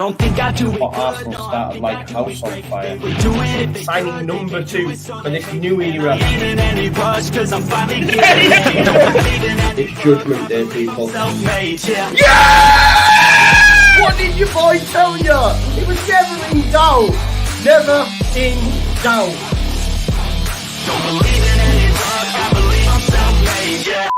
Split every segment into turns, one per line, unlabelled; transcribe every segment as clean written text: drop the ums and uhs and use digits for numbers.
don't think I do it.
But Arsenal started like house on fire. Signing number 2 for this new era. It's Judgment Day, people. Yeah! What did your boy tell you? It was never in doubt. Never in doubt. Don't believe in any luck, I believe I'm self-made, yeah.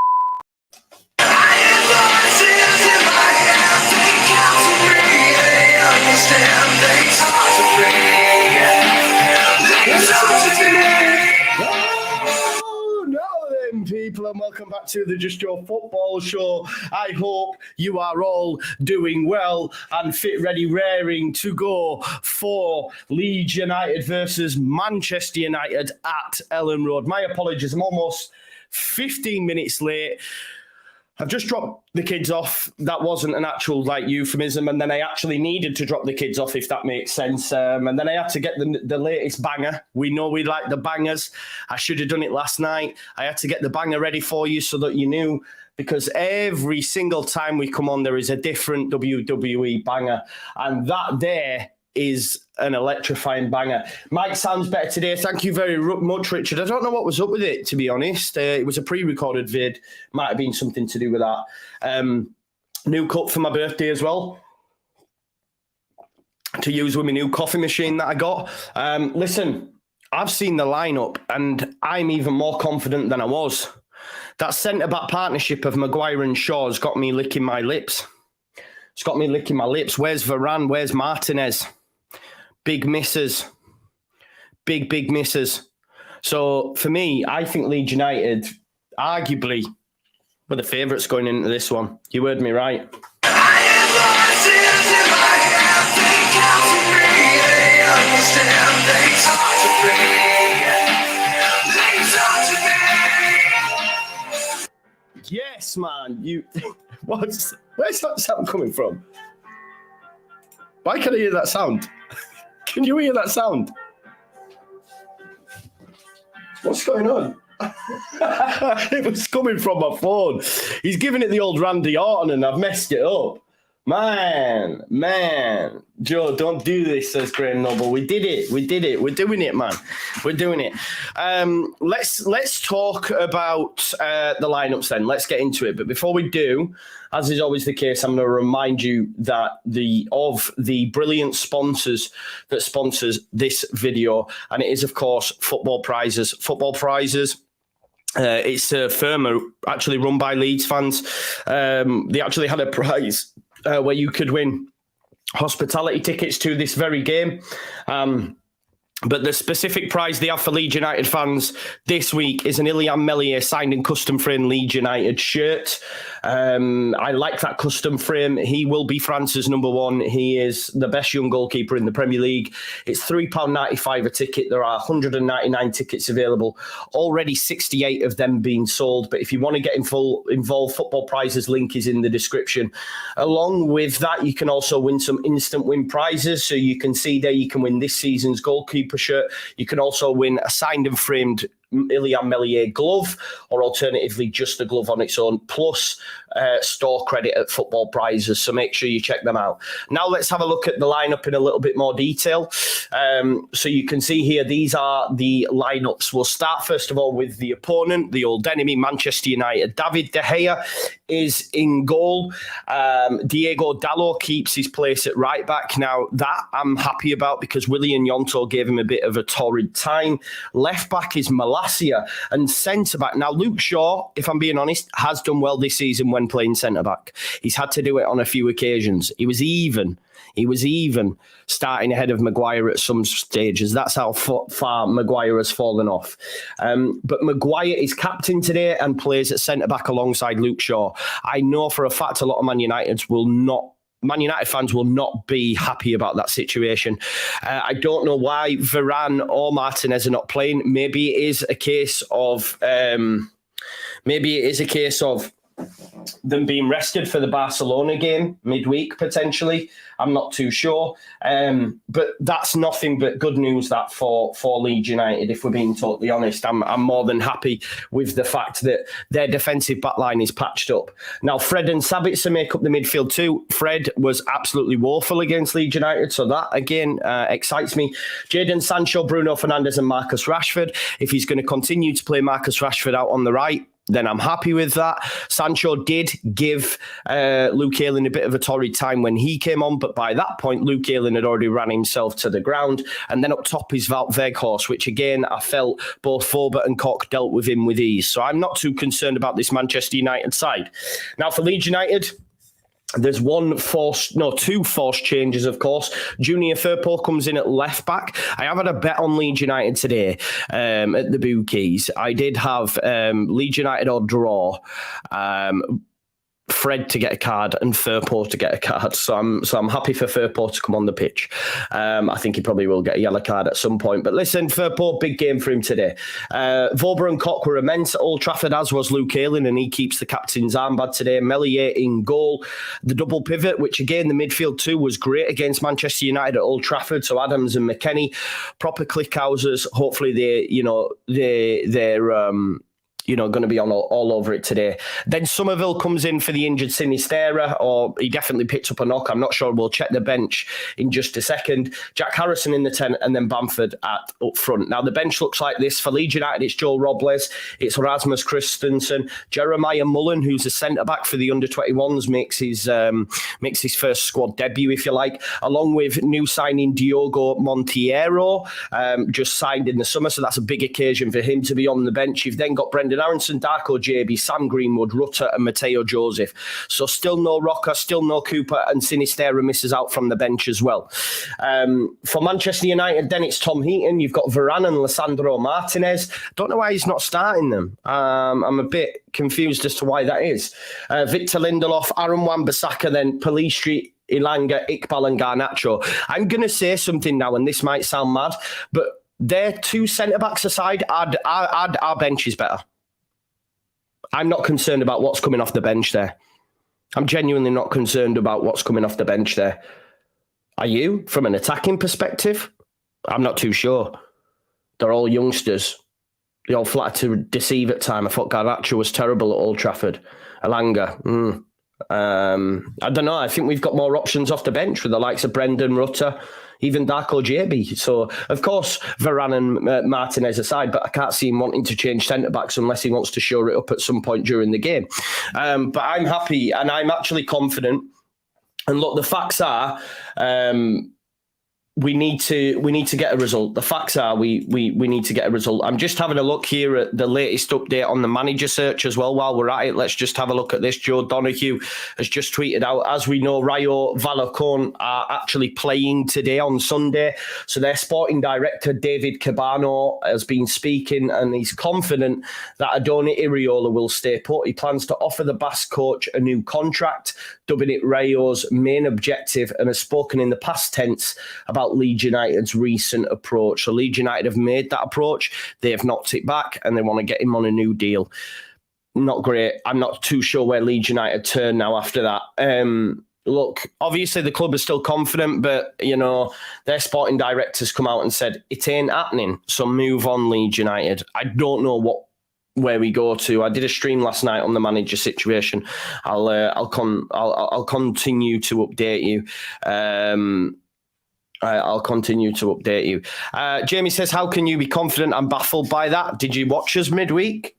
People, and welcome back to the Just Your Football Show. I hope you are all doing well and fit, ready, raring to go for Leeds United versus Manchester United at Ellen Road. My apologies, I'm almost 15 minutes late. I've just dropped the kids off. That wasn't an actual euphemism, and then I actually needed to drop the kids off, if that makes sense. And then I had to get the latest banger. We know we like the bangers. I should have done it last night. I had to get the banger ready for you so that you knew, because every single time we come on, there is a different WWE banger, and that there is an electrifying banger. Mike sounds better today. Thank you very much, Richard. I don't know what was up with it, to be honest. It was a pre-recorded vid. Might have been something to do with that. New cup for my birthday as well, to use with my new coffee machine that I got. Listen, I've seen the lineup and I'm even more confident than I was. That centre-back partnership of Maguire and Shaw has got me licking my lips. It's got me licking my lips. Where's Varane? Where's Martinez? Big misses. Big misses. So for me, I think Leeds United, arguably, were the favourites going into this one. You heard me right. Yes, man. Where's that sound coming from? Why can I hear that sound? Can you hear that sound? What's going on? It was coming from my phone. He's giving it the old Randy Orton and I've messed it up. Man. Joe, don't do this, says Graham Noble. We did it. We're doing it, man. We're doing it. Let's talk about the lineups then. Let's get into it. But before we do, as is always the case, I'm going to remind you that of the brilliant sponsors that sponsors this video. And it is, of course, Football Prizes. Football Prizes. It's a firm actually run by Leeds fans. They actually had a prize where you could win hospitality tickets to this very game. But the specific prize they have for Leeds United fans this week is an Ilyan Melier signed and custom frame Leeds United shirt. I like that custom frame. He will be France's number 1. He is the best young goalkeeper in the Premier League. It's £3.95 a ticket. There are 199 tickets available. Already 68 of them being sold. But if you want to get involved, Football Prizes link is in the description. Along with that, you can also win some instant win prizes. So you can see there, you can win this season's goalkeeper shirt. You can also win a signed and framed Ilyan Melier glove, or alternatively just a glove on its own, plus store credit at Football Prizes. So make sure you check them out. Now let's have a look at the lineup in a little bit more detail. So you can see here, these are the lineups. We'll start first of all with the opponent, the old enemy, Manchester United. David De Gea is in goal. Diego Dalot keeps his place at right back. Now that I'm happy about, because Willian Yonto gave him a bit of a torrid time. Left back is Malacia, and centre back. Now Luke Shaw, if I'm being honest, has done well this season when playing centre back. He's had to do it on a few occasions. He was even starting ahead of Maguire at some stages. That's how far Maguire has fallen off. But Maguire is captain today and plays at centre-back alongside Luke Shaw. I know for a fact a lot of Man United fans will not be happy about that situation. I don't know why Varane or Martinez are not playing. Maybe it is a case of them being rested for the Barcelona game midweek, potentially. I'm not too sure. But that's nothing but good news that for Leeds United, if we're being totally honest. I'm more than happy with the fact that their defensive backline is patched up. Now, Fred and Sabitzer make up the midfield too. Fred was absolutely woeful against Leeds United, so that, again, excites me. Jadon Sancho, Bruno Fernandes and Marcus Rashford. If he's going to continue to play Marcus Rashford out on the right, then I'm happy with that. Sancho did give Luke Ayling a bit of a torrid time when he came on, but by that point, Luke Ayling had already ran himself to the ground. And then up top is Wout Weghorst, which again, I felt both Vobert and Koch dealt with him with ease. So I'm not too concerned about this Manchester United side. Now for Leeds United, there's two forced changes, of course. Junior Firpo comes in at left back. I have had a bet on Leeds United today at the bookies. I did have Leeds United or draw, Fred to get a card and Firpo to get a card. So I'm happy for Firpo to come on the pitch. I think he probably will get a yellow card at some point. But listen, Firpo, big game for him today. Vobert and Koch were immense at Old Trafford, as was Luke Ayling, and he keeps the captain's armband today. Meslier in goal. The double pivot, which again, the midfield too, was great against Manchester United at Old Trafford. So Adams and McKennie, proper clickhousers. Hopefully they're going to be on all over it today. Then Somerville comes in for the injured Sinisterra, or he definitely picked up a knock. I'm not sure. We'll check the bench in just a second. Jack Harrison in the 10, and then Bamford up front. Now, the bench looks like this. For Leeds United, it's Joe Robles, it's Rasmus Christensen, Jeremiah Mullen, who's a centre-back for the under-21s, makes his first squad debut, if you like, along with new signing Diogo Monteiro, just signed in the summer, so that's a big occasion for him to be on the bench. You've then got Brendan Aronson, Darko JB, Sam Greenwood, Rutter and Mateo Joseph. So still no Rocker, still no Cooper, and Sinisterra misses out from the bench as well. For Manchester United, then it's Tom Heaton. You've got Varane and Lisandro Martinez. Don't know why he's not starting them. I'm a bit confused as to why that is. Victor Lindelof, Aaron Wan-Bissaka, then Pelistri, Ilanga, Iqbal and Garnacho. I'm going to say something now, and this might sound mad, but their two centre-backs aside, our bench is better. I'm not concerned about what's coming off the bench there. I'm genuinely not concerned about what's coming off the bench there. Are you, from an attacking perspective? I'm not too sure. They're all youngsters. They all flatter to deceive at time. I thought Garnacho was terrible at Old Trafford. Alanga, I don't know. I think we've got more options off the bench with the likes of Brendan Rutter, even Darko JB. So, of course, Varane and Martinez aside, but I can't see him wanting to change centre-backs unless he wants to shore it up at some point during the game. But I'm happy and I'm actually confident. And look, the facts are... We need to get a result. The facts are we need to get a result. I'm just having a look here at the latest update on the manager search as well. While we're at it, let's just have a look at this. Joe Donoghue has just tweeted out, as we know, Rayo Vallecano are actually playing today on Sunday. So their sporting director, David Cabano, has been speaking and he's confident that Adoni Iriola will stay put. He plans to offer the Basque coach a new contract, dubbing it Rayo's main objective, and has spoken in the past tense about Leeds United's recent approach. So Leeds United have made that approach. They have knocked it back and they want to get him on a new deal. Not great. I'm not too sure where Leeds United turn now after that. Look, obviously the club is still confident, but, their sporting directors come out and said, it ain't happening. So move on, Leeds United. I don't know where we go to. I did a stream last night on the manager situation. I'll continue to update you. I'll continue to update you. Jamie says, how can you be confident? I'm baffled by that. Did you watch us midweek?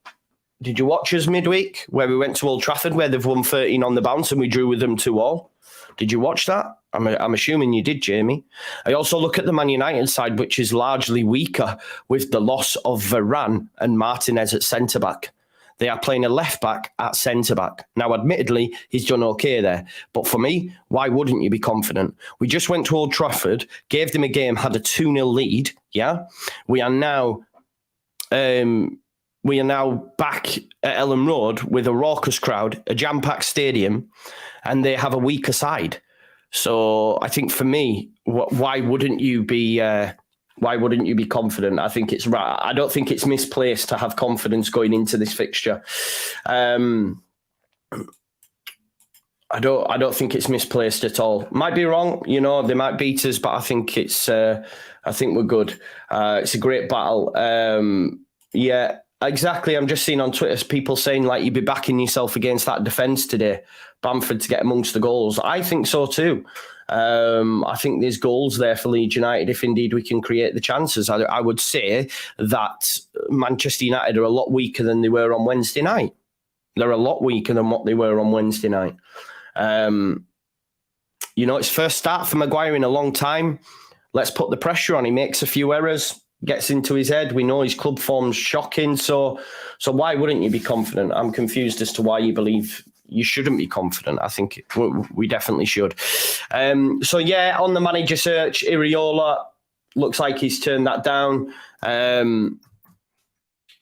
Where we went to Old Trafford, where they've won 13 on the bounce and we drew with them 2-2? Did you watch that? I'm assuming you did, Jamie. I also look at the Man United side, which is largely weaker with the loss of Varane and Martinez at centre-back. They are playing a left-back at centre-back. Now, admittedly, he's done okay there. But for me, why wouldn't you be confident? We just went to Old Trafford, gave them a game, had a 2-0 lead, yeah? We are now back at Ellen Road with a raucous crowd, a jam-packed stadium, and they have a weaker side. So I think for me, why wouldn't you be confident? I think it's right. I don't think it's misplaced to have confidence going into this fixture. I don't think it's misplaced at all. Might be wrong, they might beat us, but I think I think we're good. It's a great battle. Yeah, exactly. I'm just seeing on Twitter people saying like you'd be backing yourself against that defence today, Bamford to get amongst the goals. I think so too. I think there's goals there for Leeds United if indeed we can create the chances. I would say that Manchester United are a lot weaker than they were on Wednesday night. They're a lot weaker than what they were on Wednesday night. It's first start for Maguire in a long time. Let's put the pressure on. He makes a few errors, gets into his head. We know his club form's shocking. So why wouldn't you be confident? I'm confused as to why you believe you shouldn't be confident. I think we definitely should. On the manager search, Iriola looks like he's turned that down.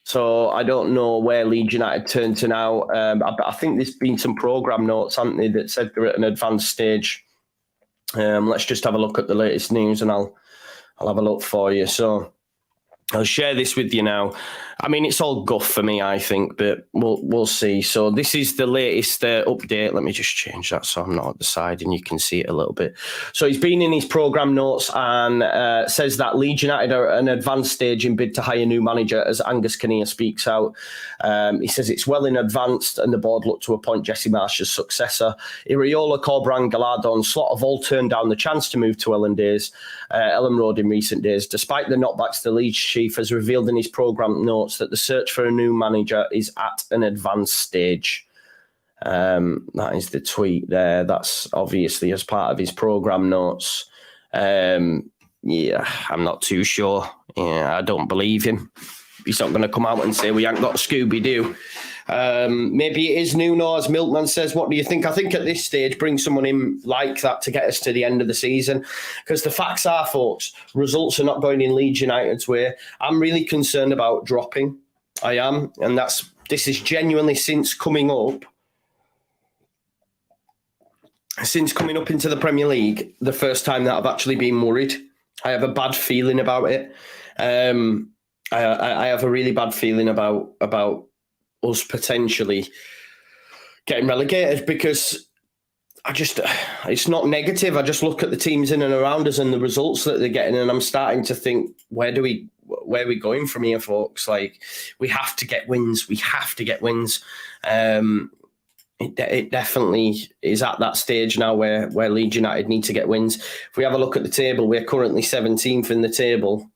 So I don't know where Leeds United turn to now. I think there's been some programme notes, haven't they, that said they're at an advanced stage. Let's just have a look at the latest news and I'll have a look for you. So I'll share this with you now. I mean, it's all guff for me, I think, but we'll see. So this is the latest update. Let me just change that so I'm not at the side and you can see it a little bit. So he's been in his programme notes and says that Leeds United are at an advanced stage in bid to hire a new manager as Angus Kinnear speaks out. He says it's well in advance and the board look to appoint Jesse Marsh as successor. Iriola, Corberán, Gallardo and Slot have all turned down the chance to move to Ellen Road in recent days. Despite the knockbacks, the Leeds chief has revealed in his programme notes that the search for a new manager is at an advanced stage. That is the tweet there. That's obviously as part of his programme notes. I'm not too sure. Yeah, I don't believe him. He's not going to come out and say we ain't got Scooby-Doo. Maybe it is Nuno, as Milkman says. What do you think? I think at this stage, bring someone in like that to get us to the end of the season. Because the facts are, folks, results are not going in Leeds United's way. I'm really concerned about dropping. I am. And this is genuinely since coming up into the Premier League, the first time that I've actually been worried. I have a bad feeling about it. I have a really bad feeling about us potentially getting relegated because it's not negative. I just look at the teams in and around us and the results that they're getting, and I'm starting to think, where are we going from here, folks? Like, we have to get wins. We have to get wins. It definitely is at that stage now where Leeds United need to get wins. If we have a look at the table, we're currently 17th in the table.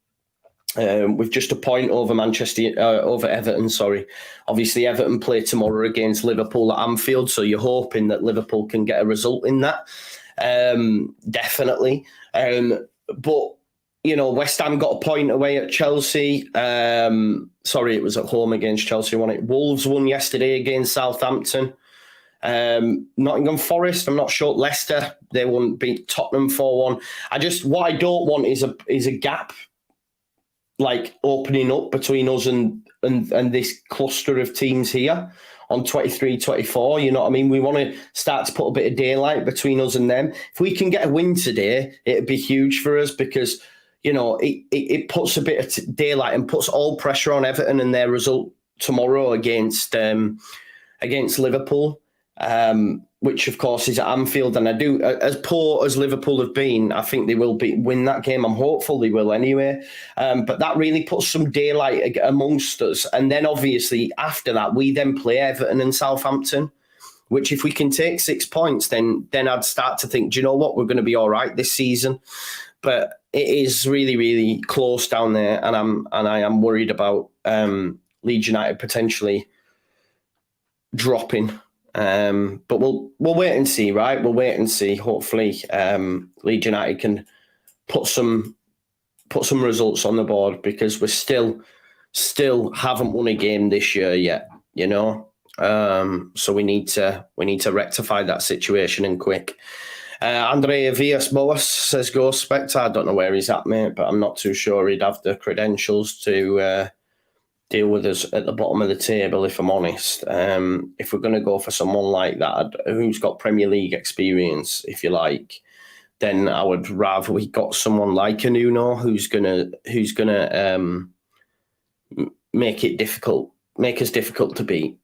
With just a point over over Everton, sorry. Obviously, Everton play tomorrow against Liverpool at Anfield, so you're hoping that Liverpool can get a result in that. Definitely. But, West Ham got a point away at Chelsea. Sorry, it was at home against Chelsea, wasn't it? Wolves won yesterday against Southampton. Nottingham Forest, I'm not sure. Leicester, they won, beat Tottenham 4-1. What I don't want is a gap like opening up between us and this cluster of teams here on 23, 24. You know what I mean? We want to start to put a bit of daylight between us and them. If we can get a win today, it'd be huge for us because, it puts a bit of daylight and puts all pressure on Everton and their result tomorrow against Liverpool. Which of course is at Anfield, and I do, as poor as Liverpool have been, I think they will win that game. I'm hopeful they will anyway. But that really puts some daylight amongst us, and then obviously after that we then play Everton and Southampton. Which if we can take 6 points, then I'd start to think, do you know what, we're going to be all right this season. But it is really, really close down there, and I am worried about Leeds United potentially dropping. But we'll wait and see, right? We'll wait and see. Hopefully, Leeds United can put some results on the board because we still haven't won a game this year yet. So we need to rectify that situation and quick. Andrea Villas-Boas says, "Go Spectre." I don't know where he's at, mate, but I'm not too sure he'd have the credentials to deal with us at the bottom of the table, if I'm honest. If we're going to go for someone like that, who's got Premier League experience, if you like, then I would rather we got someone like a Nuno who's gonna make us difficult to beat.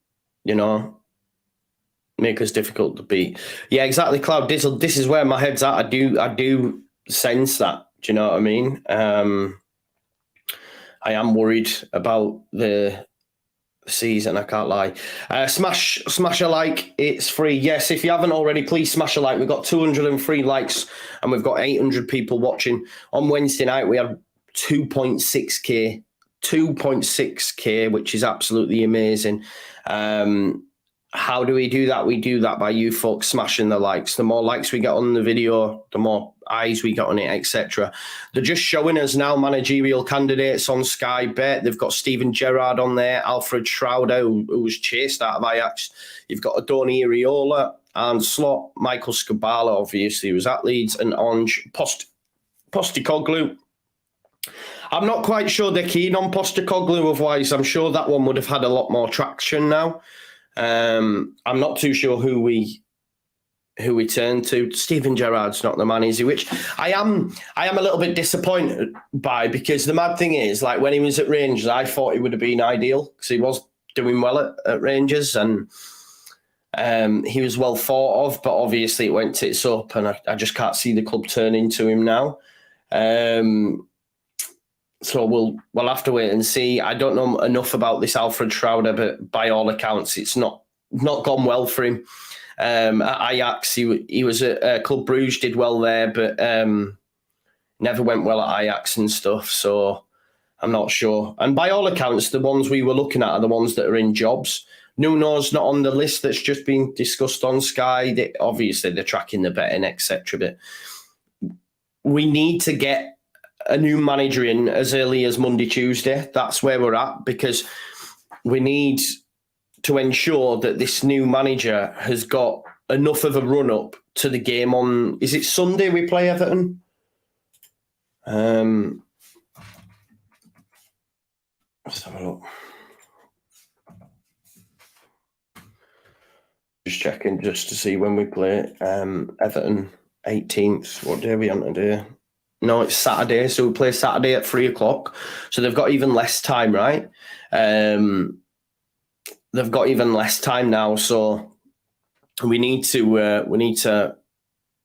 make us difficult to beat. Yeah, exactly, Cloud Dizzle. This is where my head's at. I do sense that. Do you know what I mean? I am worried about the season, I can't lie. Smash a like, it's free. Yes, if you haven't already, please smash a like. We've got 203 likes and we've got 800 people watching. On Wednesday night, we had 2.6k, which is absolutely amazing. How do we do that? We do that by you folks smashing the likes. The more likes we get on the video, the more eyes we get on it, etc. They're just showing us now managerial candidates on Sky Bet. They've got Steven Gerrard on there, Alfred Schroeder, who was chased out of Ajax. You've got Adoni Iriola, and Slot, Michael Skabala, obviously, who was at Leeds, and Ange Postecoglou. I'm not quite sure they're keen on Postecoglou, otherwise I'm sure that one would have had a lot more traction now. I'm not too sure who we turn to. Steven Gerrard's not the man, is he? Which I am a little bit disappointed by, because the mad thing is, like, when he was at Rangers, I thought he would have been ideal because he was doing well at Rangers and he was well thought of, but obviously it went tits up and I just can't see the club turning to him now. So we'll have to wait and see. I don't know enough about this Alfred Schroeder, but by all accounts, it's not gone well for him. At Ajax, he was at Club Brugge, did well there, but never went well at Ajax and stuff. So I'm not sure. And by all accounts, the ones we were looking at are the ones that are in jobs. Nuno's not on the list that's just been discussed on Sky. Obviously, they're tracking the betting, etc. But we need to get a new manager in as early as Monday, Tuesday. That's where we're at, because we need to ensure that this new manager has got enough of a run-up to the game on... Is it Sunday we play Everton? Let's have a look. Just checking just to see when we play. Everton, 18th. What day are we on today? No, it's Saturday, so we play Saturday at 3:00. So they've got even less time, right? They've got even less time now, so we need to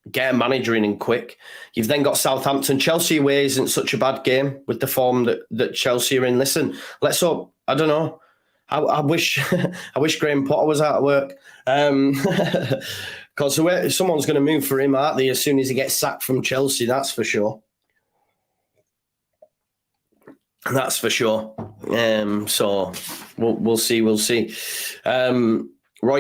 get a manager in and quick. You've then got Southampton. Chelsea away isn't such a bad game with the form that Chelsea are in. Listen, let's hope. I don't know. I wish I wish Graham Potter was out of work. Because someone's going to move for him, aren't they, as soon as he gets sacked from Chelsea, that's for sure. That's for sure. So we'll see. Roy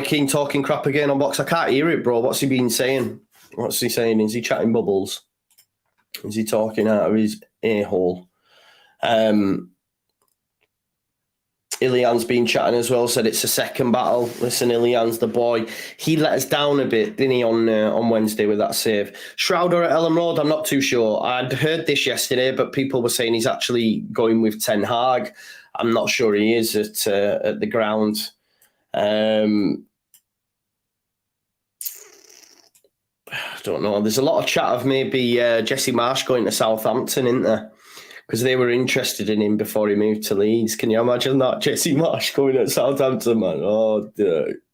Keane talking crap again on Box. I can't hear it, bro. What's he been saying? What's he saying? Is he chatting bubbles? Is he talking out of his ear hole? Ilian's been chatting as well, said it's a second battle. Listen, Ilian's the boy. He let us down a bit, didn't he, on Wednesday with that save. Schroeder at Ellen Road, I'm not too sure. I'd heard this yesterday, but people were saying he's actually going with Ten Hag. I'm not sure he is at the ground. I don't know. There's a lot of chat of maybe Jesse Marsh going to Southampton, isn't there? Because they were interested in him before he moved to Leeds. Can you imagine that? Jesse Marsh going at Southampton, man. Oh,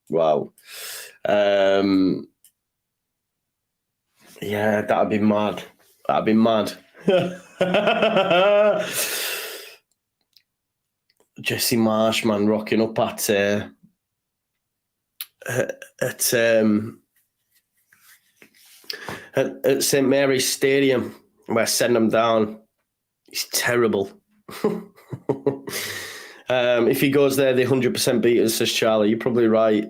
wow. Yeah, that'd be mad. That'd be mad. Jesse Marsh, man, rocking up at St Mary's Stadium, where send them down. He's terrible. If he goes there, they 100% beat us, says Charlie. You're probably right.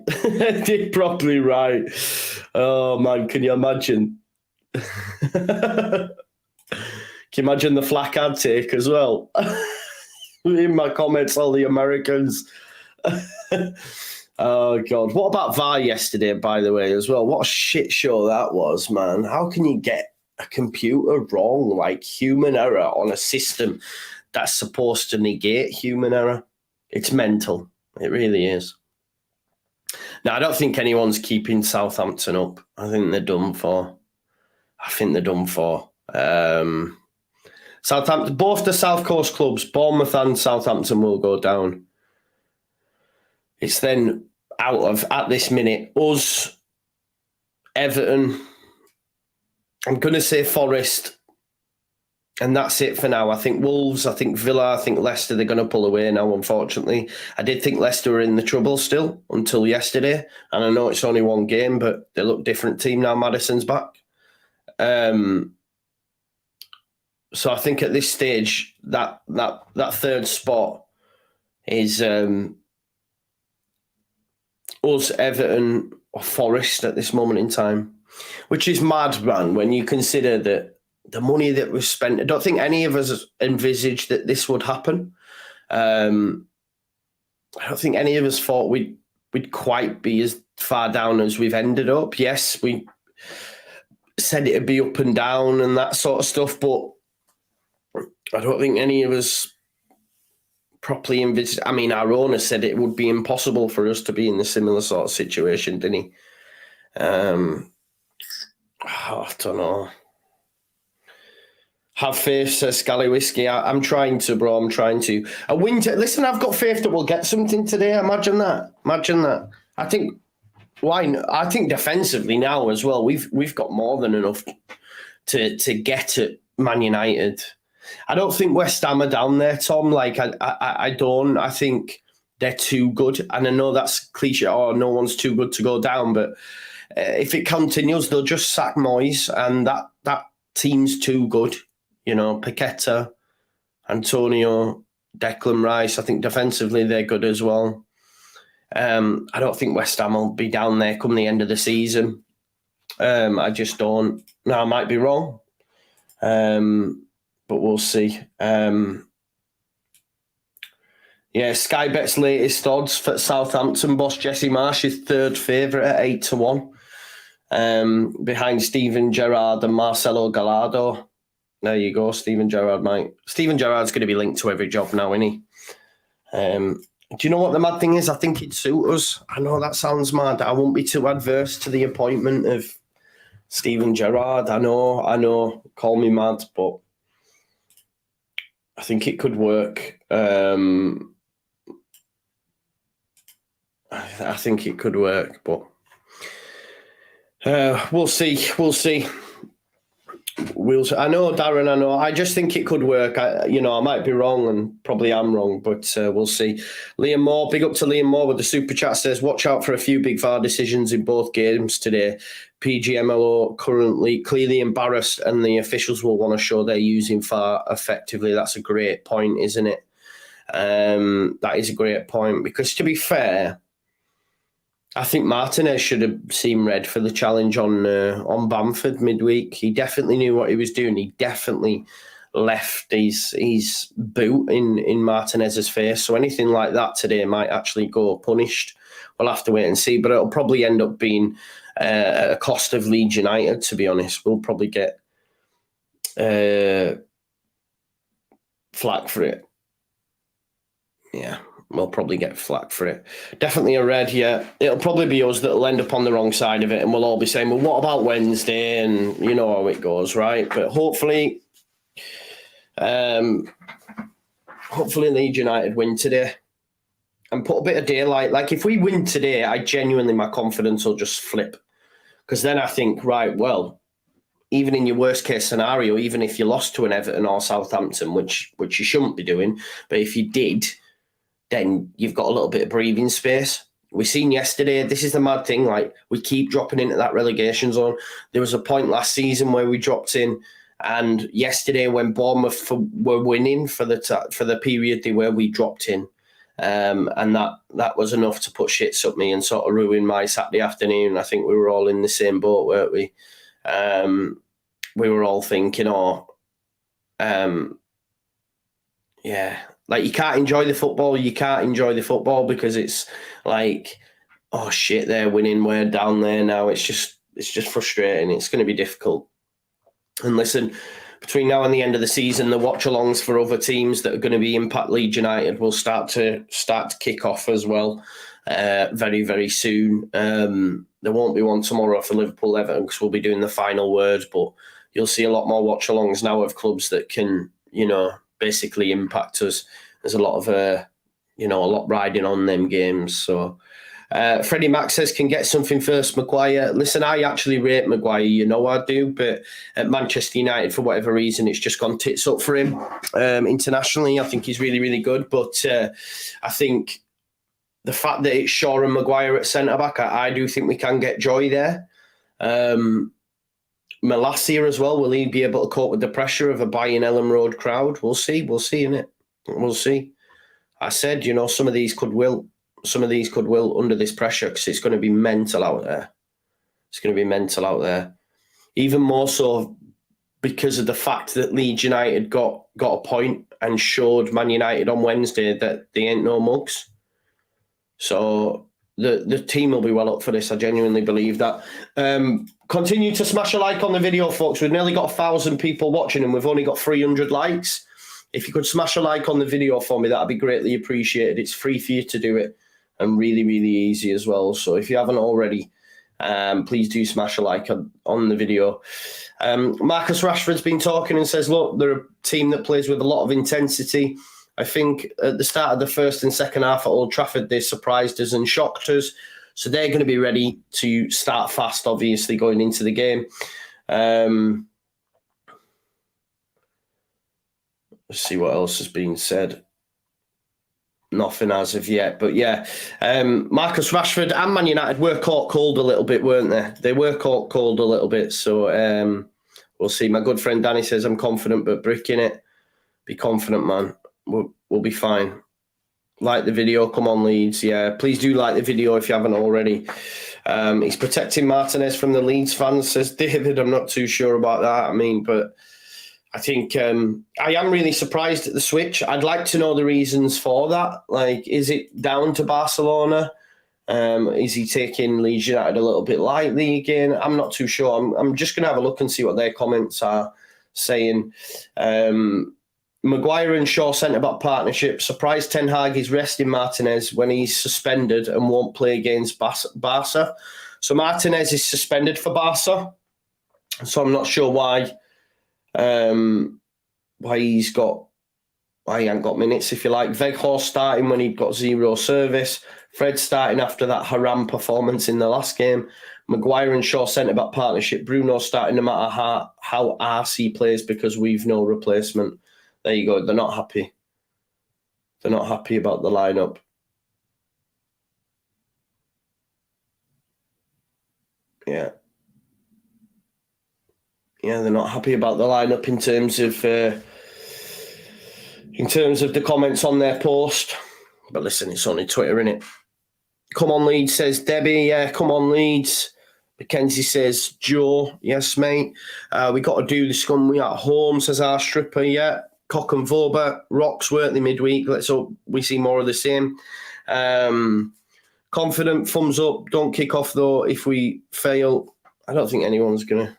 You're probably right. Oh, man, can you imagine? Can you imagine the flack I'd take as well? In my comments, all the Americans. Oh, God. What about VAR yesterday, by the way, as well? What a shit show that was, man. How can you get a computer wrong, like human error on a system that's supposed to negate human error? It's mental. It really is. Now, I don't think anyone's keeping Southampton up. I think they're done for. Southampton, both the South Coast clubs, Bournemouth and Southampton, will go down. It's then out of, at this minute, us, Everton, I'm going to say Forest, and that's it for now. I think Wolves, I think Villa, I think Leicester, they're going to pull away now, unfortunately. I did think Leicester were in the trouble still until yesterday, and I know it's only one game, but they look different team now. Maddison's back. So I think at this stage, that third spot is us, Everton, or Forest at this moment in time, which is mad, man, when you consider that the money that was spent. I don't think any of us envisaged that this would happen. I don't think any of us thought we'd quite be as far down as we've ended up. Yes, we said it'd be up and down and that sort of stuff, but I don't think any of us properly envisaged. I mean, our owner said it would be impossible for us to be in a similar sort of situation, didn't he? I don't know. Have faith, says Scally Whiskey. I'm trying to, bro. I'm trying to. A win. Listen, I've got faith that we'll get something today. Imagine that. Imagine that. I think. Why? I think defensively now as well. We've got more than enough to get at Man United. I don't think West Ham are down there, Tom. Like I don't. I think they're too good, and I know that's cliche. Oh, no one's too good to go down. But if it continues, they'll just sack Moyes, and that team's too good. You know, Paqueta, Antonio, Declan Rice. I think defensively they're good as well. I don't think West Ham will be down there come the end of the season. I just don't. Now I might be wrong. But we'll see. Sky Bet's latest odds for Southampton boss Jesse Marsh is third favourite at 8-1, behind Steven Gerrard and Marcelo Gallardo. There you go, Steven Gerrard, mate. Steven Gerrard's going to be linked to every job now, isn't he? Do you know what the mad thing is? I think he'd suit us. I know that sounds mad. I won't be too adverse to the appointment of Steven Gerrard. I know. Call me mad, but I think it could work. I think it could work, but we'll see. I know, Darren, I know. I just think it could work. I might be wrong and probably am wrong, but we'll see. Liam Moore, big up to Liam Moore with the super chat, says, watch out for a few big VAR decisions in both games today. PGMLO currently clearly embarrassed and the officials will want to show they're using VAR effectively. That's a great point, isn't it? That is a great point because, to be fair, I think Martinez should have seen red for the challenge on Bamford midweek. He definitely knew what he was doing. He definitely left his boot in Martinez's face. So anything like that today might actually go punished. We'll have to wait and see. But it'll probably end up being at a cost of Leeds United, to be honest. We'll probably get flack for it. Yeah. We'll probably get flack for it. Definitely a red, yeah. It'll probably be us that'll end up on the wrong side of it, and we'll all be saying, well, what about Wednesday? And you know how it goes, right? But hopefully Leeds United win today and put a bit of daylight. Like, if we win today, my confidence will just flip. Because then I think, right, well, even in your worst case scenario, even if you lost to an Everton or Southampton, which you shouldn't be doing, but if you did, then you've got a little bit of breathing space. We seen yesterday, this is the mad thing, like, we keep dropping into that relegation zone. There was a point last season where we dropped in, and yesterday when Bournemouth were winning for the period where we dropped in, and that was enough to put shits up me and sort of ruin my Saturday afternoon. I think we were all in the same boat, weren't we? We were all thinking, like, you can't enjoy the football. You can't enjoy the football because it's like, oh shit, they're winning. We're down there now. It's just frustrating. It's going to be difficult. And listen, between now and the end of the season, the watch-alongs for other teams that are going to be Impact Leeds United will start to kick off as well, very, very soon. There won't be one tomorrow for Liverpool Everton because we'll be doing the final word, but you'll see a lot more watch-alongs now of clubs that can, basically impact us. There's a lot of, a lot riding on them games. So Freddie Mac says, can get something first, Maguire. Listen, I actually rate Maguire, you know I do, but at Manchester United, for whatever reason, it's just gone tits up for him. Internationally, I think he's really, really good, but I think the fact that it's Shaw and Maguire at centre-back, I do think we can get joy there. Malacia as well, will he be able to cope with the pressure of a Bayern Ellen Road crowd? We'll see, innit? We'll see. I said, you know, some of these could will under this pressure, because it's going to be mental out there. It's going to be mental out there. Even more so because of the fact that Leeds United got a point and showed Man United on Wednesday that they ain't no mugs. So the team will be well up for this. I genuinely believe that. Continue to smash a like on the video, folks. We've nearly got 1,000 people watching and we've only got 300 likes. If you could smash a like on the video for me, that'd be greatly appreciated. It's free for you to do it and really, really easy as well. So if you haven't already, please do smash a like on the video. Marcus Rashford's been talking and says, look, they're a team that plays with a lot of intensity. I think at the start of the first and second half at Old Trafford, they surprised us and shocked us. So they're going to be ready to start fast, obviously, going into the game. Let's see what else has been said. Nothing as of yet. But yeah, Marcus Rashford and Man United were caught cold a little bit, weren't they? They were caught cold a little bit. So we'll see. My good friend Danny says, I'm confident, but brick in it. Be confident, man. We'll be fine. Like the video. Come on, Leeds. Yeah, please do like the video if you haven't already. He's protecting Martinez from the Leeds fans, says David. I'm not too sure about that. I mean, but I think I am really surprised at the switch. I'd like to know the reasons for that. Like, is it down to Barcelona? Is he taking Leeds United a little bit lightly again? I'm not too sure. I'm just going to have a look and see what their comments are saying. Maguire and Shaw centre-back partnership. Surprised Ten Hag is resting Martinez when he's suspended and won't play against Barca. So Martinez is suspended for Barca. So I'm not sure why he ain't got minutes, if you like. Weghorst starting when he'd got zero service. Fred starting after that haram performance in the last game. Maguire and Shaw centre-back partnership. Bruno starting no matter how RC plays because we've no replacement. There you go. They're not happy. They're not happy about the lineup. Yeah. Yeah, they're not happy about the lineup in terms of the comments on their post. But listen, it's only Twitter, innit? Come on, Leeds, says Debbie. Yeah, come on, Leeds. Mackenzie says, Joe. Yes, mate. We got to do the scum. We at home, says our stripper. Yeah. Cock and Voba, rocks, weren't they, midweek? Let's hope we see more of the same. Confident, thumbs up. Don't kick off, though, if we fail. I don't think anyone's gonna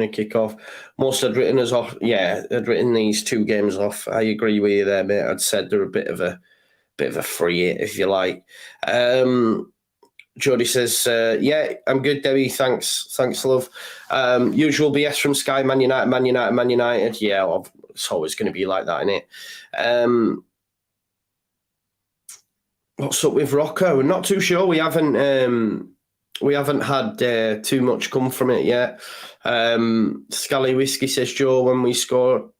kick off. Most had written us off. Yeah, had written these 2 games off. I agree with you there, mate. I'd said they're a bit of a free hit, if you like. Jody says, yeah, I'm good, Debbie. Thanks, love. Usual BS from Sky, Man United. Yeah, well, it's always going to be like that, isn't it? What's up with Rocco? We're not too sure. We haven't had too much come from it yet. Scally Whiskey says, Joe, when we score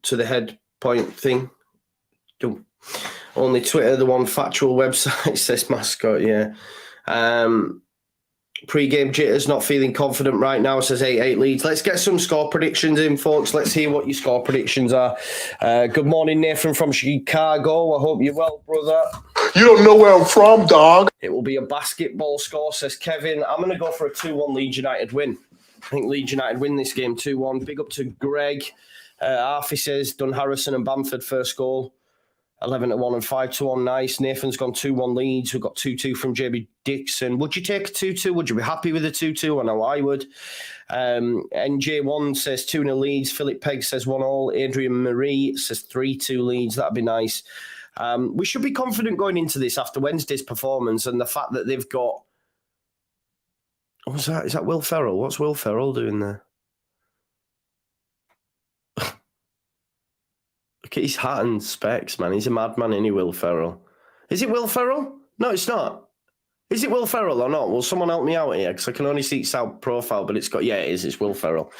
to the head point thing. Only Twitter, the one factual website, says Mascot, yeah. Pre-game jitters, not feeling confident right now, says 8-8 Leeds. Let's get some score predictions in, folks. Let's hear what your score predictions are. Good morning, Nathan from Chicago. I hope you're well, brother.
You don't know where I'm from, dog.
It will be a basketball score, says Kevin. I'm going to go for a 2-1 Leeds United win. I think Leeds United win this game 2-1. Big up to Greg. Arfie says Dunn Harrison and Bamford first goal. 11-1 and 5-1. Nice. Nathan's gone 2-1 Leeds. We've got 2-2 from JB Dixon. Would you take a 2-2? Would you be happy with a 2-2? I know I would. NJ1 says 2-0 Leeds. Philip Pegg says 1-1. Adrian Marie says 3-2 Leeds. That'd be nice. We should be confident going into this after Wednesday's performance and the fact that they've got... What's that? Is that Will Ferrell? What's Will Ferrell doing there? Look at his hat and specs, man. He's a madman, isn't he, Will Ferrell? Is it Will Ferrell? No, it's not. Is it Will Ferrell or not? Will someone help me out here? Because I can only see South profile, but it's got, yeah, it is. It's Will Ferrell.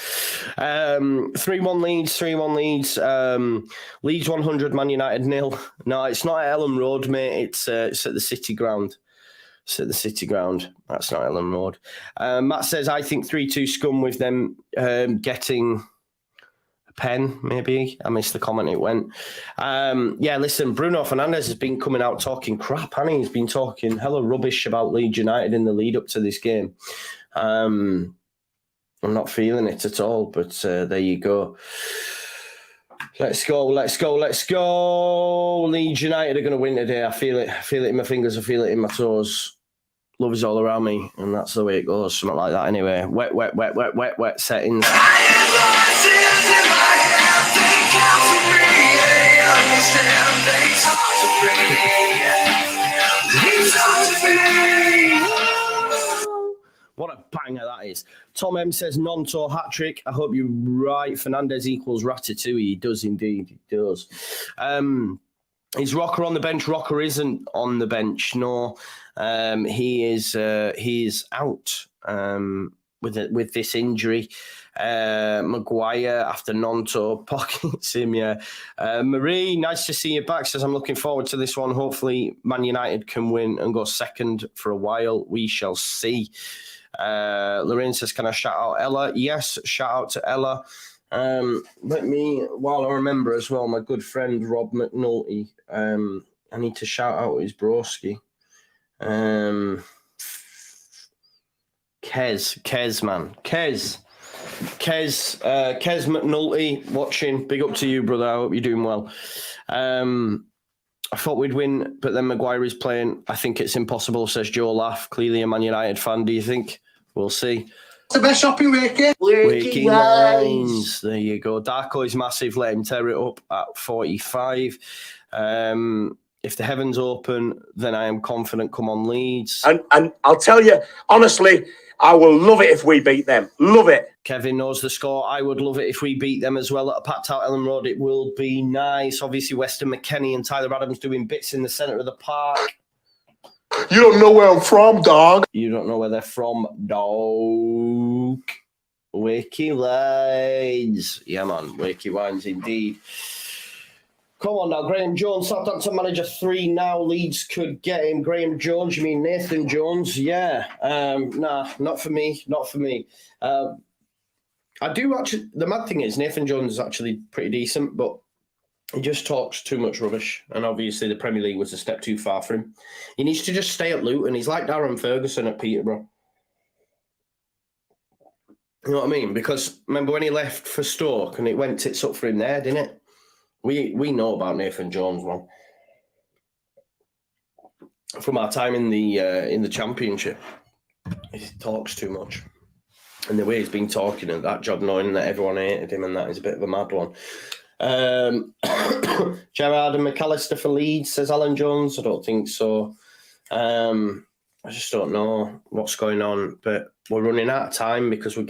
3-1 Leeds, 3-1 Leeds. Leeds 100, Man United 0. No, it's not at Ellen Road, mate. It's at the City Ground. It's at the City Ground. That's not Ellen Road. Matt says, I think 3-2 Scum with them getting... pen, maybe. I missed the comment it went. Yeah, listen, Bruno Fernandes has been coming out talking crap, hasn't he? He's been talking hella rubbish about Leeds United in the lead up to this game. I'm not feeling it at all, but there you go. Let's go. Leeds United are going to win today. I feel it. I feel it in my fingers. I feel it in my toes. Love is all around me, and that's the way it goes. Something like that anyway. Wet settings. What a banger that is. Tom M says, Nonto hat-trick. I hope you're right. Fernandes equals Ratatouille. He does indeed. He does. Is Rocker on the bench? Rocker isn't on the bench. No, he is out with this injury. Maguire after Nonto pockets him. Yeah. Marie, nice to see you back. Says, I'm looking forward to this one. Hopefully, Man United can win and go second for a while. We shall see. Lorraine says, can I shout out Ella? Yes, shout out to Ella. Let me, while I remember as well, my good friend Rob McNulty, I need to shout out his broski. Kez, man. Kez McNulty watching. Big up to you, brother. I hope you're doing well. I thought we'd win, but then Maguire is playing. I think it's impossible, says Joe Laugh. Clearly a Man United fan, do you think? We'll see.
The best shopping weekend.
Waking lines. There you go. Darko is massive. Let him tear it up at 45. If the heavens open, then I am confident. Come on, Leeds.
And I'll tell you, honestly, I will love it if we beat them. Love it.
Kevin knows the score. I would love it if we beat them as well at a packed out Ellen Road. It will be nice. Obviously, Weston McKennie and Tyler Adams doing bits in the centre of the park.
You don't know where I'm from, dog.
You don't know where they're from, dog. Wakey lines. Yeah, man. Wakey wines indeed. Come on now, Graham Jones, Southampton manager 3 now. Leeds could get him. Graham Jones, you mean Nathan Jones? Yeah. Nah, not for me. Not for me. I do actually, the mad thing is Nathan Jones is actually pretty decent, but he just talks too much rubbish. And obviously the Premier League was a step too far for him. He needs to just stay at Luton. He's like Darren Ferguson at Peterborough. You know what I mean? Because remember when he left for Stoke and it went tits up for him there, didn't it? We know about Nathan Jones, man. From our time in the Championship, he talks too much, and the way he's been talking at that job, knowing that everyone hated him, and that is a bit of a mad one. Gerard and McAllister for Leeds, says Alan Jones. I don't think so. I just don't know what's going on, but we're running out of time because we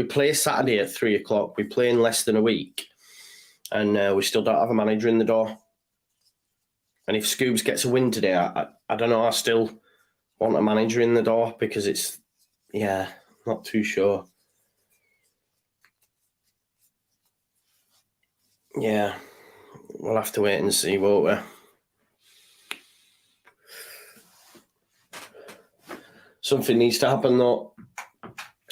play Saturday at 3:00. We play in less than a week. And we still don't have a manager in the door. And if Scoobs gets a win today, I don't know. I still want a manager in the door because it's, yeah, not too sure. Yeah, we'll have to wait and see, won't we? Something needs to happen, though.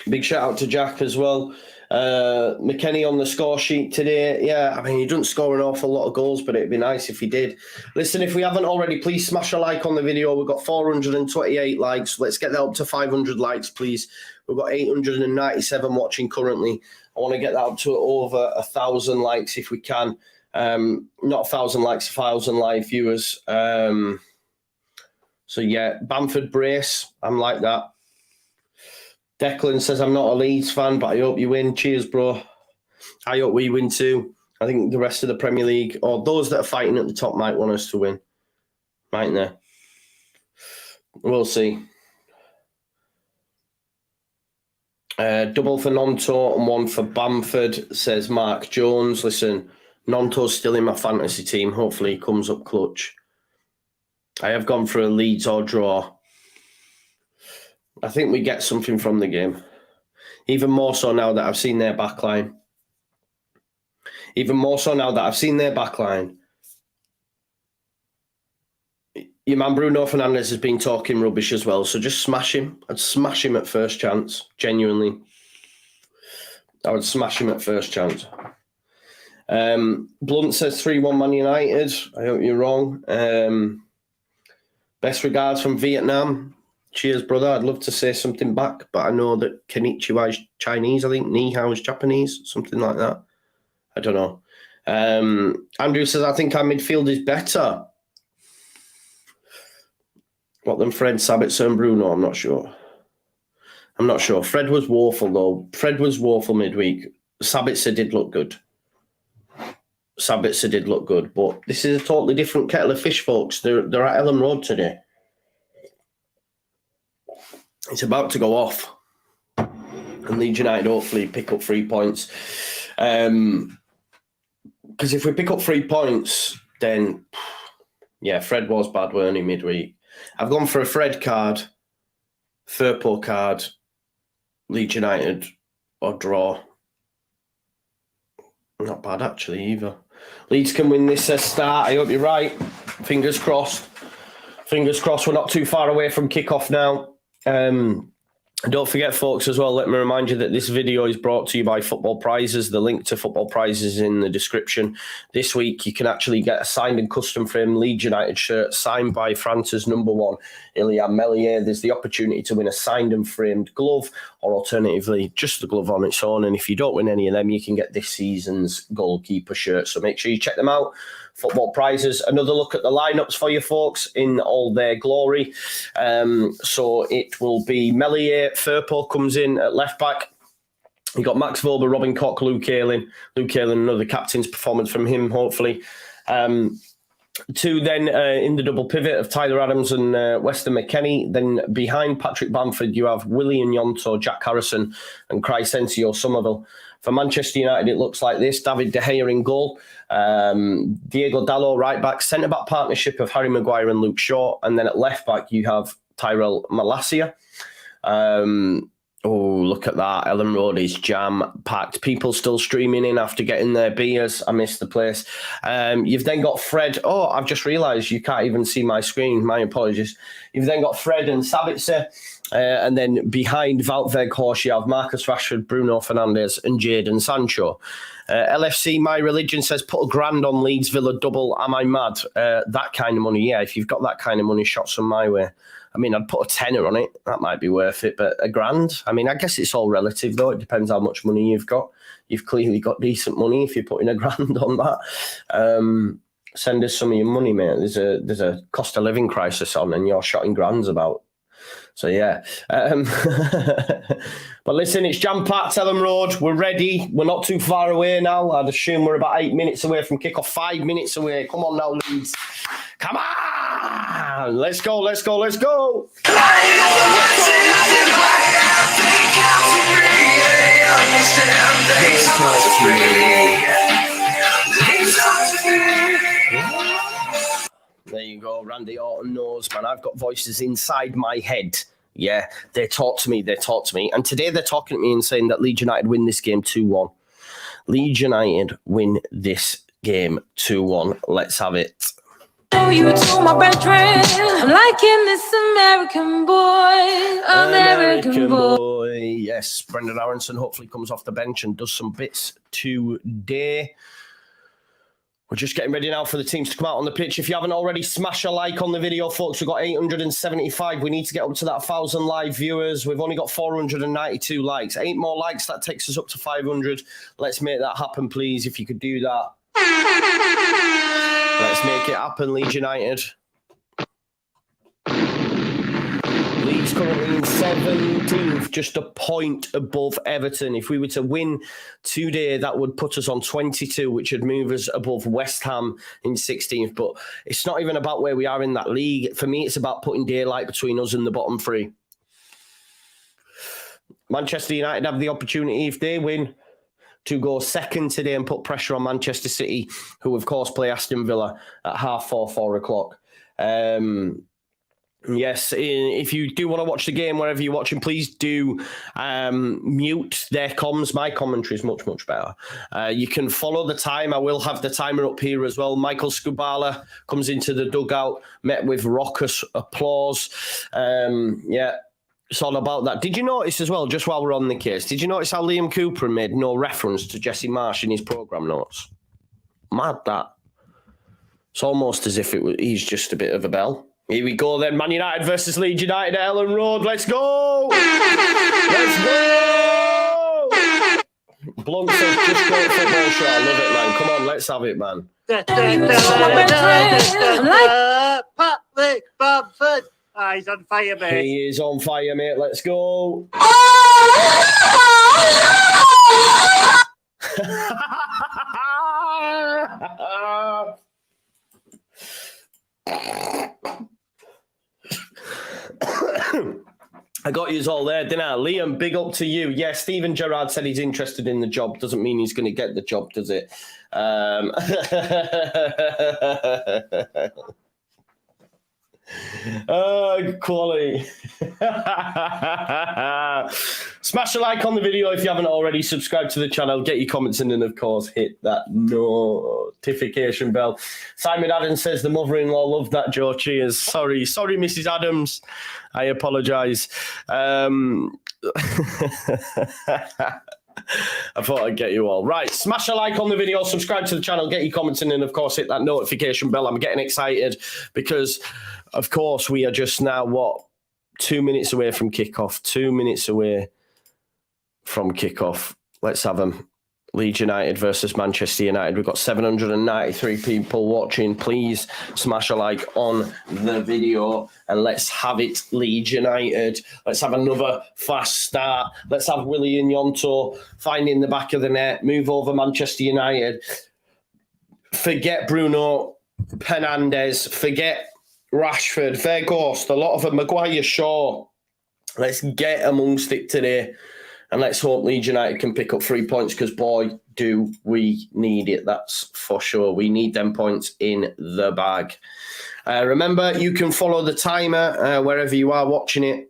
Big shout out to Jack as well. McKennie on the score sheet today. Yeah, I mean, he doesn't score an awful lot of goals, but it'd be nice if he did. Listen, if we haven't already, please smash a like on the video. We've got 428 likes. Let's get that up to 500 likes, please. We've got 897 watching currently. I want to get that up to over 1,000 likes if we can. Not 1,000 likes, 1,000 live viewers. So, yeah, Bamford brace. I'm like that. Declan says, I'm not a Leeds fan, but I hope you win. Cheers, bro. I hope we win too. I think the rest of the Premier League, or those that are fighting at the top, might want us to win. Mightn't they? We'll see. Double for Nonto and 1 for Bamford, says Mark Jones. Listen, Nonto's still in my fantasy team. Hopefully he comes up clutch. I have gone for a Leeds or draw. I think we get something from the game. Even more so now that I've seen their backline. Your man Bruno Fernandes has been talking rubbish as well, so just smash him. I'd smash him at first chance, genuinely. I would smash him at first chance. Blunt says 3-1 Man United. I hope you're wrong. Best regards from Vietnam. Cheers, brother. I'd love to say something back, but I know that Konnichiwa is Chinese, I think. Ni hao is Japanese, something like that. I don't know. Andrew says, I think our midfield is better. What than Fred, Sabitzer and Bruno? I'm not sure. Fred was woeful, though. Fred was woeful midweek. Sabitzer did look good. But this is a totally different kettle of fish, folks. They're at Ellen Road today. It's about to go off. And Leeds United hopefully pick up 3 points. Because if we pick up 3 points, then, yeah, Fred was bad, weren't he, midweek? I've gone for a Fred card, Firpo card, Leeds United, or draw. Not bad, actually, either. Leeds can win this start. I hope you're right. Fingers crossed. We're not too far away from kickoff now. Don't forget, folks, as well, let me remind you that this video is brought to you by Football Prizes. The link to Football Prizes is in the description. This week, you can actually get a signed and custom frame Leeds United shirt signed by France's #1, Ilian Meslier. There's the opportunity to win a signed and framed glove, or alternatively, just the glove on its own. And if you don't win any of them, you can get this season's goalkeeper shirt. So make sure you check them out. Football Prizes. Another look at the lineups for you folks in all their glory. So it will be Meslier. Firpo comes in at left back. You got Max Vober, Robin Koch, Luke Ayling. Another captain's performance from him, hopefully. Two then in the double pivot of Tyler Adams and Weston McKennie. Then behind Patrick Bamford, you have Willian Yonto, Jack Harrison, and Crysencio Somerville. For Manchester United, it looks like this. David De Gea in goal. Diego Dalot, right back. Centre-back partnership of Harry Maguire and Luke Shaw. And then at left back, you have Tyrell Malacia. Oh, look at that. Ellen Road is jam-packed. People still streaming in after getting their beers. I missed the place. You've then got Fred. Oh, I've just realised you can't even see my screen. My apologies. You've then got Fred and Sabitzer. And then behind Wout Weghorst, you have Marcus Rashford, Bruno Fernandes and Jadon Sancho. LFC, My Religion says, put £1,000 on Leeds Villa double. Am I mad? That kind of money, yeah. If you've got that kind of money, shot some my way. I mean, I'd put a tenner on it. That might be worth it. But £1,000? I mean, I guess it's all relative, though. It depends how much money you've got. You've clearly got decent money if you're putting £1,000 on that. Send us some of your money, mate. There's a cost of living crisis on and you're shotting grands about. So, yeah. But listen, it's jam-packed, Ellen Road. We're ready. We're not too far away now. I'd assume we're about 8 minutes away from kickoff, 5 minutes away. Come on now, Leeds. Come on! Let's go. There you go, Randy Orton knows, man. I've got voices inside my head. Yeah, they talk to me. And today they're talking to me and saying that Leeds United win this game 2-1. Leeds United win this game 2-1. Let's have it.
You told my brethren, I'm liking this American boy. American boy.
Yes, Brendan Aronson hopefully comes off the bench and does some bits today. We're just getting ready now for the teams to come out on the pitch. If you haven't already, smash a like on the video, folks. We've got 875. We need to get up to that 1,000 live viewers. We've only got 492 likes. 8 more likes, that takes us up to 500. Let's make that happen, please, if you could do that. Let's make it happen, Leeds United. Leeds currently in 17th, just a point above Everton. If we were to win today, that would put us on 22, which would move us above West Ham in 16th. But it's not even about where we are in that league. For me, it's about putting daylight between us and the bottom three. Manchester United have the opportunity, if they win, to go second today and put pressure on Manchester City, who, of course, play Aston Villa at 4:30, 4 o'clock. Yes, if you do want to watch the game wherever you're watching, please do mute their comms. My commentary is much, much better. You can follow the time. I will have the timer up here as well. Michael Skubala comes into the dugout, met with raucous applause. Yeah, it's all about that. Did you notice as well, just while we're on the case, did you notice how Liam Cooper made no reference to Jesse Marsh in his programme notes? Mad, that. It's almost as if he's just a bit of a bell. Here we go then. Man United versus Leeds United at Ellen Road. Let's go! Let's go! Blunt says, just go football show. I love it, man. Come on, let's have it, man.
Patrick Bamford. Ah, he's on fire, mate.
He is on fire, mate. Let's go. I got yous all there, didn't I? Liam, big up to you. Yeah, Steven Gerrard said he's interested in the job. Doesn't mean he's going to get the job, does it? Quality. Smash a like on the video if you haven't already. Subscribe to the channel. Get your comments in, and of course, hit that notification bell. Simon Adams says the mother-in-law loved that, Joe. Cheers. Sorry, Mrs. Adams. I apologise. I thought I'd get you all. Right, smash a like on the video, subscribe to the channel, get your comments in, and of course hit that notification bell. I'm getting excited because, of course, we are just now, 2 minutes away from kickoff. 2 minutes away from kickoff. Let's have them. Leeds United versus Manchester United. We've got 793 people watching. Please smash a like on the video and let's have it, Leeds United. Let's have another fast start. Let's have Willie Nyonto finding the back of the net, move over Manchester United. Forget Bruno Fernandes. Forget Rashford. Fair ghost. A lot of them. Maguire, Shaw. Let's get amongst it today. And let's hope Leeds United can pick up 3 points because, boy, do we need it. That's for sure. We need them points in the bag. Remember, you can follow the timer wherever you are watching it.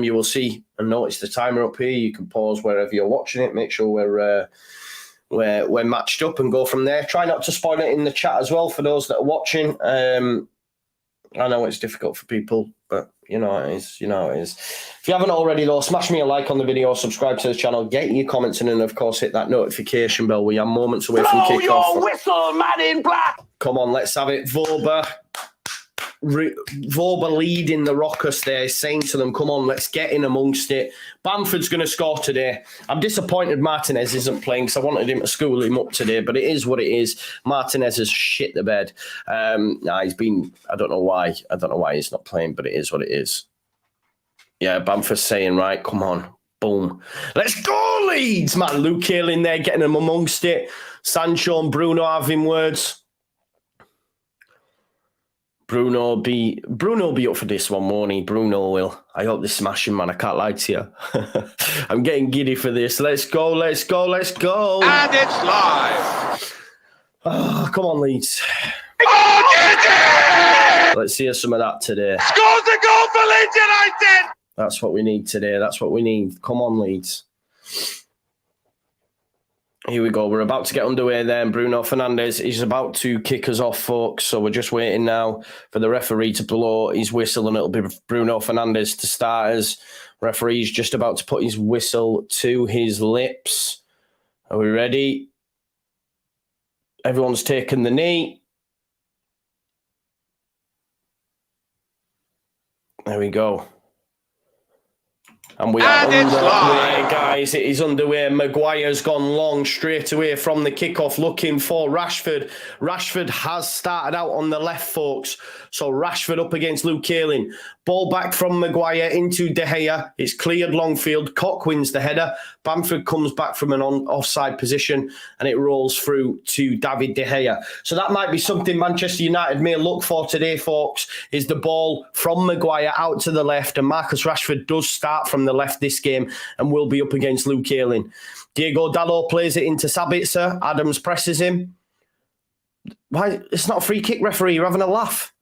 You will see and notice the timer up here. You can pause wherever you're watching it. Make sure we're matched up and go from there. Try not to spoil it in the chat as well for those that are watching. I know it's difficult for people, but you know it is. If you haven't already, though, smash me a like on the video, subscribe to the channel, get your comments in, and of course hit that notification bell. We are moments away from kickoff.
Blow your whistle, man in black!
Come on, let's have it. Voba leading the Rockers there, saying to them, come on, let's get in amongst it. Bamford's going to score today. I'm disappointed Martinez isn't playing because I wanted him to school him up today, but it is what it is. Martinez has shit the bed. He's been, I don't know why he's not playing, but it is what it is. Yeah, Bamford's saying, right, come on, boom. Let's go, Leeds, man. Luke Hale in there, getting them amongst it. Sancho and Bruno having words. Bruno be up for this one, won't he? Bruno will. I hope they're smashing, man. I can't lie to you. I'm getting giddy for this. Let's go. And it's live. Oh, come on, Leeds. Let's see some of that today.
Scores a goal for Leeds United!
That's what we need today. That's what we need. Come on, Leeds. Here we go. We're about to get underway then. Bruno Fernandes is about to kick us off, folks. So we're just waiting now for the referee to blow his whistle, and it'll be Bruno Fernandes to start us. Referee's just about to put his whistle to his lips. Are we ready? Everyone's taken the knee. There we go. And we are underway, guys. It is underway. Maguire's gone long straight away from the kickoff, looking for Rashford. Rashford has started out on the left, folks. So Rashford up against Luke Ayling. Ball back from Maguire into De Gea. It's cleared long field. Koch wins the header. Bamford comes back from an offside position and it rolls through to David De Gea. So that might be something Manchester United may look for today, folks, is the ball from Maguire out to the left. And Marcus Rashford does start from the left this game and will be up against Luke Ayling. Diego Dalot plays it into Sabitzer. Adams presses him. Why? It's not a free kick, referee. You're having a laugh.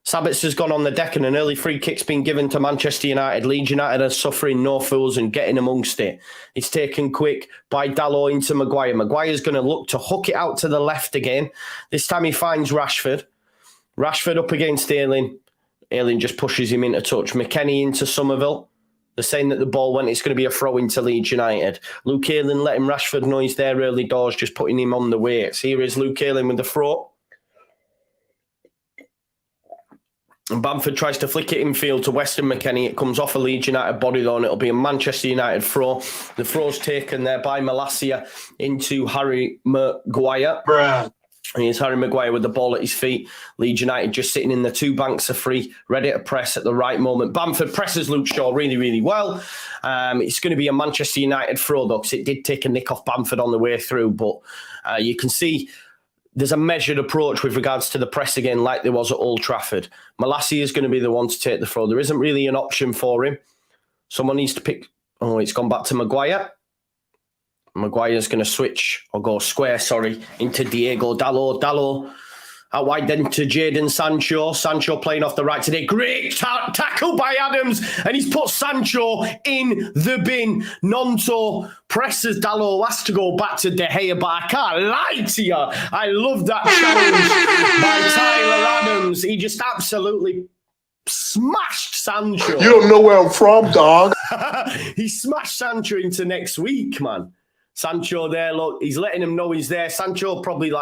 Sabitzer's gone on the deck and an early free kick's been given to Manchester United. Leeds United are suffering no fools and getting amongst it. It's taken quick by Dalot into Maguire. Maguire's going to look to hook it out to the left again. This time he finds Rashford. Rashford up against Ayling. Ayling just pushes him into touch. McKennie into Somerville. They're saying that the ball went. It's going to be a throw into Leeds United. Luke Ayling letting Rashford know he's there early doors, just putting him on the way. So here is Luke Ayling with the throw. And Bamford tries to flick it infield to Weston McKennie. It comes off a Leeds United body though, and it'll be a Manchester United throw. The throw's taken there by Malacia into Harry Maguire.
Bruh.
And here's Harry Maguire with the ball at his feet. Leeds United just sitting in the two banks are free, ready to press at the right moment. Bamford presses Luke Shaw really, really well. It's going to be a Manchester United throw though, because it did take a nick off Bamford on the way through. But you can see there's a measured approach with regards to the press again, like there was at Old Trafford. Malacia is going to be the one to take the throw. There isn't really an option for him. Someone needs to pick. Oh, it's gone back to Maguire. Maguire's going to switch, or go square, into Diego Dalot. Dalot out wide then to Jadon Sancho. Sancho playing off the right today. Great tackle by Adams, and he's put Sancho in the bin. Nonto presses Dalot, has to go back to De Gea, but I can't lie to you. I love that challenge by Tyler Adams. He just absolutely smashed Sancho.
You don't know where I'm from, dog.
He smashed Sancho into next week, man. Sancho there, look, he's letting him know he's there. Sancho probably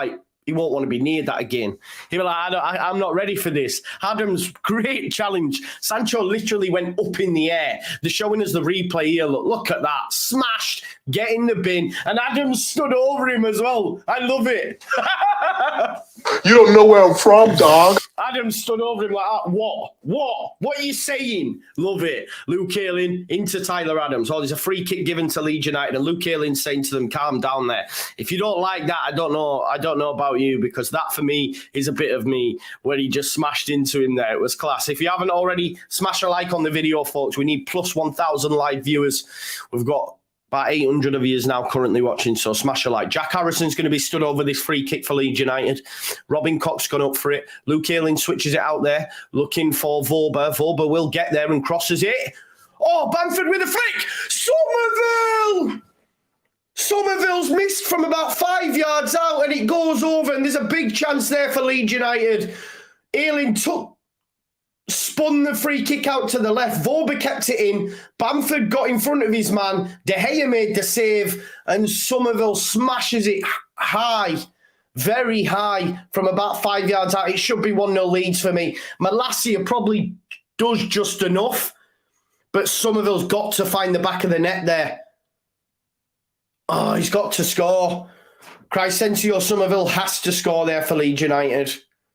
he won't want to be near that again. He'll be like, I'm not ready for this. Adams, great challenge. Sancho literally went up in the air. They're showing us the replay here. Look at that. Smashed, get in the bin. And Adams stood over him as well. I love it.
You don't know where I'm from, dog.
Adams stood over him like, what? What are you saying? Love it. Luke Ayling into Tyler Adams. Oh, there's a free kick given to Leeds United, and Luke Ayling saying to them, calm down there. If you don't like that, I don't know about you, because that for me is a bit of me where he just smashed into him there. It was class. If you haven't already, smash a like on the video, folks. We need plus 1,000 live viewers. We've got about 800 of you now currently watching, so smash a like. Jack Harrison's going to be stood over this free kick for Leeds United. Robin Koch's gone up for it. Luke Ayling switches it out there, looking for Vorber. Vorber will get there and crosses it. Oh, Bamford with a flick! Somerville! Somerville's missed from about 5 yards out, and it goes over, and there's a big chance there for Leeds United. Ayling spun the free kick out to the left. Vorber kept it in. Bamford got in front of his man. De Gea made the save, and Somerville smashes it high, very high, from about 5 yards out. It should be 1-0 Leeds for me. Malacia probably does just enough, but Somerville's got to find the back of the net there. Oh, he's got to score. Crysencio Somerville has to score there for Leeds United.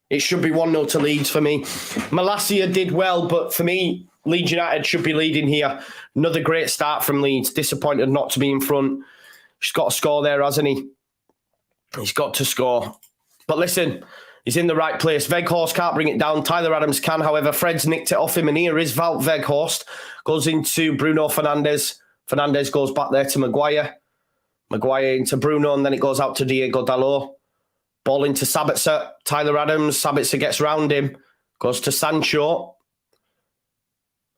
It should be 1-0 to Leeds for me. Malacia did well, but for me, Leeds United should be leading here. Another great start from Leeds. Disappointed not to be in front. He's got to score there, hasn't he? He's got to score. But listen, he's in the right place. Weghorst can't bring it down. Tyler Adams can. However, Fred's nicked it off him, and here is Wout Weghorst. Goes into Bruno Fernandes. Fernandes goes back there to Maguire. Maguire into Bruno, and then it goes out to Diego Dalot. Ball into Sabitzer. Tyler Adams. Sabitzer gets round him. Goes to Sancho.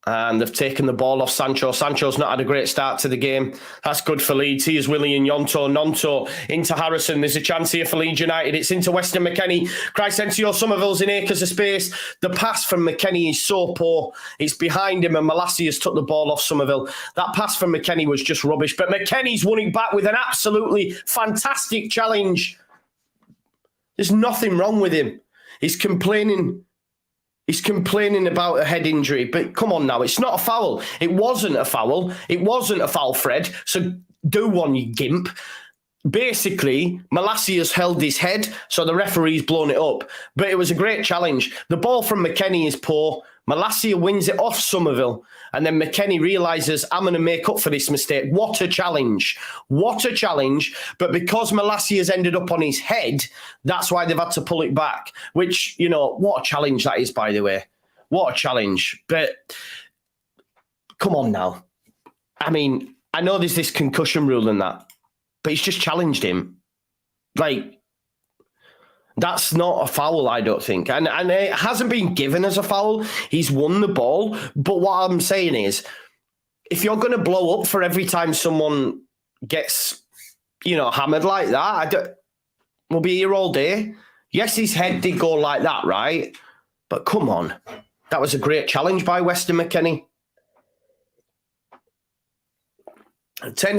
And they've taken the ball off Sancho. Sancho's not had a great start to the game. That's good for Leeds. Here's Willie and Yonto. Nonto into Harrison. There's a chance here for Leeds United. It's into Weston McKennie. Crysencio Somerville's in acres of space. The pass from McKennie is so poor. It's behind him, and Malacia has took the ball off Somerville. That pass from McKennie was just rubbish. But McKennie's won it back with an absolutely fantastic challenge. There's nothing wrong with him. He's complaining about a head injury, but come on now, it's not a foul. It wasn't a foul. It wasn't a foul, Fred. So do one, you gimp. Basically, Malacia's held his head, so the referee's blown it up. But it was a great challenge. The ball from McKennie is poor. Malacia wins it off Somerville, and then McKennie realises, I'm going to make up for this mistake. What a challenge. What a challenge. But because Malacia's ended up on his head, that's why they've had to pull it back, which, you know, what a challenge that is, by the way. What a challenge. But come on now. I mean, I know there's this concussion rule and that, but he's just challenged him. Like, That's not a foul, I don't think. And it hasn't been given as a foul. He's won the ball. But what I'm saying is, if you're going to blow up for every time someone gets, hammered like that, we'll be here all day. Yes, his head did go like that, right? But come on. That was a great challenge by Weston McKennie. Ten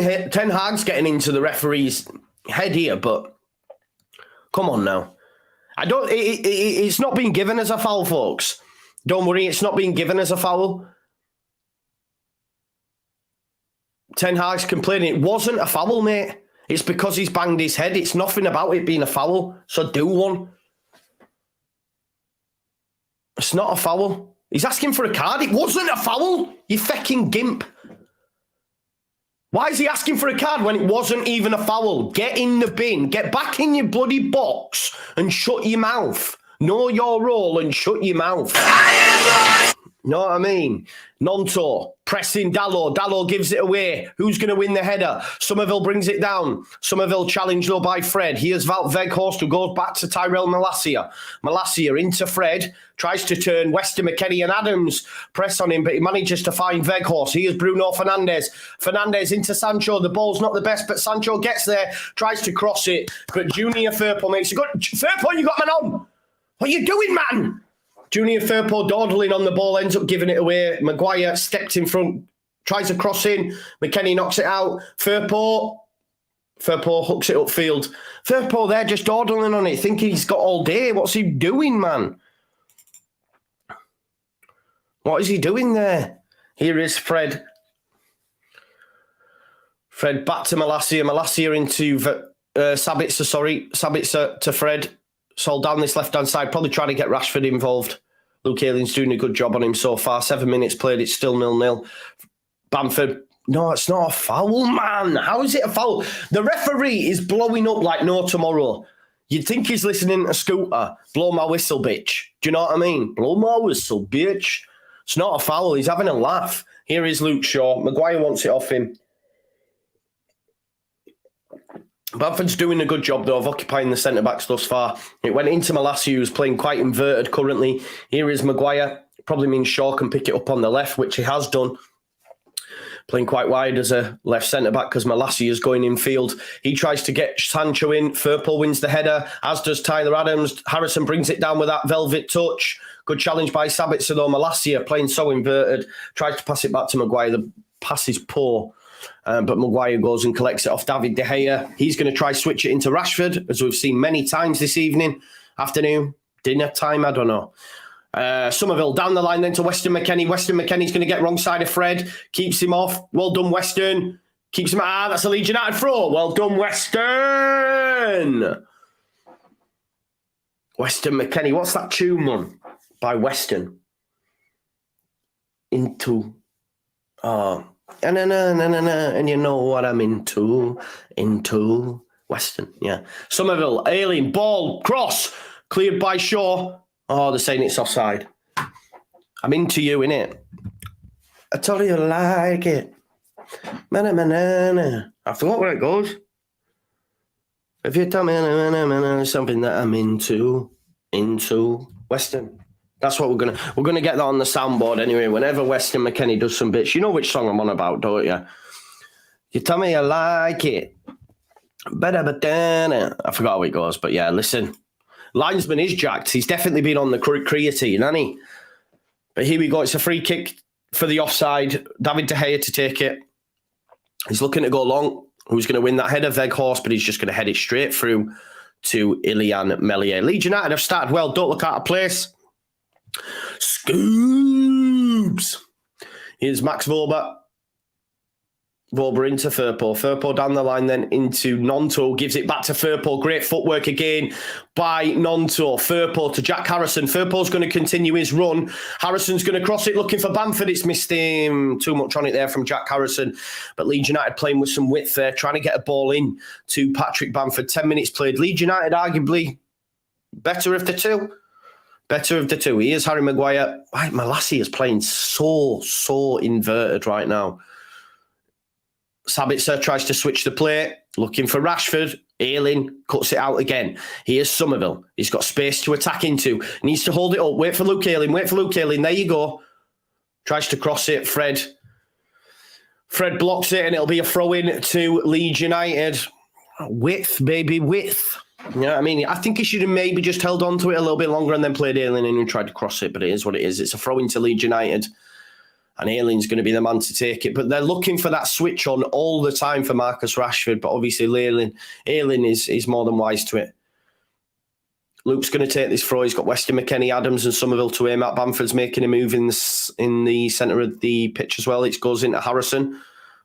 Hag's getting into the referee's head here, but come on now. It's not being given as a foul, folks. Don't worry, it's not being given as a foul. Ten Hag's complaining. It wasn't a foul, mate. It's because he's banged his head. It's nothing about it being a foul. So do one. It's not a foul. He's asking for a card. It wasn't a foul. You fucking gimp. Why is he asking for a card when it wasn't even a foul? Get in the bin. Get back in your bloody box and shut your mouth. Know your role and shut your mouth. Know what I mean? Nonto, pressing Dalot. Dalot gives it away. Who's going to win the header? Somerville brings it down. Somerville challenged though by Fred. Here's Wout Weghorst who goes back to Tyrell Malacia. Malacia into Fred. Tries to turn Weston McKennie and Adams. Press on him, but he manages to find Weghorst. Here's Bruno Fernandes. Fernandes into Sancho. The ball's not the best, but Sancho gets there. Tries to cross it, but Junior Firpo makes a good... Firpo, you got man on! What are you doing, man? Junior Firpo dawdling on the ball, ends up giving it away. Maguire steps in front, tries to cross in. McKennie knocks it out. Firpo hooks it upfield. Firpo there just dawdling on it, thinking he's got all day. What's he doing, man? What is he doing there? Here is Fred. Fred back to Malacia. Malacia into Sabitzer, Sabitzer to Fred. So down this left-hand side, probably trying to get Rashford involved. Luke Ayling's doing a good job on him so far. 7 minutes played, it's still 0-0. Bamford, no, it's not a foul, man. How is it a foul? The referee is blowing up like no tomorrow. You'd think he's listening to Scooter. Blow my whistle, bitch. Do you know what I mean? Blow my whistle, bitch. It's not a foul. He's having a laugh. Here is Luke Shaw. Maguire wants it off him. Bamford's doing a good job, though, of occupying the centre-backs thus far. It went into Malacia, who's playing quite inverted currently. Here is Maguire. Probably means Shaw can pick it up on the left, which he has done. Playing quite wide as a left centre-back because Malacia is going in field. He tries to get Sancho in. Firpo wins the header, as does Tyler Adams. Harrison brings it down with that velvet touch. Good challenge by Sabitzer, though. Malacia, playing so inverted, tries to pass it back to Maguire. The pass is poor. But Maguire goes and collects it off David De Gea. He's going to try switch it into Rashford, as we've seen many times this afternoon, dinner time, I don't know. Somerville down the line then to Weston McKennie. Weston McKennie's going to get wrong side of Fred. Keeps him off. Well done, Weston. Keeps him... that's a Leeds United throw. Well done, Weston. Weston McKennie. What's that tune, man? By Weston. Into... And you know what I'm into Weston, yeah. Somerville, Ayling, ball, cross, cleared by Shaw. Oh, they're saying it's offside. I'm into you, innit? I told you like it. I forgot where it goes. If you tell me something that I'm into Weston. That's what we're gonna get that on the soundboard anyway. Whenever Weston McKennie does some bits, you know which song I'm on about, don't you? You tell me you like it. I forgot how it goes, but yeah, listen. Linesman is jacked. He's definitely been on the creatine, hasn't he? But here we go. It's a free kick for the offside. David De Gea to take it. He's looking to go long. Who's going to win that header? Weghorst, but he's just going to head it straight through to Ilian Meslier. Leeds United have started well. Don't look out of place. Scoops. Here's Max Vober. Vober into Firpo. Firpo down the line then into Nonto. Gives it back to Firpo. Great footwork again by Nonto. Firpo to Jack Harrison. Firpo's going to continue his run. Harrison's going to cross it looking for Bamford. It's missed him. Too much on it there from Jack Harrison. But Leeds United playing with some width there. Trying to get a ball in to Patrick Bamford. 10 minutes played. Leeds United arguably better of the two. Better of the two. Here's Harry Maguire. Right, Malacia is playing so inverted right now. Sabitzer tries to switch the play, looking for Rashford. Ayling cuts it out again. Here's Somerville. He's got space to attack into. Needs to hold it up. Wait for Luke Ayling. Wait for Luke Ayling. There you go. Tries to cross it. Fred blocks it, and it'll be a throw-in to Leeds United. Width, baby, width. You know what I mean? I think he should have maybe just held on to it a little bit longer and then played Ayling in and tried to cross it, but it is what it is. It's a throw-in to Leeds United, and Ayling's going to be the man to take it. But they're looking for that switch on all the time for Marcus Rashford, but obviously Ayling is more than wise to it. Luke's going to take this throw. He's got Weston McKennie, Adams and Somerville to aim at. Bamford's making a move in the centre of the pitch as well. It goes into Harrison.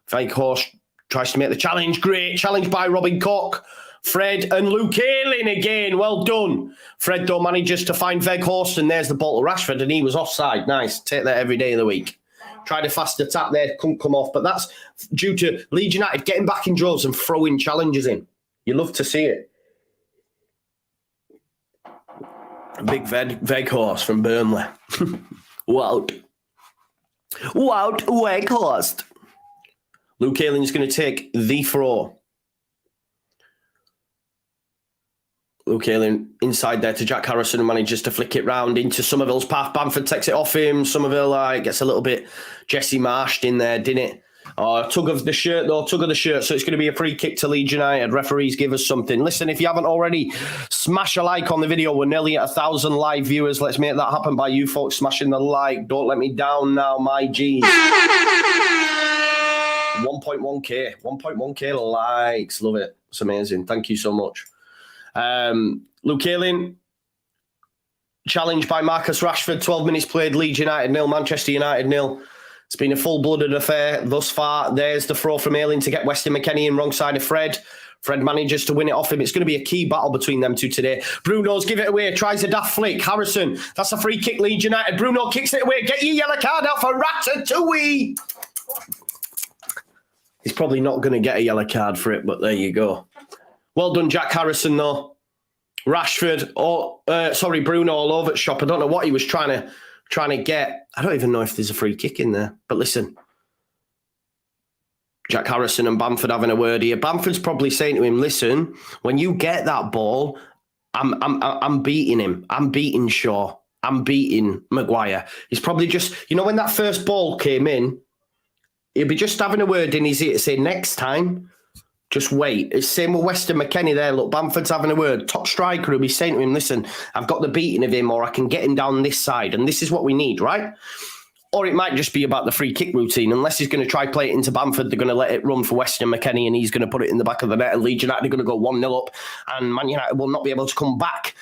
Weghorst tries to make the challenge. Great challenge by Robin Koch. Fred and Luke Ayling again. Well done. Fred, though, manages to find Weghorst, and there's the ball to Rashford, and he was offside. Nice. Take that every day of the week. Tried a fast attack there. Couldn't come off, but that's due to Leeds United getting back in droves and throwing challenges in. You love to see it. Big Weghorst from Burnley. Wout Weghorst. Luke Ayling's going to take the throw. Luke Ayling inside there to Jack Harrison and manages to flick it round into Somerville's path. Bamford takes it off him. Somerville gets a little bit Jesse Marshed in there, didn't it? Tug of the shirt, though. Tug of the shirt. So it's going to be a free kick to Leeds United. Referees give us something. Listen, if you haven't already, smash a like on the video. We're nearly at 1,000 live viewers. Let's make that happen by you folks smashing the like. Don't let me down now, my G's. 1.1k likes. Love it. It's amazing. Thank you so much. Luke Ayling, challenged by Marcus Rashford. 12 minutes played. Leeds United 0, Manchester United 0. It's been a full-blooded affair thus far. There's the throw from Ayling to get Weston McKennie in wrong side of Fred. Fred manages to win it off him. It's going to be a key battle between them two today. Bruno's give it away. Tries a daft flick. Harrison. That's a free kick. Leeds United. Bruno kicks it away. Get your yellow card out for Ratatouille. He's probably not going to get a yellow card for it, but there you go. Well done, Jack Harrison, though. Rashford, Bruno all over the shop. I don't know what he was trying to get. I don't even know if there's a free kick in there. But listen, Jack Harrison and Bamford having a word here. Bamford's probably saying to him, listen, when you get that ball, I'm beating him. I'm beating Shaw. I'm beating Maguire. He's probably just, when that first ball came in, he'll be just having a word in his ear to say, next time, just wait. It's same with Weston McKennie there. Look, Bamford's having a word. Top striker will be saying to him, listen, I've got the beating of him, or I can get him down this side, and this is what we need, right? Or it might just be about the free kick routine. Unless he's going to try play it into Bamford, they're going to let it run for Weston McKennie, and he's going to put it in the back of the net, and Leeds United are going to go 1-0 up, and Man United will not be able to come back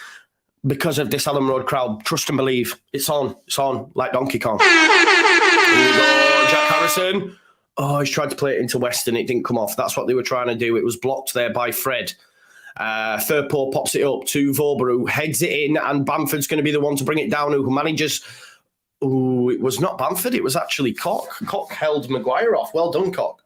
because of this Allen Road crowd. Trust and believe. It's on, like Donkey Kong. Here we go, Jack Harrison. Oh, he's tried to play it into Weston. It didn't come off. That's what they were trying to do. It was blocked there by Fred. Firpo pops it up to Vauber, who heads it in, and Bamford's going to be the one to bring it down, who manages... Ooh, it was not Bamford. It was actually Koch. Koch held Maguire off. Well done, Koch.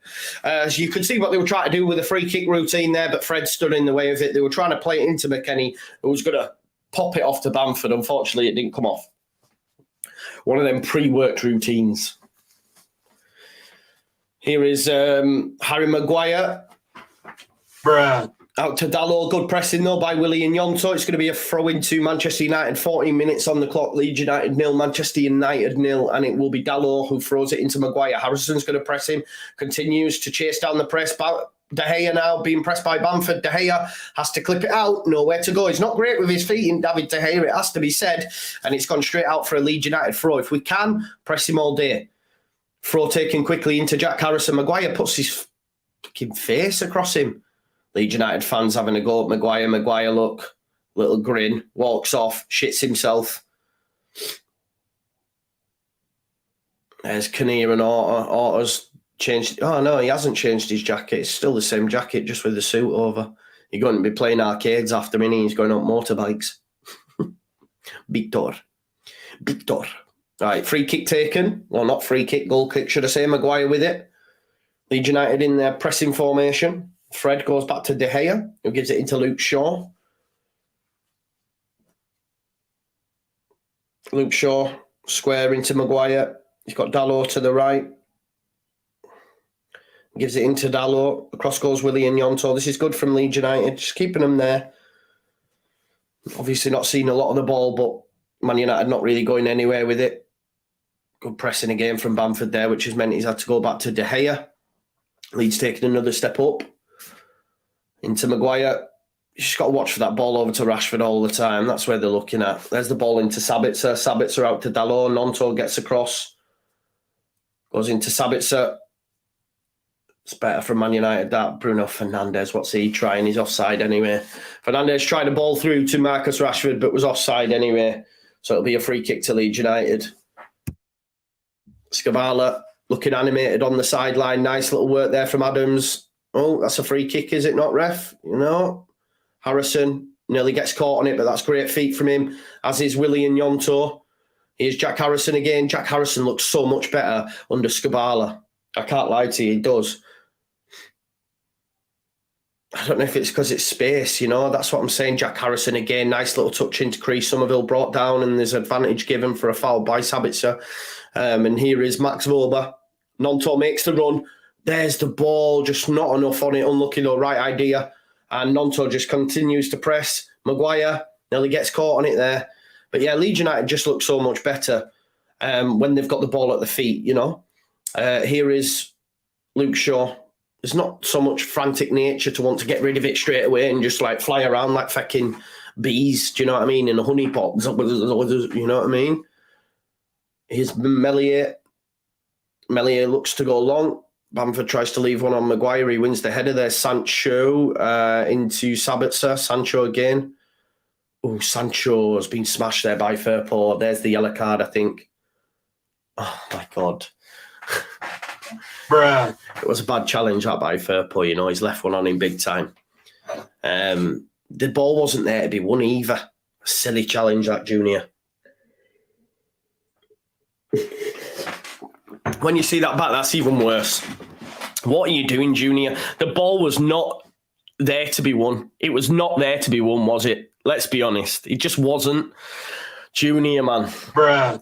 As you could see what they were trying to do with the free kick routine there, but Fred stood in the way of it. They were trying to play it into McKennie, who was going to pop it off to Bamford. Unfortunately, it didn't come off. One of them pre-worked routines. Here is Harry Maguire.
Bruh.
Out to Dalot. Good pressing, though, by Willie and Yonto. It's going to be a throw into Manchester United. 14 minutes on the clock. Leeds United 0, Manchester United 0. And it will be Dalot who throws it into Maguire. Harrison's going to press him. Continues to chase down the press. De Gea now being pressed by Bamford. De Gea has to clip it out. Nowhere to go. He's not great with his feet in David De Gea, it has to be said. And it's gone straight out for a Leeds United throw. If we can, press him all day. Throw taken quickly into Jack Harrison. Maguire puts his fucking face across him. Leeds United fans having a go at Maguire. Maguire, look, little grin, walks off, shits himself. There's Kinnear and Orta's changed. Oh, no, he hasn't changed his jacket. It's still the same jacket, just with the suit over. You're going to be playing arcades after him, and he's going on motorbikes. Victor. Right, free kick taken. Well, not free kick, goal kick, should I say. Maguire with it. Leeds United in their pressing formation. Fred goes back to De Gea, who gives it into Luke Shaw. Luke Shaw, square into Maguire. He's got Dalot to the right. Gives it into Dalot. Across goes Willie and Yonto. This is good from Leeds United. Just keeping them there. Obviously not seeing a lot of the ball, but Man United not really going anywhere with it. Good pressing again from Bamford there, which has meant he's had to go back to De Gea. Leeds taking another step up. Into Maguire. You just got to watch for that ball over to Rashford all the time. That's where they're looking at. There's the ball into Sabitzer. Sabitzer out to Dalot. Nonto gets across. Goes into Sabitzer. It's better from Man United, that. Bruno Fernandes, what's he trying? He's offside anyway. Fernandes tried a ball through to Marcus Rashford, but was offside anyway. So it'll be a free kick to Leeds United. Skabala looking animated on the sideline. Nice little work there from Adams. Oh, that's a free kick, is it not, ref? You know, Harrison nearly gets caught on it, but that's great feet from him, as is Willie and Yonto. Here's Jack Harrison again. Jack Harrison looks so much better under Skabala. I can't lie to you, he does. I don't know if it's because it's space, you know. That's what I'm saying. Jack Harrison again. Nice little touch into crease. Somerville brought down, and there's advantage given for a foul by Sabitzer. And here is Max Voba. Nonto makes the run. There's the ball. Just not enough on it. Unlucky though. Right idea. And Nonto just continues to press. Maguire nearly gets caught on it there. But yeah, Leeds United just look so much better when they've got the ball at the feet, you know. Here is Luke Shaw. There's not so much frantic nature to want to get rid of it straight away and just like fly around like fucking bees, do you know what I mean? In a honey pot, you know what I mean? Here's Meslier. Meslier looks to go long. Bamford tries to leave one on Maguire. He wins the header there. Sancho into Sabitzer. Sancho again. Oh, Sancho has been smashed there by Firpo. There's the yellow card, I think. Oh, my God.
Bruh.
It was a bad challenge that by Firpo, you know. He's left one on him big time. The ball wasn't there to be won either. A silly challenge, that, Junior. When you see that back, that's even worse. What are you doing, Junior? The ball was not there to be won. It was not there to be won, was it? Let's be honest. It just wasn't. Junior, man.
Bruh.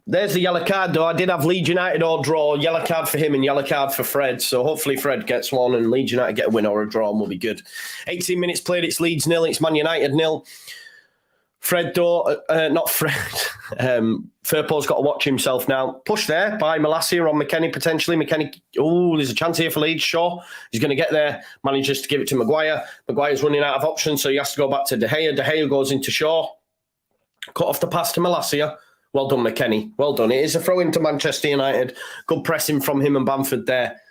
There's the yellow card, though. I did have Leeds United or draw. Yellow card for him and yellow card for Fred. So hopefully Fred gets one and Leeds United get a win or a draw and we'll be good. 18 minutes played. It's Leeds 0. It's Man United 0. Fred, though, not Fred. Firpo's got to watch himself now. Push there by Malacia on McKennie, potentially. McKennie, oh, there's a chance here for Leeds. Shaw, he's going to get there. Manages to give it to Maguire. Maguire's running out of options, so he has to go back to De Gea. De Gea goes into Shaw. Cut off the pass to Malacia. Well done, McKennie. Well done. It is a throw into Manchester United. Good pressing from him and Bamford there.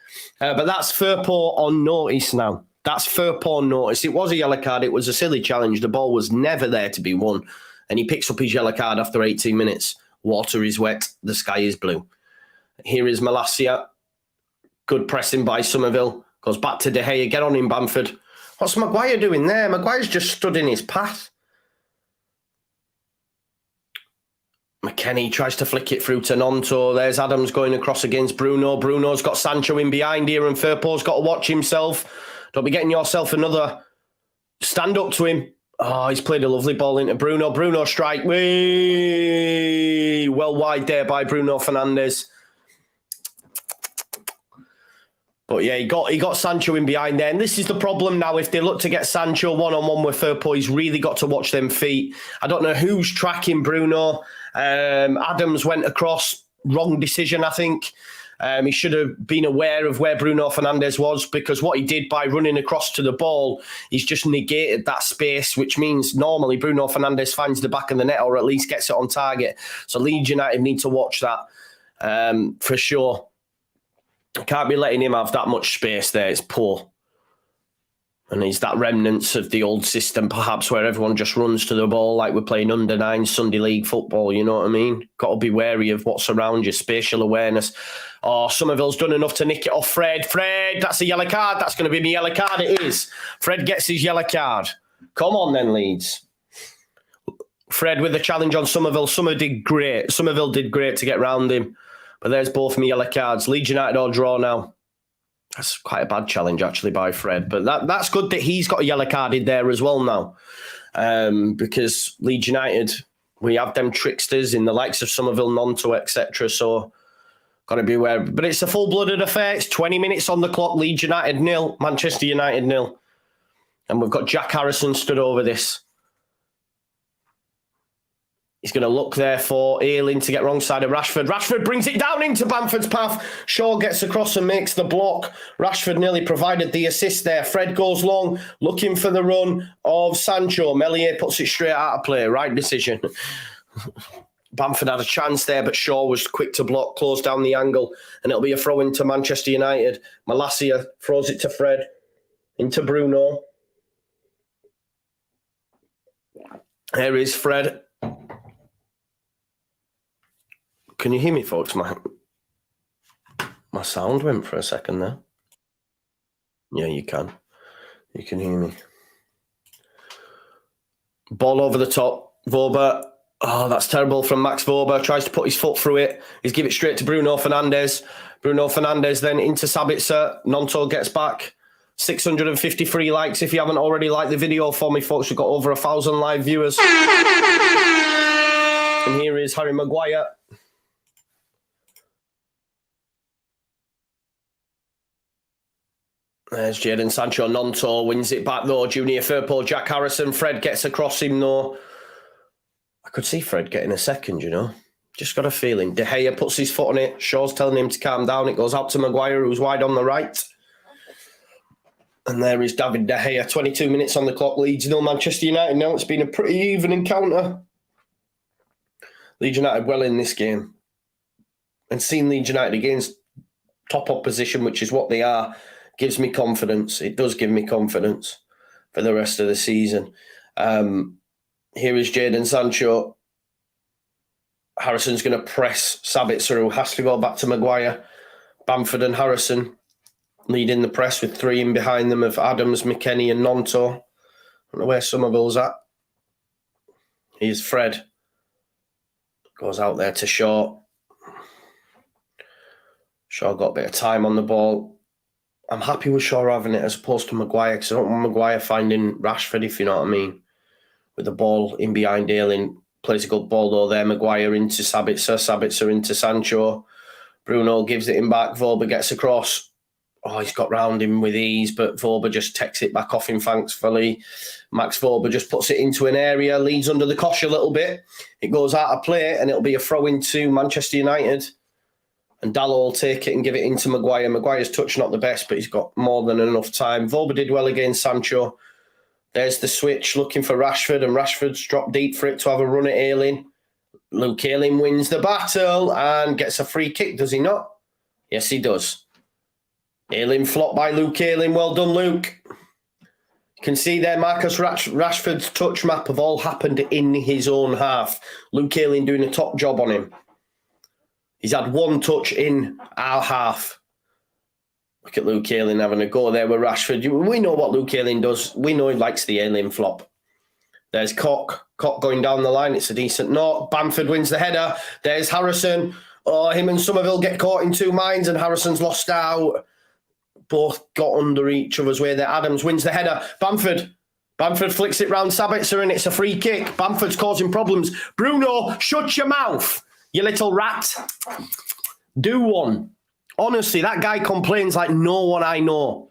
But that's Firpo on notice now. That's Firpo on notice. It was a yellow card. It was a silly challenge. The ball was never there to be won. And he picks up his yellow card after 18 minutes. Water is wet. The sky is blue. Here is Malacia. Good pressing by Somerville. Goes back to De Gea. Get on him, Bamford. What's Maguire doing there? Maguire's just stood in his path. McKennie tries to flick it through to Nonto. There's Adams going across against Bruno. Bruno's got Sancho in behind here and Firpo's got to watch himself. Don't be getting yourself another stand up to him. Oh, he's played a lovely ball into Bruno. Bruno strike. Way well wide there by Bruno Fernandes. But yeah, he got Sancho in behind there. And this is the problem now. If they look to get Sancho one-on-one with Firpo, he's really got to watch them feet. I don't know who's tracking Bruno. Adams went across. Wrong decision, I think. He should have been aware of where Bruno Fernandes was, because what he did by running across to the ball, he's just negated that space, which means normally Bruno Fernandes finds the back of the net or at least gets it on target. So Leeds United need to watch that for sure. Can't be letting him have that much space there. It's poor. And he's that remnants of the old system, perhaps, where everyone just runs to the ball like we're playing under-9 Sunday League football, you know what I mean? Got to be wary of what's around you, spatial awareness. Oh, Somerville's done enough to nick it off Fred. Fred, that's a yellow card. That's going to be my yellow card. It is. Fred gets his yellow card. Come on then, Leeds. Fred with the challenge on Somerville. Somerville did great to get round him. But there's both my yellow cards. Leeds United all draw now. That's quite a bad challenge, actually, by Fred. But that's good that he's got a yellow card in there as well now. Because Leeds United, we have them tricksters in the likes of Somerville, Nonto, etc. So Got to be aware. But it's a full-blooded affair. It's 20 minutes on the clock. Leeds United 0, Manchester United 0. And we've got Jack Harrison stood over this. He's going to look there for Ayling to get wrong side of Rashford. Rashford brings it down into Bamford's path. Shaw gets across and makes the block. Rashford nearly provided the assist there. Fred goes long, looking for the run of Sancho. Meslier puts it straight out of play. Right decision. Bamford had a chance there, but Shaw was quick to block, close down the angle, and it'll be a throw into Manchester United. Malacia throws it to Fred, into Bruno. There is Fred. Can you hear me, folks? My sound went for a second there. Yeah, you can. You can hear me. Ball over the top. Voba. Oh, that's terrible from Max Voba. Tries to put his foot through it. He's give it straight to Bruno Fernandes. Bruno Fernandes then into Sabitzer. Nonto gets back. 653 likes. If you haven't already liked the video for me, folks, we've got over 1,000 live viewers. And here is Harry Maguire. There's Jadon Sancho. Nonto wins it back, though. Junior Firpo, Jack Harrison. Fred gets across him, though. I could see Fred getting a second, you know. Just got a feeling. De Gea puts his foot on it. Shaw's telling him to calm down. It goes out to Maguire, who's wide on the right. And there is David De Gea. 22 minutes on the clock. Leeds 0, Manchester United now. It's been a pretty even encounter. Leeds United well in this game. And seeing Leeds United against top opposition, which is what they are, gives me confidence. It does give me confidence for the rest of the season. Here is Jadon Sancho. Harrison's going to press Sabitzer, who has to go back to Maguire. Bamford and Harrison leading the press with 3 in behind them of Adams, McKennie and Nonto. I don't know where Somerville's at. Here's Fred. Goes out there to Shaw. Shaw got a bit of time on the ball. I'm happy with Shaw having it as opposed to Maguire, because I don't want Maguire finding Rashford, if you know what I mean. With the ball in behind Ayling. Plays a good ball, though, there. Maguire into Sabitzer. Sabitzer into Sancho. Bruno gives it him back. Voba gets across. Oh, he's got round him with ease, but Voba just takes it back off him, thankfully. Max Voba just puts it into an area, leads under the cosh a little bit. It goes out of play, and it'll be a throw into Manchester United. And Dallo will take it and give it into Maguire. Maguire's touch not the best, but he's got more than enough time. Voba did well against Sancho. There's the switch, looking for Rashford, and Rashford's dropped deep for it to have a run at Ayling. Luke Ayling wins the battle and gets a free kick, does he not? Yes, he does. Ayling flopped by Luke Ayling. Well done, Luke. You can see there Marcus Rashford's touch map have all happened in his own half. Luke Ayling doing a top job on him. He's had 1 touch in our half. Look at Luke Ayling having a go there with Rashford. We know what Luke Ayling does. We know he likes the Ayling flop. There's Koch. Koch going down the line. It's a decent knock. Bamford wins the header. There's Harrison. Oh, him and Somerville get caught in 2 minds, and Harrison's lost out. Both got under each other's way there. Adams wins the header. Bamford flicks it round Sabitzer, and it's a free kick. Bamford's causing problems. Bruno, shut your mouth, you little rat. Do one. Honestly, that guy complains like no one I know.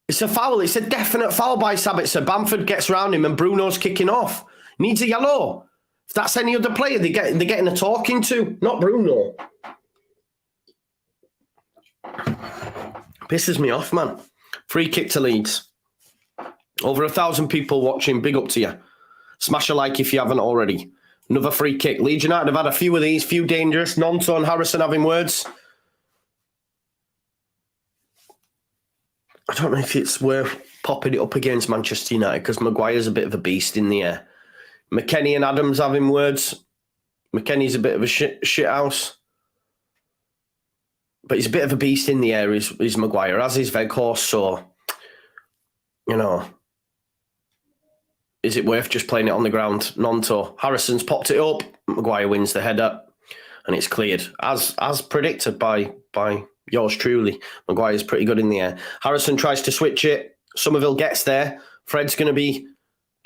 It's a foul. It's a definite foul by Sabitzer. Bamford gets round him and Bruno's kicking off. Needs a yellow. If that's any other player, they're getting a talking to, not Bruno. Pisses me off, man. Free kick to Leeds. Over 1,000 people watching. Big up to you. Smash a like if you haven't already. Another free kick. Leeds United have had a few of these, few dangerous. Nonto and Harrison having words. I don't know if it's worth popping it up against Manchester United because Maguire's a bit of a beast in the air. McKennie and Adams having words. McKennie's a bit of a shit house. But he's a bit of a beast in the air, is Maguire, as is Weghorst. So, you know, is it worth just playing it on the ground? Nonto. Harrison's popped it up. Maguire wins the header. And it's cleared. As predicted by yours truly. Maguire's pretty good in the air. Harrison tries to switch it. Somerville gets there. Fred's going to be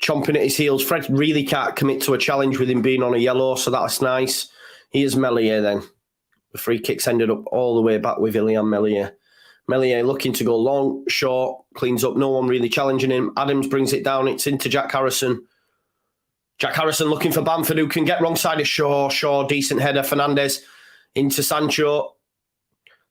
chomping at his heels. Fred really can't commit to a challenge with him being on a yellow, so that's nice. Here's Meslier then. The free kicks ended up all the way back with Ilyan Meslier. Meslier looking to go long, short, cleans up. No one really challenging him. Adams brings it down. It's into Jack Harrison. Jack Harrison looking for Bamford, who can get wrong side of Shaw. Shaw, decent header. Fernandez into Sancho.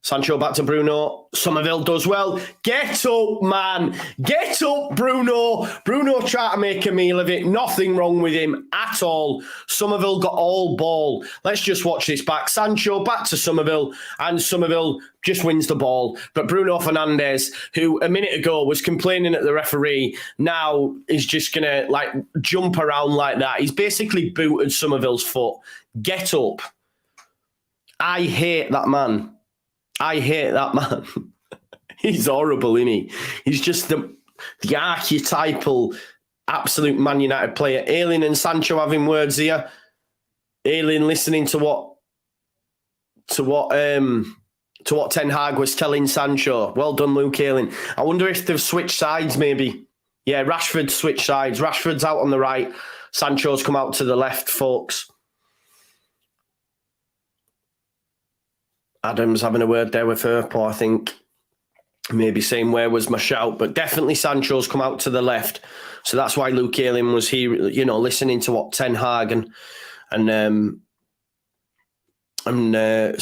Sancho back to Bruno. Somerville does well. Get up, man. Get up, Bruno. Bruno tried to make a meal of it. Nothing wrong with him at all. Somerville got all ball. Let's just watch this back. Sancho back to Somerville, and Somerville just wins the ball. But Bruno Fernandes, who a minute ago was complaining at the referee, now is just going to like jump around like that. He's basically booted Somerville's foot. Get up. I hate that man. I hate that man. He's horrible, isn't he? He's just the archetypal absolute Man United player. Ayling and Sancho having words here. Ayling listening to what Ten Hag was telling Sancho. Well done, Luke Ayling. I wonder if they've switched sides, maybe. Yeah, Rashford switched sides. Rashford's out on the right. Sancho's come out to the left, folks. Adams having a word there with Firpo, I think. Maybe saying where was my shout, but definitely Sancho's come out to the left. So that's why Luke Ayling was here, you know, listening to what Ten Hag and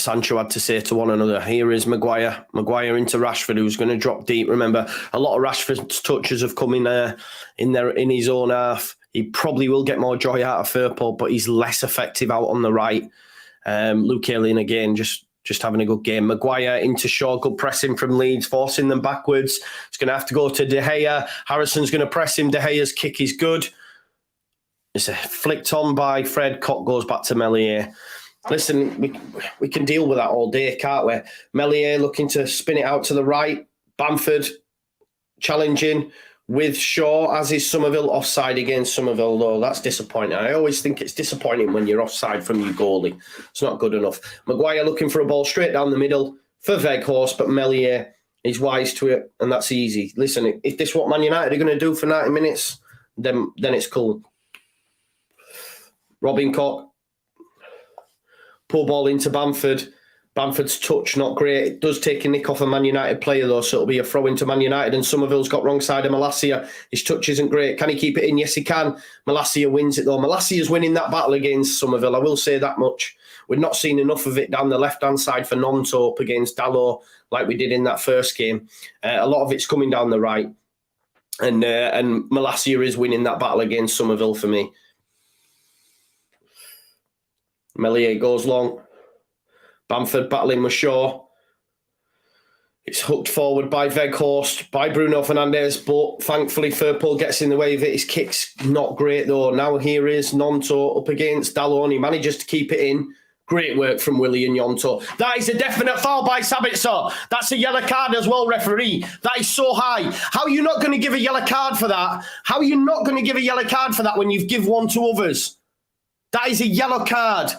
Sancho had to say to one another. Here is Maguire. Maguire into Rashford, who's going to drop deep. Remember, a lot of Rashford's touches have come in his own half. He probably will get more joy out of Firpo, but he's less effective out on the right. Luke Ayling again, just having a good game. Maguire into Shaw, good pressing from Leeds, forcing them backwards. It's going to have to go to De Gea. Harrison's going to press him. De Gea's kick is good. It's flicked on by Fred. Cock goes back to Meslier. Listen, we can deal with that all day, can't we? Meslier looking to spin it out to the right. Bamford challenging with Shaw, as is Somerville. Offside against Somerville, though. That's disappointing. I always think it's disappointing when you're offside from your goalie. It's not good enough. Maguire looking for a ball straight down the middle for Weghorst, but Meslier is wise to it, and that's easy. Listen, if this is what Man United are going to do for 90 minutes, then it's cool. Robin Koch. Pull ball into Bamford. Bamford's touch, not great. It does take a nick off a Man United player, though, so it'll be a throw into Man United, and Somerville's got wrong side of Malacia. His touch isn't great. Can he keep it in? Yes, he can. Malacia wins it, though. Malacia's winning that battle against Somerville, I will say that much. We've not seen enough of it down the left-hand side for Nonto up against Dalot, like we did in that first game. A lot of it's coming down the right, and Malacia is winning that battle against Somerville for me. Meslier goes long. Bamford battling with Shaw. It's hooked forward by Weghorst, by Bruno Fernandes, but thankfully Firpo gets in the way of it. His kick's not great, though. Now here is Nonto up against Dalot. He manages to keep it in. Great work from Willie and Yonto. That is a definite foul by Sabitzer. That's a yellow card as well, referee. That is so high. How are you not going to give a yellow card for that? How are you not going to give a yellow card for that when you've given one to others? That is a yellow card.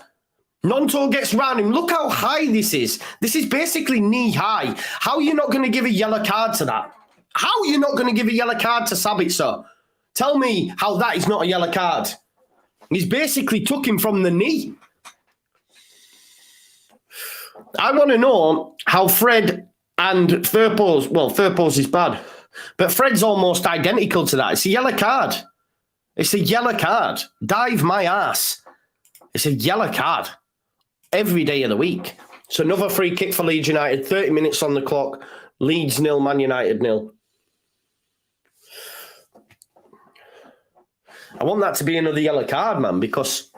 Nonto gets round him. Look how high this is. This is basically knee high. How are you not going to give a yellow card to that? How are you not going to give a yellow card to Sabitzer? Tell me how that is not a yellow card. He's basically took him from the knee. I want to know how Fred and Firpo's is bad, but Fred's almost identical to that. It's a yellow card. It's a yellow card. Dive my ass. It's a yellow card. Every day of the week. So another free kick for Leeds United. 30 minutes on the clock. Leeds 0, Man United 0. I want that to be another yellow card, man, because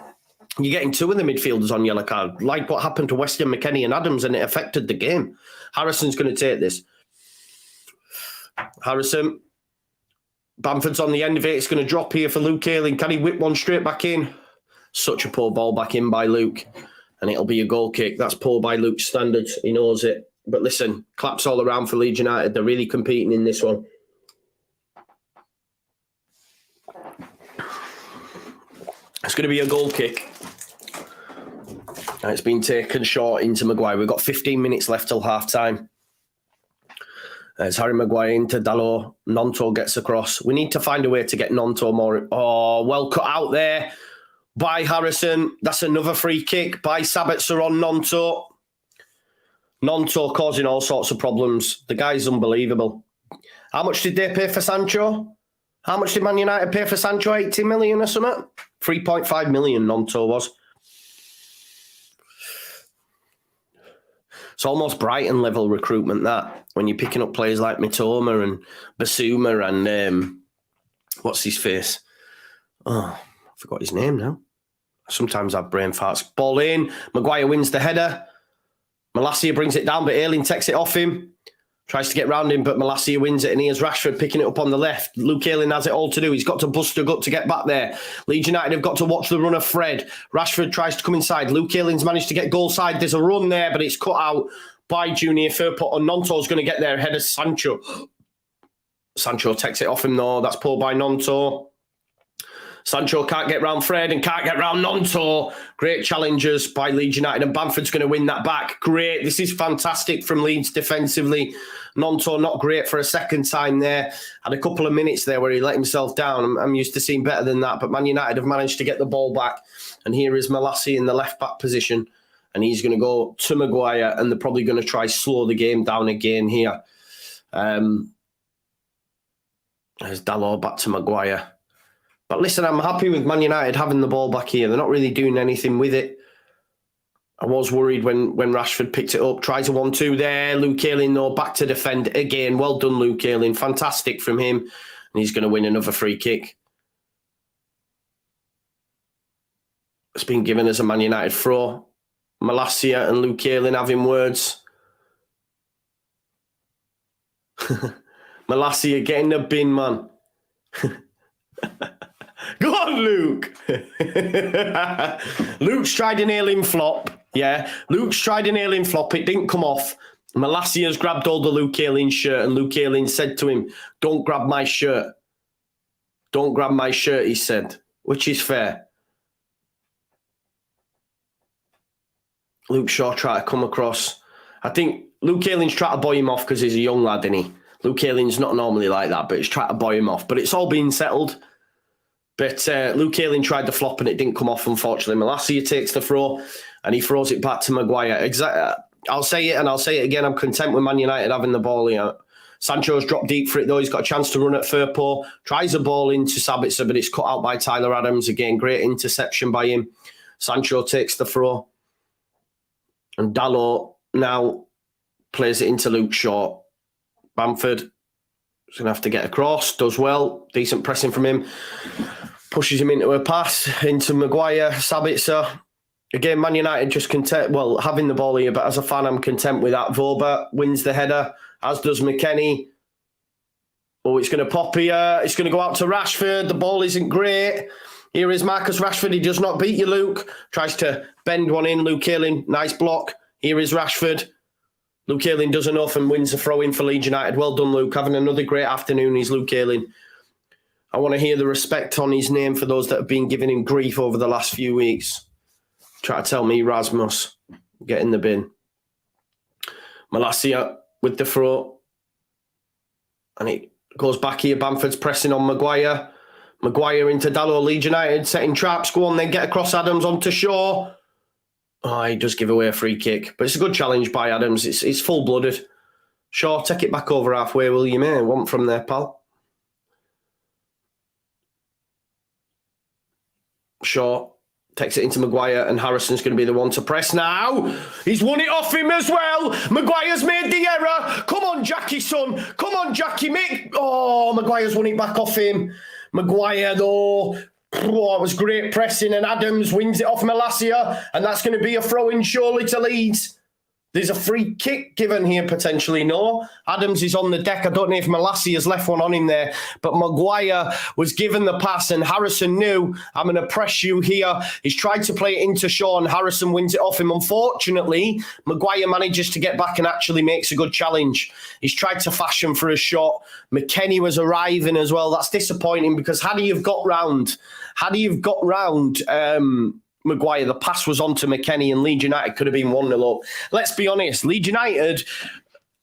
you're getting two of the midfielders on yellow card, like what happened to Weston, McKennie and Adams, and it affected the game. Harrison's going to take this. Harrison. Bamford's on the end of it. It's going to drop here for Luke Ayling. Can he whip one straight back in? Such a poor ball back in by Luke. And it'll be a goal kick. That's poor by Luke's standards. He knows it. But listen, claps all around for Leeds United. They're really competing in this one. It's going to be a goal kick. And it's been taken short into Maguire. We've got 15 minutes left till half-time. It's Harry Maguire into Dalot. Nonto gets across. We need to find a way to get Nonto more. Oh, well cut out there by Harrison. That's another free kick by Sabitzer on Nonto. Nonto causing all sorts of problems. The guy's unbelievable. How much did they pay for Sancho? How much did Man United pay for Sancho? 80 million or something? 3.5 million Nonto was. It's almost Brighton level recruitment, that, when you're picking up players like Mitoma and Basuma and what's his face? Oh, I forgot his name now. Sometimes I have brain farts. Ball in. Maguire wins the header. Malacia brings it down, but Ayling takes it off him. Tries to get round him, but Malacia wins it, and here's Rashford picking it up on the left. Luke Ayling has it all to do. He's got to bust a gut to get back there. Leeds United have got to watch the run of Fred. Rashford tries to come inside. Luke Ayling's managed to get goal side. There's a run there, but it's cut out by Junior Firpo, and Nonto's going to get there ahead of Sancho. Sancho takes it off him, though. That's pulled by Nonto. Sancho can't get round Fred and can't get round Nonto. Great challenges by Leeds United, and Bamford's going to win that back. Great. This is fantastic from Leeds defensively. Nonto not great for a second time there. Had a couple of minutes there where he let himself down. I'm used to seeing better than that, but Man United have managed to get the ball back. And here is Malacia in the left-back position, and he's going to go to Maguire, and they're probably going to try slow the game down again here. There's Dalot back to Maguire. But listen, I'm happy with Man United having the ball back here. They're not really doing anything with it. I was worried when Rashford picked it up. Tries a 1-2 there. Luke Ayling, though, back to defend again. Well done, Luke Ayling. Fantastic from him. And he's going to win another free kick. It's been given as a Man United throw. Malacia and Luke Ayling having words. Malacia getting the bin, man. Go on, Luke. Luke's tried an Ayling flop. Yeah, Luke's tried an Ayling flop. It didn't come off. Malacia's grabbed hold of Luke Ayling's shirt, and Luke Ayling said to him, "Don't grab my shirt. Don't grab my shirt," he said, which is fair. Luke Shaw tried to come across. I think Luke Ayling's trying to buoy him off because he's a young lad, isn't he? Luke Ayling's not normally like that, but he's trying to buoy him off. But it's all been settled. But Luke Ayling tried the flop and it didn't come off, unfortunately. Malacia takes the throw and he throws it back to Maguire. I'll say it and I'll say it again. I'm content with Man United having the ball here. Sancho's dropped deep for it, though. He's got a chance to run at Firpo. Tries a ball into Sabitzer, but it's cut out by Tyler Adams. Again, great interception by him. Sancho takes the throw. And Dalot now plays it into Luke Shaw. Bamford is going to have to get across. Does well. Decent pressing from him. Pushes him into a pass into Maguire. Sabitzer. Again, Man United just content. Well, having the ball here, but as a fan, I'm content with that. Voba wins the header, as does McKennie. Oh, it's going to pop here. It's going to go out to Rashford. The ball isn't great. Here is Marcus Rashford. He does not beat you, Luke. Tries to bend one in. Luke Ayling, nice block. Here is Rashford. Luke Ayling does enough and wins the throw-in for Leeds United. Well done, Luke. Having another great afternoon. He's Luke Ayling. I want to hear the respect on his name for those that have been giving him grief over the last few weeks. Try to tell me Rasmus. Get in the bin. Malacia with the throw. And it goes back here. Bamford's pressing on Maguire. Maguire into Dalot. Leeds United setting traps. Go on then. Get across Adams onto Shaw. Oh, he does give away a free kick. But it's a good challenge by Adams. It's full-blooded. Shaw, take it back over halfway, will you, mate? One from there, pal. Shaw takes it into Maguire, and Harrison's going to be the one to press now. He's won it off him as well. Maguire's made the error. Come on, Jackie, son. Come on, Jackie, mate. Oh, Maguire's won it back off him. Maguire, though. Oh, it was great pressing, and Adams wins it off Malacia, and that's going to be a throw-in surely to Leeds. There's a free kick given here, potentially. No, Adams is on the deck. I don't know if Malacia has left one on him there, but Maguire was given the pass, and Harrison knew, I'm going to press you here. He's tried to play it into Shaw, and Harrison wins it off him. Unfortunately, Maguire manages to get back and actually makes a good challenge. He's tried to fashion for a shot. McKennie was arriving as well. That's disappointing because had he have got round Maguire, the pass was on to McKennie and Leeds United could have been 1-0 up. Let's be honest, Leeds United,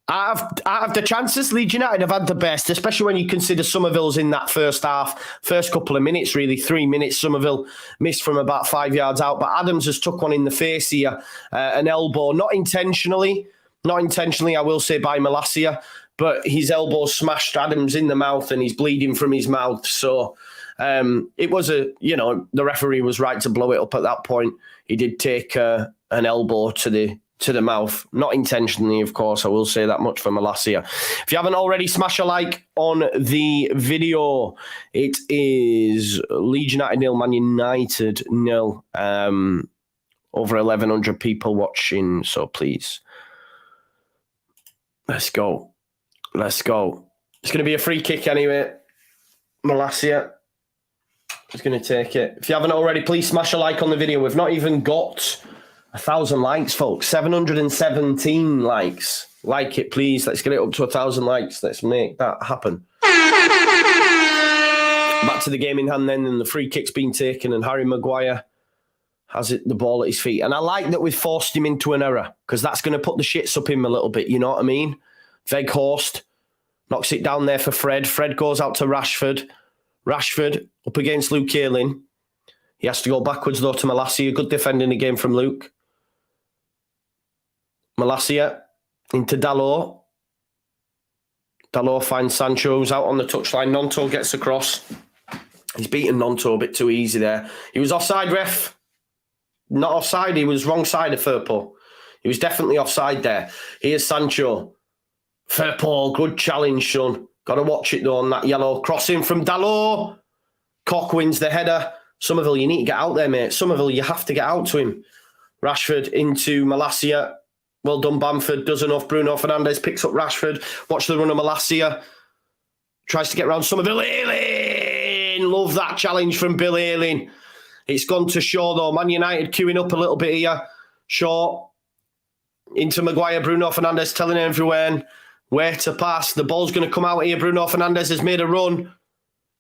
out of the chances, Leeds United have had the best, especially when you consider Somerville's in that first half, first couple of minutes, really, 3 minutes. Somerville missed from about 5 yards out, but Adams has took one in the face here, an elbow, not intentionally, Not intentionally, I will say, by Malacia, but his elbow smashed Adams in the mouth and he's bleeding from his mouth. So it was the referee was right to blow it up at that point. He did take an elbow to the mouth. Not intentionally, of course. I will say that much for Malacia. If you haven't already, smash a like on the video. It is Leeds United 0, Man United 0. Over 1,100 people watching, so please. Let's go. It's going to be a free kick anyway. Malacia is going to take it. If you haven't already, please smash a like on the video. We've not even got 1,000 likes, folks. 717 likes. Like it, please. Let's get it up to 1,000 likes. Let's make that happen. Back to the game in hand then, and the free kick's been taken, and Harry Maguire has the ball at his feet. And I like that we've forced him into an error, because that's going to put the shits up him a little bit, you know what I mean? Weghorst knocks it down there for Fred. Fred goes out to Rashford. Rashford up against Luke Ayling. He has to go backwards, though, to Malacia. Good defending again from Luke. Malacia into Dalot. Dalot finds Sancho, who's out on the touchline. Nonto gets across. He's beaten Nonto a bit too easy there. He was offside, ref. Not offside, he was wrong side of Firpo. He was definitely offside there. Here's Sancho. Firpo, good challenge, son. Got to watch it, though, on that yellow. Crossing from Dalot. Koch wins the header. Somerville, you need to get out there, mate. Somerville, you have to get out to him. Rashford into Malacia. Well done, Bamford. Does enough. Bruno Fernandes picks up Rashford. Watch the run of Malacia. Tries to get around Somerville. Ayling! Love that challenge from Bill Ayling. It's gone to Shaw, though. Man United queuing up a little bit here. Shaw into Maguire. Bruno Fernandes telling everyone where to pass. The ball's going to come out here. Bruno Fernandes has made a run,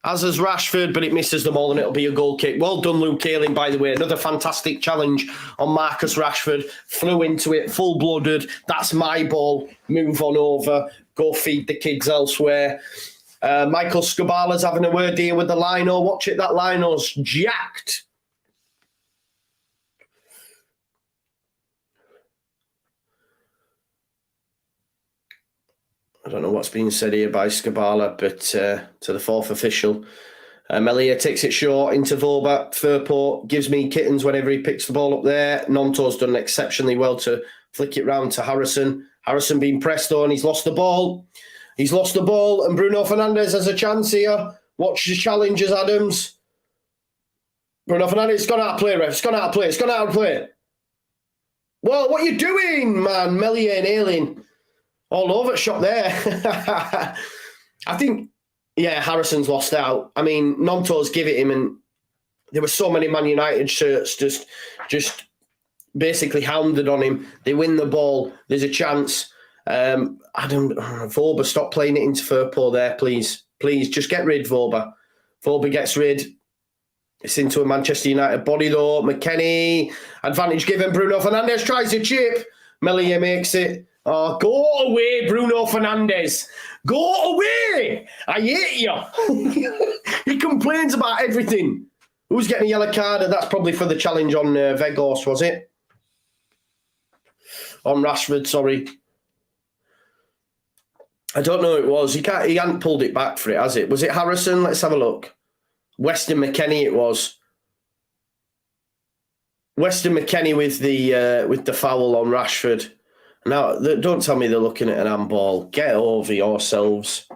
as has Rashford, but it misses them all and it'll be a goal kick. Well done, Luke Ayling, by the way. Another fantastic challenge on Marcus Rashford. Flew into it, full-blooded. That's my ball. Move on over. Go feed the kids elsewhere. Michael Scabala's having a word here with the Lino. Watch it, that Lino's jacked. I don't know what's being said here by Scabala, but to the fourth official. Melia takes it short into Voba. Firpo gives me kittens whenever he picks the ball up there. Nonto's done exceptionally well to flick it round to Harrison. Harrison being pressed on. He's lost the ball. He's lost the ball, and Bruno Fernandes has a chance here. Watch the challenges, Adams. Bruno Fernandes, it's gone out of play, ref. It's gone out of play. It's gone out of play. Well, what are you doing, man? Melia and Ayling. All over the shop there. I think, yeah, Harrison's lost out. I mean, Nonto's give it him, and there were so many Man United shirts just basically hounded on him. They win the ball. There's a chance. Voba, stop playing it into Firpo there, please. Please, just get rid, Voba. Voba gets rid. It's into a Manchester United body, though. McKennie, advantage given. Bruno Fernandes tries to chip. Melia makes it. Oh, go away, Bruno Fernandes. Go away. I hate you. He complains about everything. Who's getting a yellow card? That's probably for the challenge on Weghorst, was it? On Rashford, sorry. I don't know who it was. He hadn't pulled it back for it, has it? Was it Harrison? Let's have a look. Weston McKennie it was. Weston McKennie with the foul on Rashford. Now, don't tell me they're looking at an handball. Get over yourselves.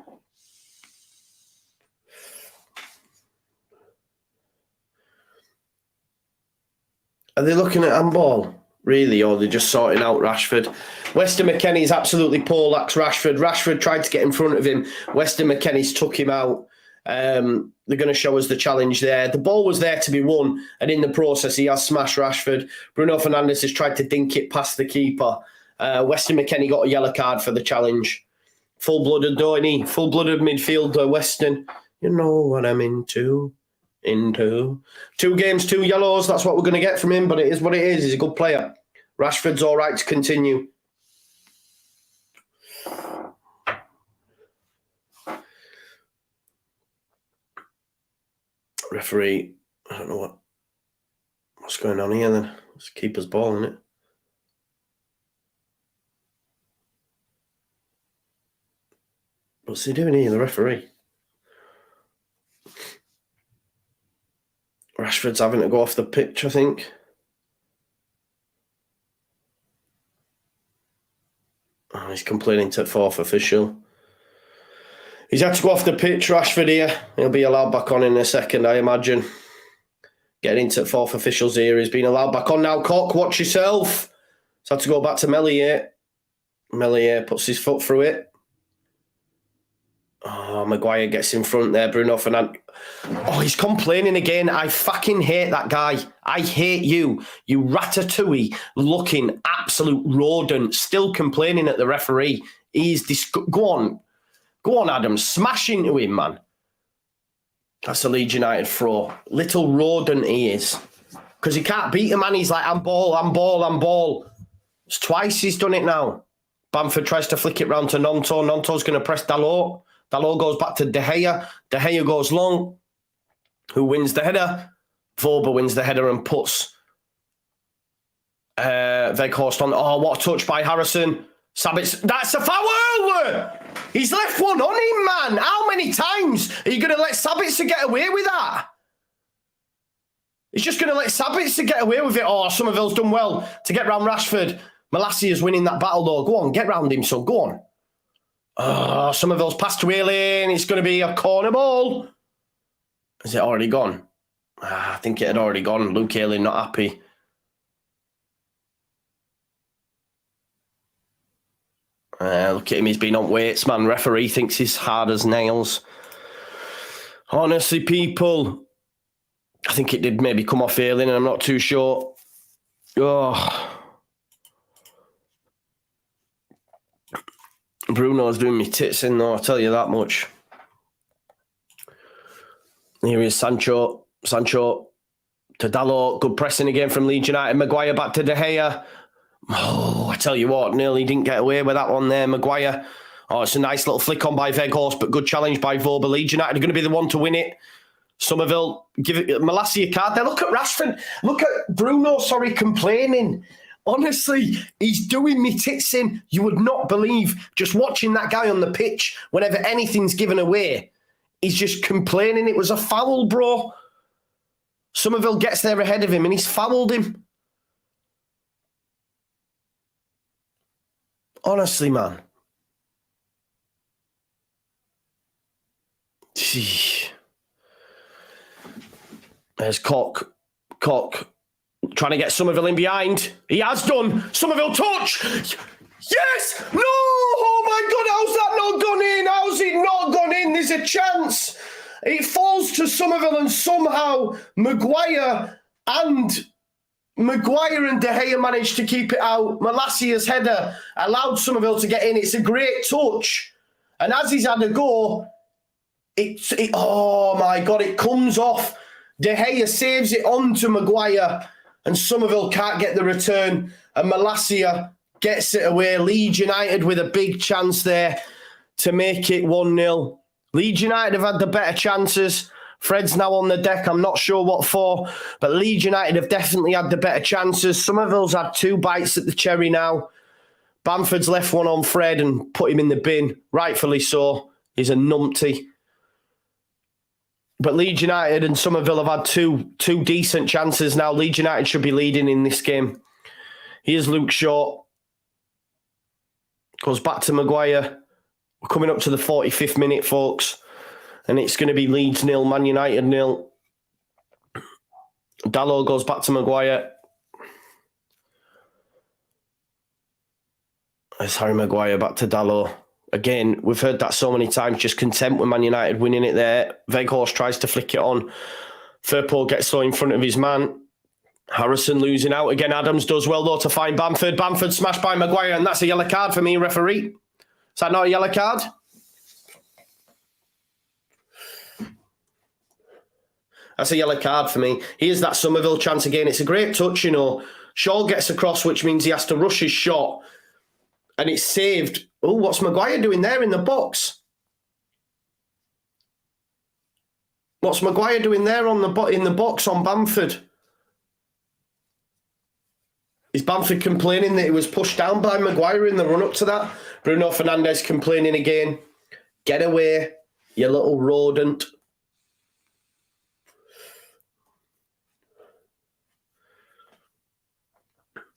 Are they looking at handball? Really? Or they're just sorting out Rashford? Weston McKennie's absolutely poleaxed Rashford. Rashford tried to get in front of him. Weston McKennie's took him out. They're going to show us the challenge there. The ball was there to be won, and in the process, he has smashed Rashford. Bruno Fernandes has tried to dink it past the keeper. Weston McKennie got a yellow card for the challenge. Full-blooded, though, isn't he? Full-blooded midfielder, Weston. You know what I'm into. 2 games, 2 yellows. That's what we're going to get from him, but it is what it is. He's a good player. Rashford's all right to continue. Referee, I don't know what's going on here then. It's keeper's ball, isn't it? What's he doing here, the referee? Rashford's having to go off the pitch, I think. Oh, he's complaining to fourth official. He's had to go off the pitch, Rashford here. He'll be allowed back on in a second, I imagine. Getting into fourth official's ear. He's been allowed back on now. Cock, watch yourself. He's had to go back to Meslier. Meslier puts his foot through it. Oh, Maguire gets in front there. Bruno Fernandes. Oh, he's complaining again. I fucking hate that guy. I hate you. You ratatouille looking absolute rodent. Still complaining at the referee. He's go on. Go on, Adam. Smash into him, man. That's a Leeds United throw. Little rodent he is. Because he can't beat him, man. He's like, I'm ball. It's twice he's done it now. Bamford tries to flick it round to Nonto. Nonto's going to press Dalot. Dalot goes back to De Gea. De Gea goes long. Who wins the header? Vorba wins the header and puts Weghorst on. Oh, what a touch by Harrison. Sabitz. That's a foul! He's left one on him, man. How many times are you going to let Sabitzer get away with that? He's just going to let Sabitzer get away with it. Oh, Somerville's done well to get round Rashford. Malassia's winning that battle, though. Go on, get round him, son. Go on. Oh, Somerville's passed to Wheeling. It's going to be a corner ball. Is it already gone? I think it had already gone. Luke Ayling not happy. Look at him, he's been on weights, man. Referee thinks he's hard as nails. Honestly, people, I think it did maybe come off Ayling, and I'm not too sure. Oh. Bruno's doing me tits in, though, I'll tell you that much. Here is Sancho. Sancho to Dalot. Good pressing again from Leeds United. Maguire back to De Gea. Oh, I tell you what, nearly didn't get away with that one there, Maguire. Oh, it's a nice little flick on by Weghorst, but good challenge by Vorba. Leeds United are going to be the one to win it. Somerville, give it Malassi a card there. Look at Rashford. Look at Bruno, complaining. Honestly, he's doing me tits in. You would not believe just watching that guy on the pitch whenever anything's given away. He's just complaining. It was a foul, bro. Somerville gets there ahead of him and he's fouled him. Honestly, man. There's Cock. Trying to get Somerville in behind. He has done. Somerville touch. Yes! No! Oh my God, how's that not gone in? How's it not gone in? There's a chance. It falls to Somerville and somehow Maguire and De Gea managed to keep it out. Malassia's header allowed Somerville to get in. It's a great touch. And as he's had a go, oh my God, it comes off. De Gea saves it on to Maguire and Somerville can't get the return. And Malassia gets it away. Leeds United with a big chance there to make it 1-0. Leeds United have had the better chances. Fred's now on the deck. I'm not sure what for, but Leeds United have definitely had the better chances. Somerville's had 2 bites at the cherry now. Bamford's left one on Fred and put him in the bin, rightfully so. He's a numpty. But Leeds United and Somerville have had two decent chances now. Leeds United should be leading in this game. Here's Luke Shaw. Goes back to Maguire. We're coming up to the 45th minute, folks. And it's going to be Leeds 0, Man United 0. Dalot goes back to Maguire. It's Harry Maguire back to Dalot. Again, we've heard that so many times, just content with Man United winning it there. Weghorst tries to flick it on. Firpo gets slow in front of his man. Harrison losing out again. Adams does well, though, to find Bamford. Bamford smashed by Maguire, and that's a yellow card for me, referee. Is that not a yellow card? That's a yellow card for me. Here's that Somerville chance again. It's a great touch, you know. Shaw gets across, which means he has to rush his shot. And it's saved. Oh, what's Maguire doing there in the box? What's Maguire doing there in the box on Bamford? Is Bamford complaining that he was pushed down by Maguire in the run-up to that? Bruno Fernandes complaining again. Get away, you little rodent.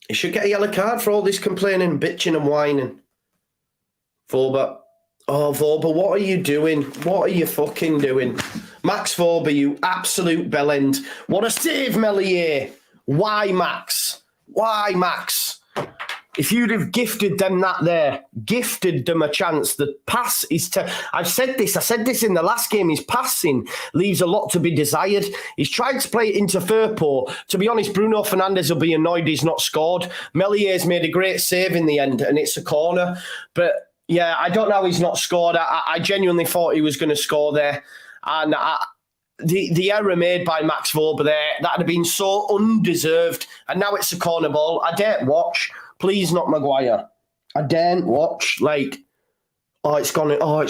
He should get a yellow card for all this complaining, bitching and whining. Vorba. Oh, Vorba, what are you doing? What are you fucking doing? Max Vorba, you absolute bellend. What a save, Meslier. Why, Max? Why, Max? If you'd have gifted them that there, gifted them a chance, the pass is... I said this in the last game, his passing leaves a lot to be desired. He's tried to play it into Firpo. To be honest, Bruno Fernandes will be annoyed he's not scored. Mellier's made a great save in the end, and it's a corner. But, yeah, I don't know how he's not scored. I genuinely thought he was going to score there. And the error made by Max Vorba there, that had been so undeserved. And now it's a corner ball. I daren't watch. Please, not Maguire. I daren't watch. It's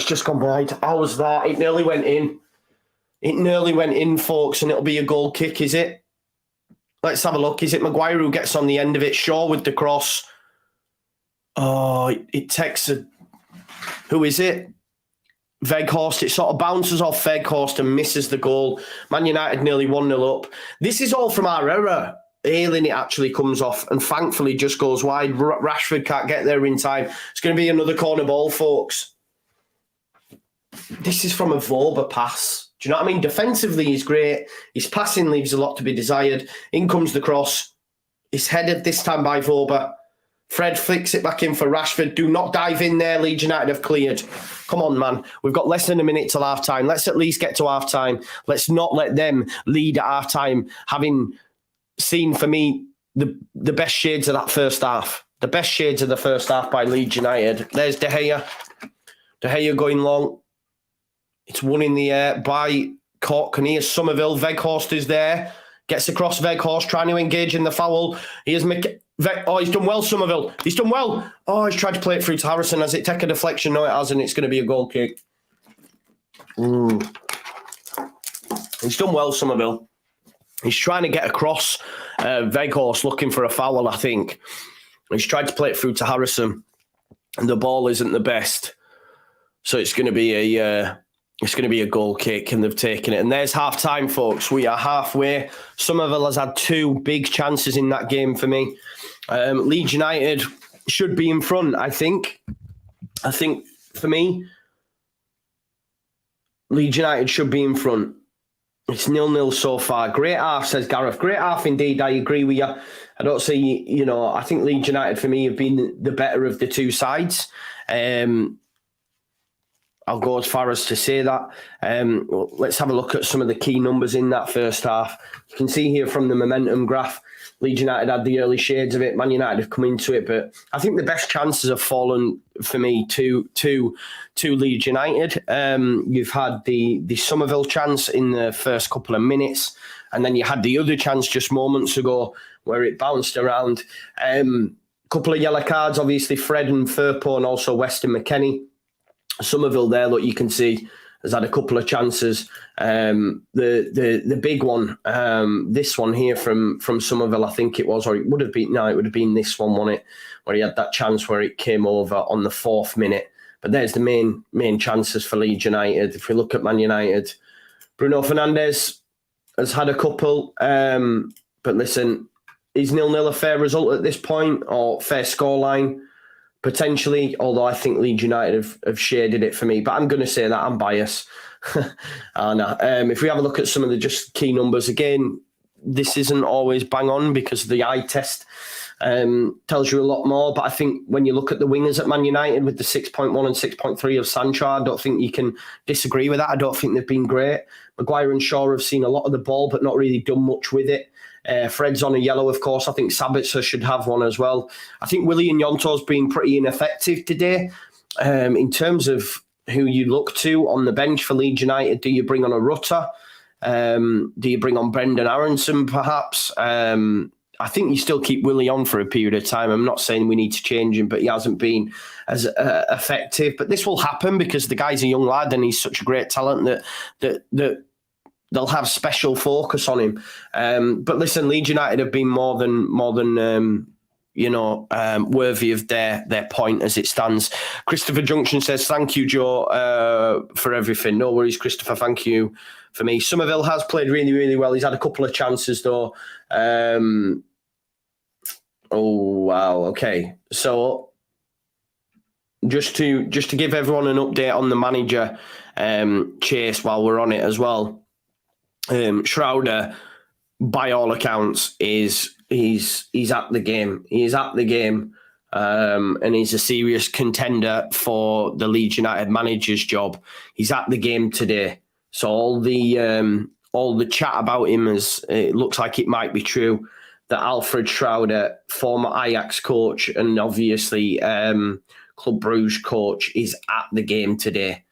just gone wide. How was that? It nearly went in. It nearly went in, folks, and it'll be a goal kick, is it? Let's have a look. Is it Maguire who gets on the end of it? Shaw with the cross. Oh, it takes a... Who is it? Weghorst. It sort of bounces off Weghorst and misses the goal. Man United nearly 1-0 up. This is all from our error. Ailing it actually comes off and thankfully just goes wide. Rashford can't get there in time. It's going to be another corner ball, folks. This is from a Vorba pass. Do you know what I mean? Defensively, he's great. His passing leaves a lot to be desired. In comes the cross. It's headed this time by Vorba. Fred flicks it back in for Rashford. Do not dive in there. Leeds United have cleared. Come on, man. We've got less than a minute till half-time. Let's at least get to half-time. Let's not let them lead at half-time, having... seen for me the best shades of that first half. The best shades of the first half by Leeds United. There's De Gea. De Gea going long. It's one in the air by Cork. And here's Somerville. Weghorst is there. Gets across Weghorst, trying to engage in the foul. Here's he's done well, Somerville. He's done well. Oh, he's tried to play it through to Harrison. Has it taken a deflection? No, it hasn't. It's going to be a goal kick. He's done well, Somerville. He's trying to get across Weghorst, looking for a foul, I think. He's tried to play it through to Harrison, and the ball isn't the best. So it's going to be a goal kick, and they've taken it. And there's half time, folks. We are halfway. Somerville has had two big chances in that game for me. Leeds United should be in front, I think. I think for me, Leeds United should be in front. It's 0-0 so far. Great half, says Gareth. Great half indeed. I agree with you. I don't see, I think Leeds United for me have been the better of the two sides. I'll go as far as to say that. Let's have a look at some of the key numbers in that first half. You can see here from the momentum graph, Leeds United had the early shades of it. Man United have come into it, but I think the best chances have fallen for me to Leeds United. You've had the Somerville chance in the first couple of minutes, and then you had the other chance just moments ago where it bounced around. Couple of yellow cards, obviously Fred and Firpo, and also Weston McKennie. Somerville there, look, you can see, has had a couple of chances. The big one, this one here from Somerville, I think it was, or it would have been this one, wasn't it? Where he had that chance where it came over on the 4th minute. But there's the main chances for Leeds United. If we look at Man United, Bruno Fernandes has had a couple. But listen, is 0-0 a fair result at this point, or fair scoreline? Potentially, although I think Leeds United have shaded it for me. But I'm going to say that I'm biased. If we have a look at some of the just key numbers, again, this isn't always bang on because the eye test tells you a lot more. But I think when you look at the wingers at Man United with the 6.1 and 6.3 of Sancho, I don't think you can disagree with that. I don't think they've been great. Maguire and Shaw have seen a lot of the ball, but not really done much with it. Fred's on a yellow, of course. I think Sabitzer should have one as well. I think Willie and Yonto's been pretty ineffective today. In terms of who you look to on the bench for Leeds United, do you bring on a Rutter? Do you bring on Brendan Aronson, perhaps? I think you still keep Willie on for a period of time. I'm not saying we need to change him, but he hasn't been as effective. But this will happen because the guy's a young lad and he's such a great talent that they'll have special focus on him. But listen, Leeds United have been more than worthy of their point as it stands. Christopher Junction says, thank you, Joe, for everything. No worries, Christopher. Thank you for me. Somerville has played really, really well. He's had a couple of chances, though. Oh, wow. Okay. So just to give everyone an update on the manager chase while we're on it as well. Schroeder, by all accounts, he's at the game. He is at the game, and he's a serious contender for the Leeds United manager's job. He's at the game today. So all the chat about him it looks like it might be true that Alfred Schroeder, former Ajax coach and obviously Club Brugge coach, is at the game today.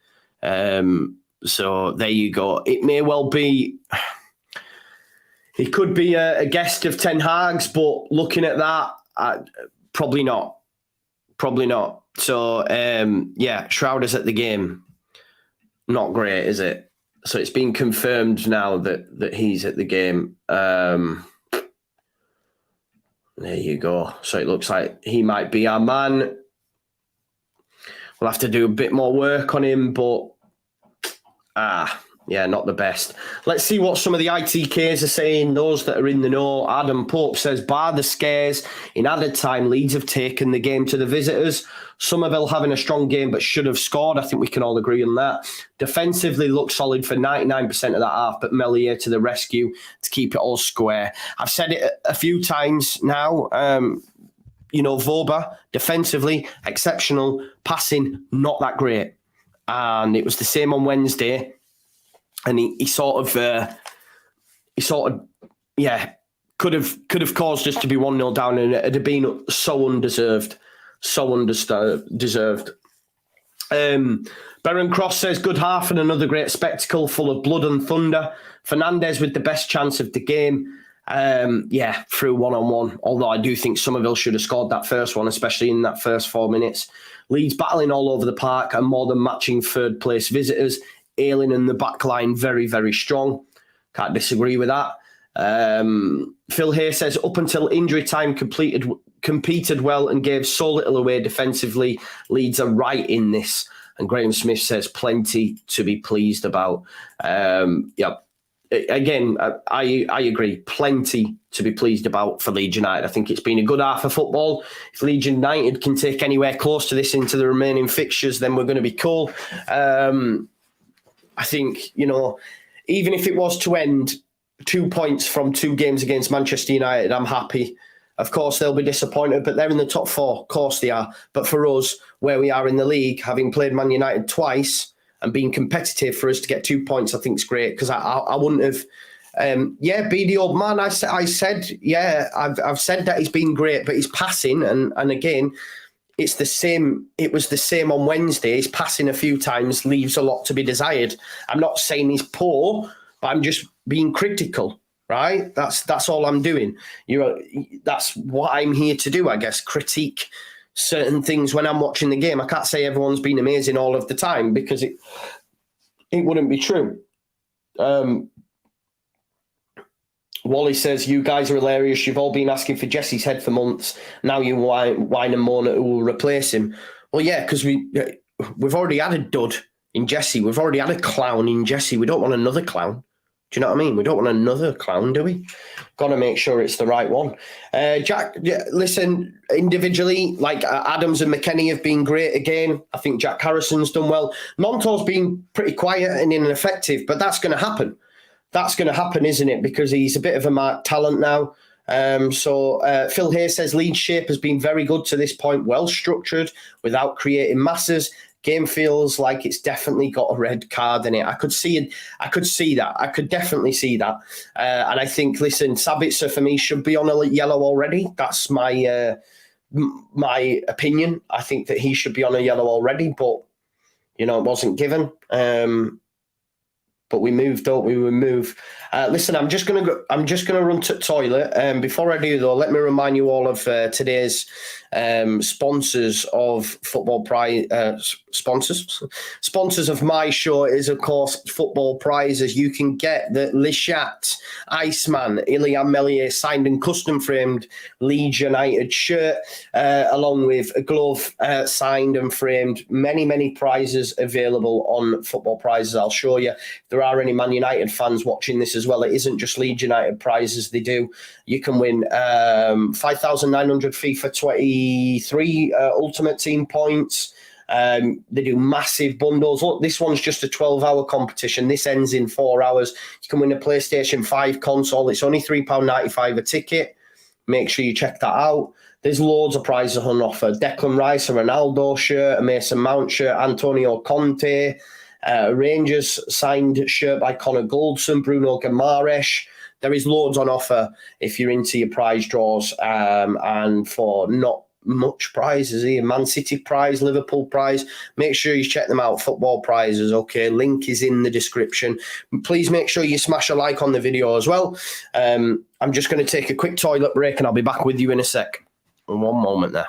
So there you go. It may well be. He could be a guest of Ten Hag's, but looking at that, probably not. Probably not. So, Schroeder's at the game. Not great, is it? So it's been confirmed now that he's at the game. There you go. So it looks like he might be our man. We'll have to do a bit more work on him, but not the best. Let's see what some of the ITKs are saying, those that are in the know. Adam Pope says, bar the scares, in added time, Leeds have taken the game to the visitors. Somerville having a strong game but should have scored. I think we can all agree on that. Defensively looked solid for 99% of that half, but Melier to the rescue to keep it all square. I've said it a few times now. Voba, defensively, exceptional. Passing, not that great. And it was the same on Wednesday. And he sort of could have caused us to be 1-0 down, and it'd have been so undeserved. Baron Cross says, good half and another great spectacle full of blood and thunder. Fernandez with the best chance of the game. Through 1-on-1. Although I do think Somerville should have scored that first one, especially in that first 4 minutes. Leeds battling all over the park and more than matching third place visitors. Ayling and the back line very, very strong. Can't disagree with that. Phil Hay says, up until injury time, competed well and gave so little away defensively. Leeds are right in this. And Graham Smith says, plenty to be pleased about. Again, I agree. Plenty to be pleased about for Leeds United. I think it's been a good half of football. If Leeds United can take anywhere close to this into the remaining fixtures, then we're going to be cool. I think, even if it was to end 2 points from 2 games against Manchester United, I'm happy. Of course, they'll be disappointed, but they're in the top 4. Of course they are. But for us, where we are in the league, having played Man United twice and being competitive, for us to get 2 points, I think is great, because I wouldn't have... be the old man. I said, I've said that he's been great, but he's passing, and again... It's the same. It was the same on Wednesday. His passing a few times leaves a lot to be desired. I'm not saying he's poor, but I'm just being critical, right? That's all I'm doing. That's what I'm here to do, I guess. Critique certain things when I'm watching the game. I can't say everyone's been amazing all of the time, because it wouldn't be true. Wally says, you guys are hilarious. You've all been asking for Jesse's head for months. Now you whine and moan at who will replace him. Well, yeah, because we've already had a dud in Jesse. We've already had a clown in Jesse. We don't want another clown. Do you know what I mean? We don't want another clown, do we? Got to make sure it's the right one. Jack, listen, individually, like Adams and McKennie have been great again. I think Jack Harrison's done well. Montour's been pretty quiet and ineffective, but that's going to happen. That's going to happen, isn't it? Because he's a bit of a marked talent now. Phil Hay says, Leeds shape has been very good to this point, well structured, without creating masses. Game feels like it's definitely got a red card in it. I could see that. I could definitely see that. And I think, listen, Sabitzer for me should be on a yellow already. That's my opinion. I think that he should be on a yellow already, but, it wasn't given. But we move, don't we? We move. Listen, I'm just gonna go. I'm just gonna run to the toilet. Before I do, though, let me remind you all of today's sponsors of Football Prize. Sponsors of my show is, of course, Football Prizes. You can get the Lishat Iceman Ilian Melier signed and custom framed Leeds United shirt, along with a glove signed and framed. Many prizes available on Football Prizes. I'll show you. If there are any Man United fans watching this as well, it isn't just Leeds United prizes they do. You can win 5,900 FIFA 23 Ultimate Team points. They do massive bundles. Look, this one's just a 12-hour competition. This ends in 4 hours. You can win a PlayStation 5 console. It's only £3.95 a ticket. Make sure you check that out. There's loads of prizes on offer. Declan Rice, a Ronaldo shirt, a Mason Mount shirt, Antonio Conte, Rangers signed shirt by Connor Goldson, Bruno Guimaraes. There is loads on offer if you're into your prize draws, and for not much prizes here. Man City prize, Liverpool prize. Make sure you check them out. Football prizes, okay? Link is in the description. Please make sure you smash a like on the video as well. I'm just going to take a quick toilet break and I'll be back with you in a sec. One moment there.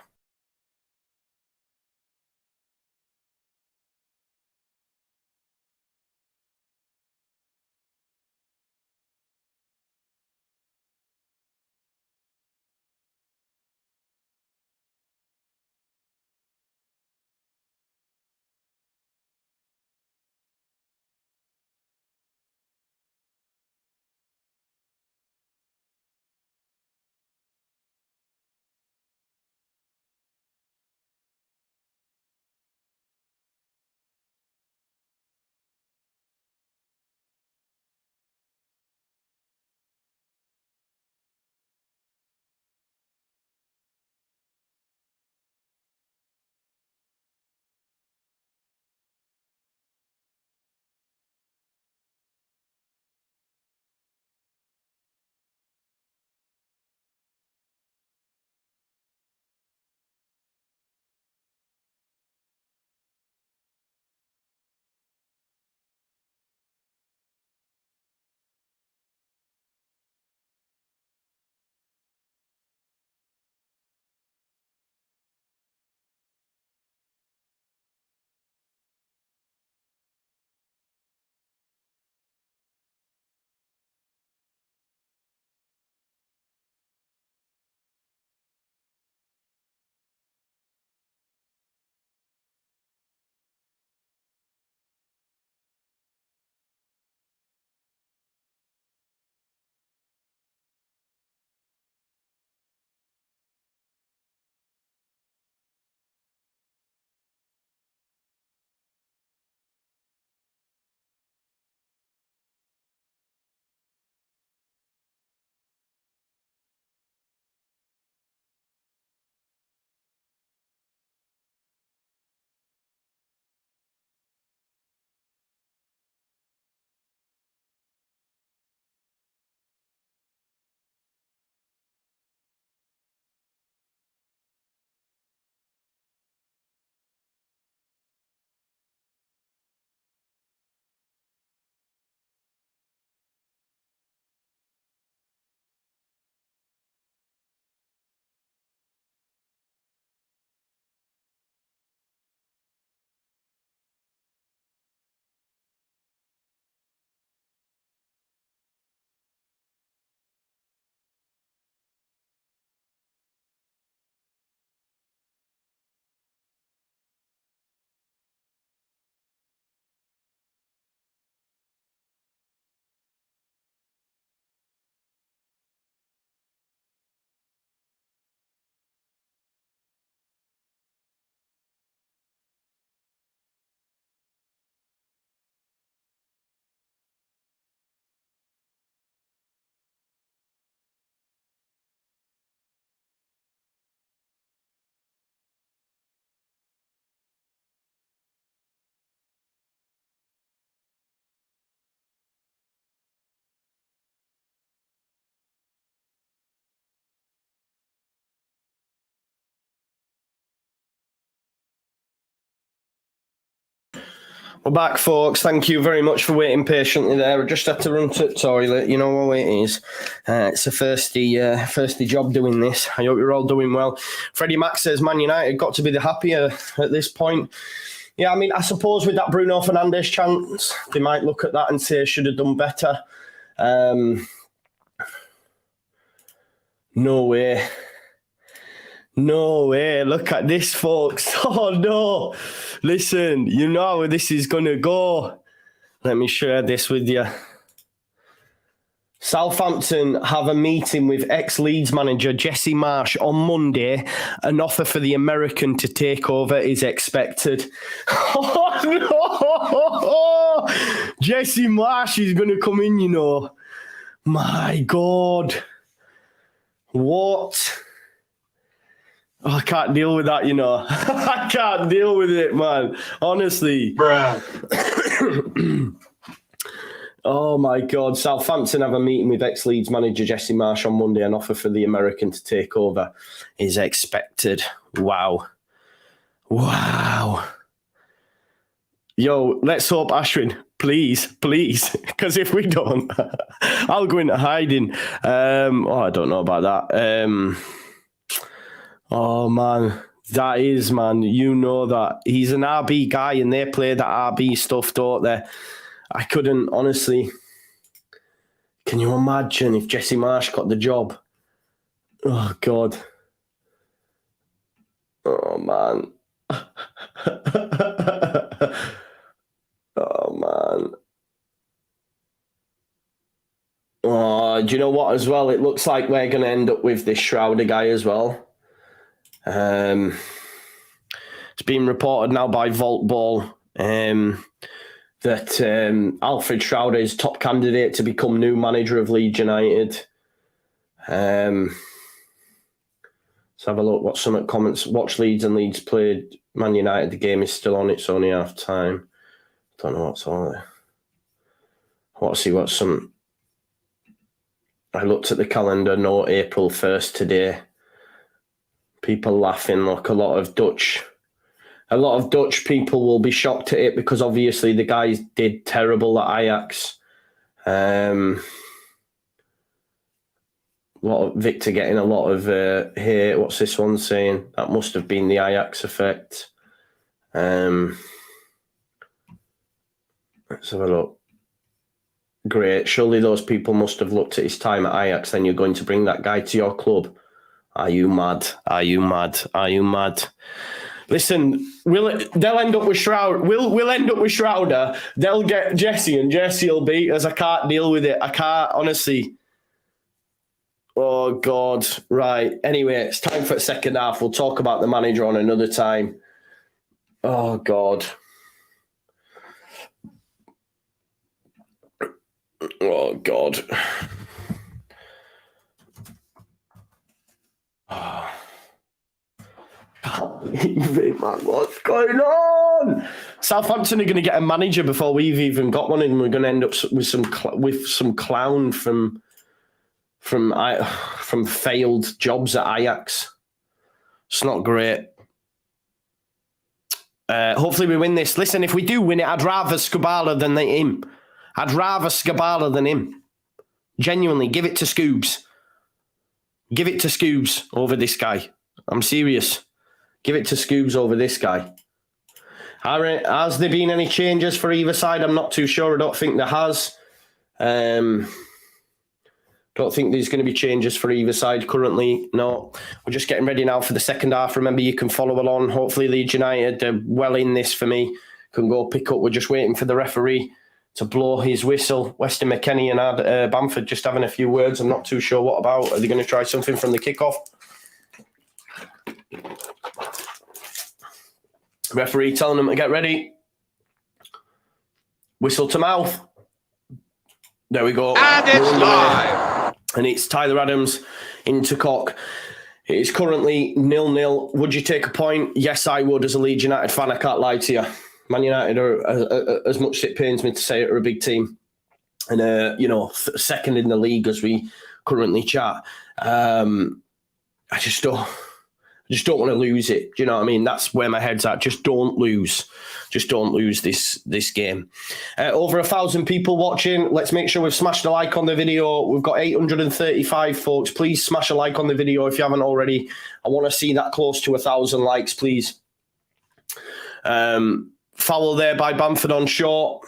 We're back, folks. Thank you very much for waiting patiently there. I just had to run to the toilet. You know what it is. It's a thirsty job doing this. I hope you're all doing well. Freddie Mac says Man United got to be the happier at this point. Yeah, I mean, I suppose with that Bruno Fernandes chance, they might look at that and say should have done better. No way. No way. Look at this, folks. Oh, no. Listen, you know where this is going to go. Let me share this with you. Southampton have a meeting with ex-Leeds manager Jesse Marsch on Monday. An offer for the American to take over is expected. Oh, no. Jesse Marsch is going to come in, you know. My God. What? Oh, I can't deal with that, you know. I can't deal with it, man. Honestly.
Bruh.
Oh, my God. Southampton have a meeting with ex-Leeds manager Jesse Marsch on Monday. An offer for the American to take over is expected. Wow. Wow. Yo, let's hope Ashwin, please, because if we don't, I'll go into hiding. I don't know about that. Oh, man, that is, man, you know that. He's an RB guy and they play that RB stuff, don't they? I couldn't, honestly. Can you imagine if Jesse Marsch got the job? Oh, God. Oh, man. Oh, man. Oh, do you know what, as well? It looks like we're going to end up with this Schroeder guy as well. It's been reported now by Vault Ball that Alfred Schroeder is top candidate to become new manager of Leeds United. Let's have a look. What's some comments? Watch Leeds and Leeds played Man United. The game is still on. It's only half time. Don't know what's on there. I want to see what's some. I looked at the calendar. No, April 1st today. People laughing. Look, a lot of Dutch people will be shocked at it because obviously the guys did terrible at Ajax. A lot of Victor getting a lot of hate. What's this one saying? That must have been the Ajax effect. Let's have a look. Great. Surely those people must have looked at his time at Ajax. Then you're going to bring that guy to your club. Are you mad? Are you mad? Are you mad? Listen, they'll end up with Schroeder. We'll end up with Schroeder. They'll get Jesse, and Jesse will beat us. I can't deal with it. I can't, honestly. Oh, God. Right. Anyway, it's time for the second half. We'll talk about the manager on another time. Oh, God. Oh, God. Oh. Man, what's going on? Southampton are going to get a manager before we've even got one, and we're going to end up with some clown from failed jobs at Ajax. It's not great. Hopefully we win this. Listen, if we do win it, I'd rather Skubala than him. I'd rather Skubala than him. Genuinely, give it to Scoobs. Give it to Scoobs over this guy. I'm serious. Give it to Scoobs over this guy. Has there been any changes for either side? I'm not too sure. I don't think there has. Don't think there's going to be changes for either side currently. No. We're just getting ready now for the second half. Remember, you can follow along. Hopefully, Leeds United are well in this for me. Can go pick up. We're just waiting for the referee to blow his whistle. Weston McKennie and Bamford just having a few words. I'm not too sure what about. Are they going to try something from the kickoff? Referee telling them to get ready. Whistle to mouth. There we go.
And it's live.
And it's Tyler Adams into Cock. It is currently 0-0. Would you take a point? Yes, I would as a Leeds United fan. I can't lie to you. Man United are, as much as it pains me to say it, are a big team. And, second in the league as we currently chat. I just don't I just don't want to lose it. Do you know what I mean? That's where my head's at. Just don't lose. Just don't lose this game. Over 1,000 people watching. Let's make sure we've smashed a like on the video. We've got 835 folks. Please smash a like on the video if you haven't already. I want to see that close to 1,000 likes, please. Foul there by Bamford on short.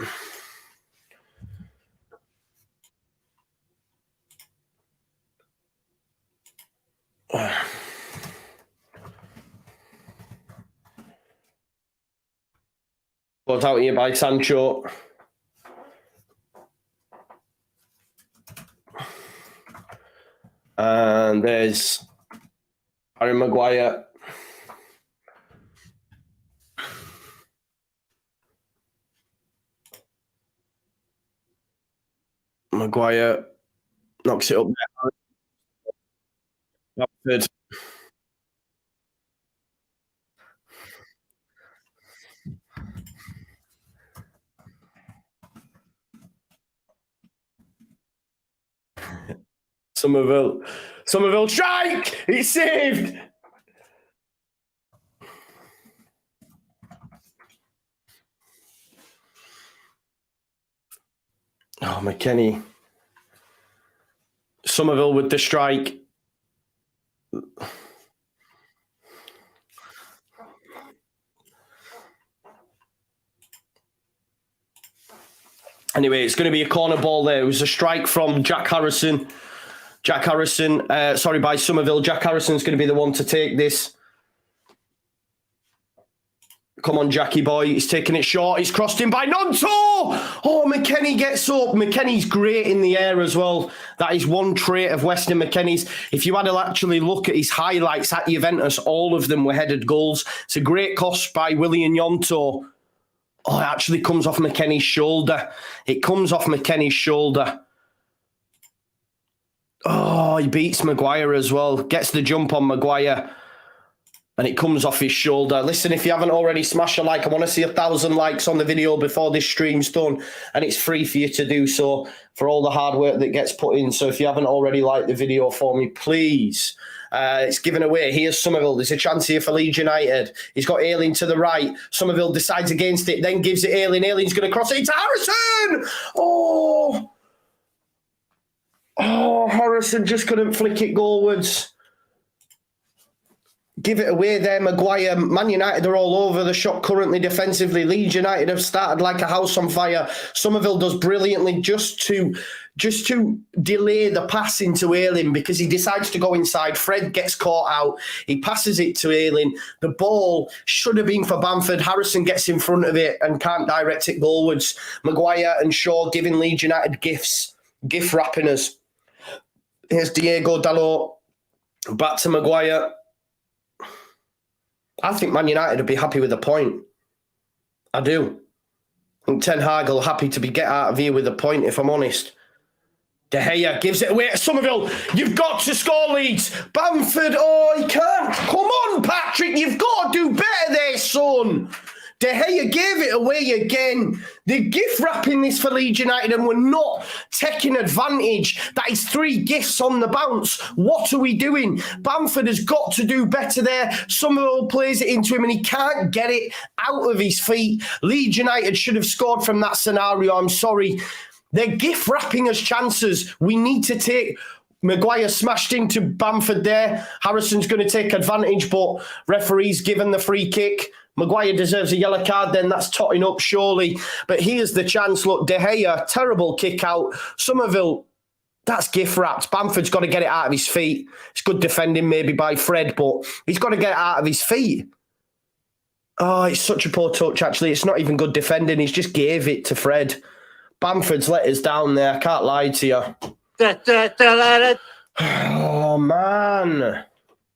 Got out here by Sancho. And there's Harry Maguire. Maguire knocks it up there. Bamford. Somerville strike! It's saved! Oh, McKennie. Somerville with the strike. Anyway, it's going to be a corner ball there. It was a strike from Jack Harrison. By Somerville. Jack Harrison's going to be the one to take this. Come on, Jackie boy. He's taking it short. He's crossed in by Nonto. Oh, McKennie gets up. McKennie's great in the air as well. That is one trait of Weston McKennie's. If you had to actually look at his highlights at Juventus, all of them were headed goals. It's a great cross by Willian Gnonto. Oh, it actually comes off McKennie's shoulder. It comes off McKennie's shoulder. Oh, he beats Maguire as well. Gets the jump on Maguire. And it comes off his shoulder. Listen, if you haven't already, smash a like. I want to see 1,000 likes on the video before this stream's done. And it's free for you to do so for all the hard work that gets put in. So if you haven't already liked the video for me, please. It's given away. Here's Somerville. There's a chance here for Leeds United. He's got Ayling to the right. Somerville decides against it, then gives it Ayling. Ayling's going to cross it to Harrison. Oh, Harrison just couldn't flick it goalwards. Give it away there, Maguire. Man United are all over the shop currently defensively. Leeds United have started like a house on fire. Somerville does brilliantly just to delay the pass into Ayling because he decides to go inside. Fred gets caught out. He passes it to Ayling. The ball should have been for Bamford. Harrison gets in front of it and can't direct it goalwards. Maguire and Shaw giving Leeds United gift wrapping us. Here's Diego Dalot. Back to Maguire. I think Man United would be happy with a point. I do. I think Ten Hag will happy to get out of here with a point, if I'm honest. De Gea gives it away to Somerville. You've got to score, Leeds. Bamford, oh, he can't. Come on, Patrick. You've got to do better there, son. De Gea gave it away again. They're gift wrapping this for Leeds United and we're not taking advantage. That is 3 gifts on the bounce. What are we doing? Bamford has got to do better there. Somerville plays it into him and he can't get it out of his feet. Leeds United should have scored from that scenario. I'm sorry. They're gift wrapping us chances. We need to take... Maguire smashed into Bamford there. Harrison's going to take advantage, but referee's given the free kick. Maguire deserves a yellow card then. That's totting up, surely. But here's the chance. Look, De Gea, terrible kick out. Somerville, that's gift wrapped. Bamford's got to get it out of his feet. It's good defending maybe by Fred, but he's got to get it out of his feet. Oh, it's such a poor touch, actually. It's not even good defending. He's just gave it to Fred. Bamford's let us down there. I can't lie to you. Oh, man.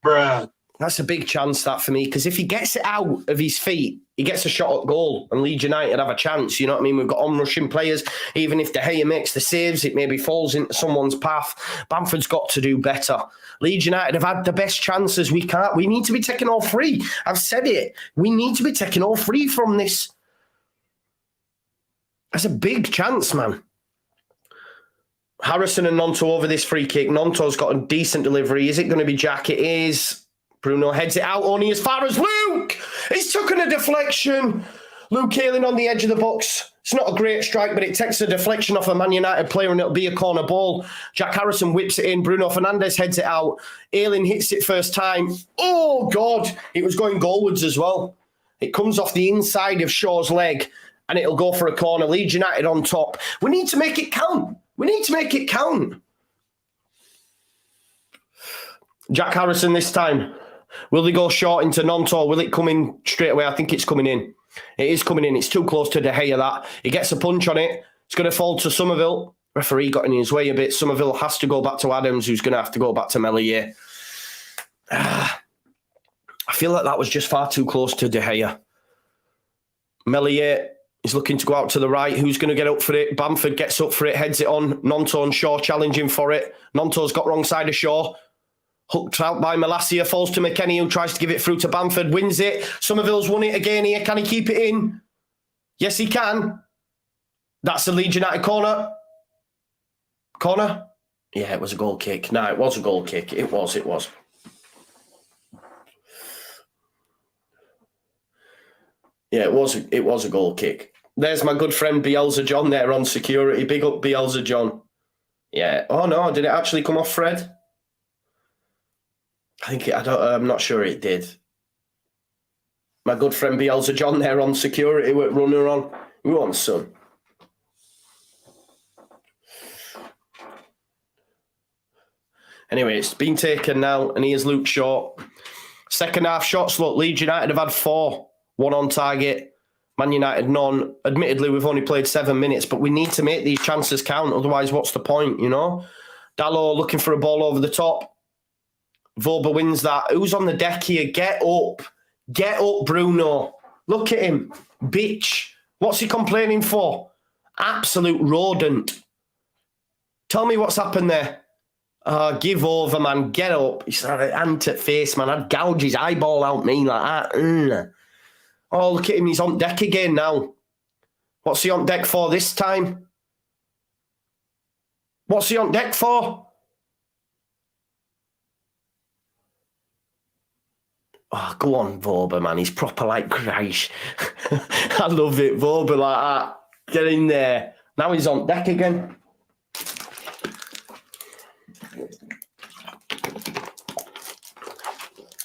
Bruh.
That's a big chance, that, for me, because if he gets it out of his feet, he gets a shot at goal, and Leeds United have a chance, you know what I mean? We've got on-rushing players. Even if De Gea makes the saves, it maybe falls into someone's path. Bamford's got to do better. Leeds United have had the best chances. We need to be taking all 3. I've said it. We need to be taking all 3 from this. That's a big chance, man. Harrison and Gnonto over this free kick. Gnonto's got a decent delivery. Is it going to be Jack? It is. Bruno heads it out only as far as Luke. He's taken a deflection. Luke Ayling on the edge of the box. It's not a great strike, but it takes a deflection off a Man United player and it'll be a corner ball. Jack Harrison whips it in. Bruno Fernandes heads it out. Ayling hits it first time. Oh, God. It was going goalwards as well. It comes off the inside of Shaw's leg and it'll go for a corner. Leeds United on top. We need to make it count. We need to make it count. Jack Harrison this time. Will they go short into Nonto? Will it come in straight away? I think it's coming in. It is coming in. It's too close to De Gea, that. He gets a punch on it. It's going to fall to Somerville. Referee got in his way a bit. Somerville has to go back to Adams, who's going to have to go back to Meslier. I feel like that was just far too close to De Gea. Meslier is looking to go out to the right. Who's going to get up for it? Bamford gets up for it, heads it on. Nonto and Shaw challenging for it. Nonto's got wrong side of Shaw. Hooked out by Malacia, falls to McKennie, who tries to give it through to Bamford, wins it. Somerville's won it again here. Can he keep it in? Yes, he can. That's the Leeds United corner. Corner? Yeah, it was a goal kick. No, it was a goal kick. It was. Yeah, it was a goal kick. There's my good friend Bielsa John there on security. Big up Bielsa John. Yeah. Oh, no, did it actually come off Fred? I'm not sure it did. My good friend Bielsa John there on security with runner on. Who wants son? Anyway, it's been taken now, and here's Luke Shaw. Second half shots, look, Leeds United have had 4. 1 on target. Man United none. Admittedly, we've only played 7 minutes, but we need to make these chances count. Otherwise, what's the point, you know? Dalot looking for a ball over the top. Voba wins that. Who's on the deck here? Get up. Get up, Bruno. Look at him. Bitch. What's he complaining for? Absolute rodent. Tell me what's happened there. Give over, man. Get up. He's got a hand to face, man. I'd gouge his eyeball out me like that. Oh, look at him. He's on deck again now. What's he on deck for this time? What's he on deck for? Oh, go on, Voba, man. He's proper like Christ. I love it. Voba like that. Get in there. Now he's on deck again.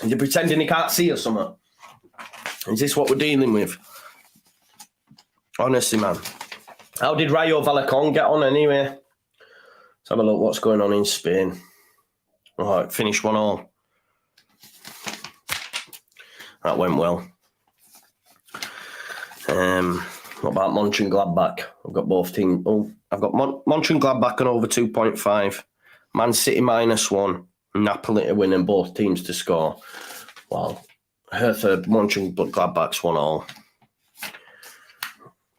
Is he pretending he can't see or something? Is this what we're dealing with? Honestly, man. How did Rayo Vallecano get on anyway? Let's have a look what's going on in Spain. All right, finished 1-1. That went well. What about Mönchengladbach? I've got both teams. Oh, I've got Mönchengladbach on over 2.5. Man City -1. Napoli to win and both teams to score. Well, Hertha, Mönchengladbach's 1-1.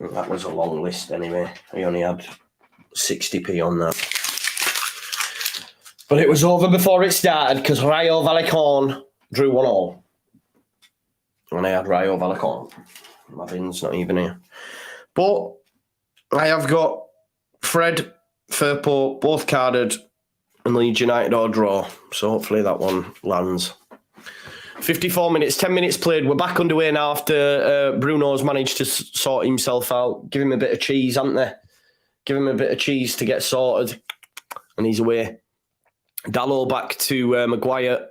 That was a long list anyway. I only had 60p on that. But it was over before it started because Rayo Vallecano drew 1-1. And I had Rayo Vallecano. My bin's not even here. But I have got Fred, Firpo, both carded, and Leeds United or draw. So hopefully that one lands. 54 minutes, 10 minutes played. We're back underway now after Bruno's managed to sort himself out. Give him a bit of cheese, haven't they? Give him a bit of cheese to get sorted. And he's away. Dalot back to Maguire.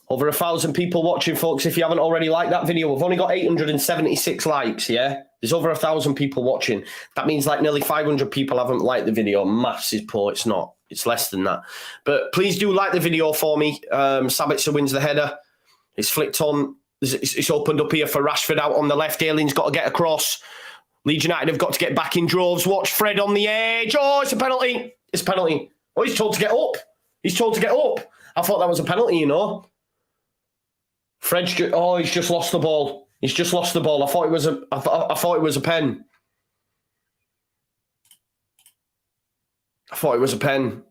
Over 1,000 people watching, folks. If you haven't already liked that video, we've only got 876 likes, yeah? There's over 1,000 people watching. That means like nearly 500 people haven't liked the video. Maths is poor. It's not. It's less than that. But please do like the video for me. Sabitzer wins the header. It's flicked on. It's opened up here for Rashford out on the left. Ayling's got to get across. Leeds United have got to get back in droves. Watch Fred on the edge. Oh, it's a penalty. It's a penalty. Oh, he's told to get up. He's told to get up. I thought that was a penalty, you know. Fred's he's just lost the ball. He's just lost the ball. I thought it was a pen. I thought it was a pen.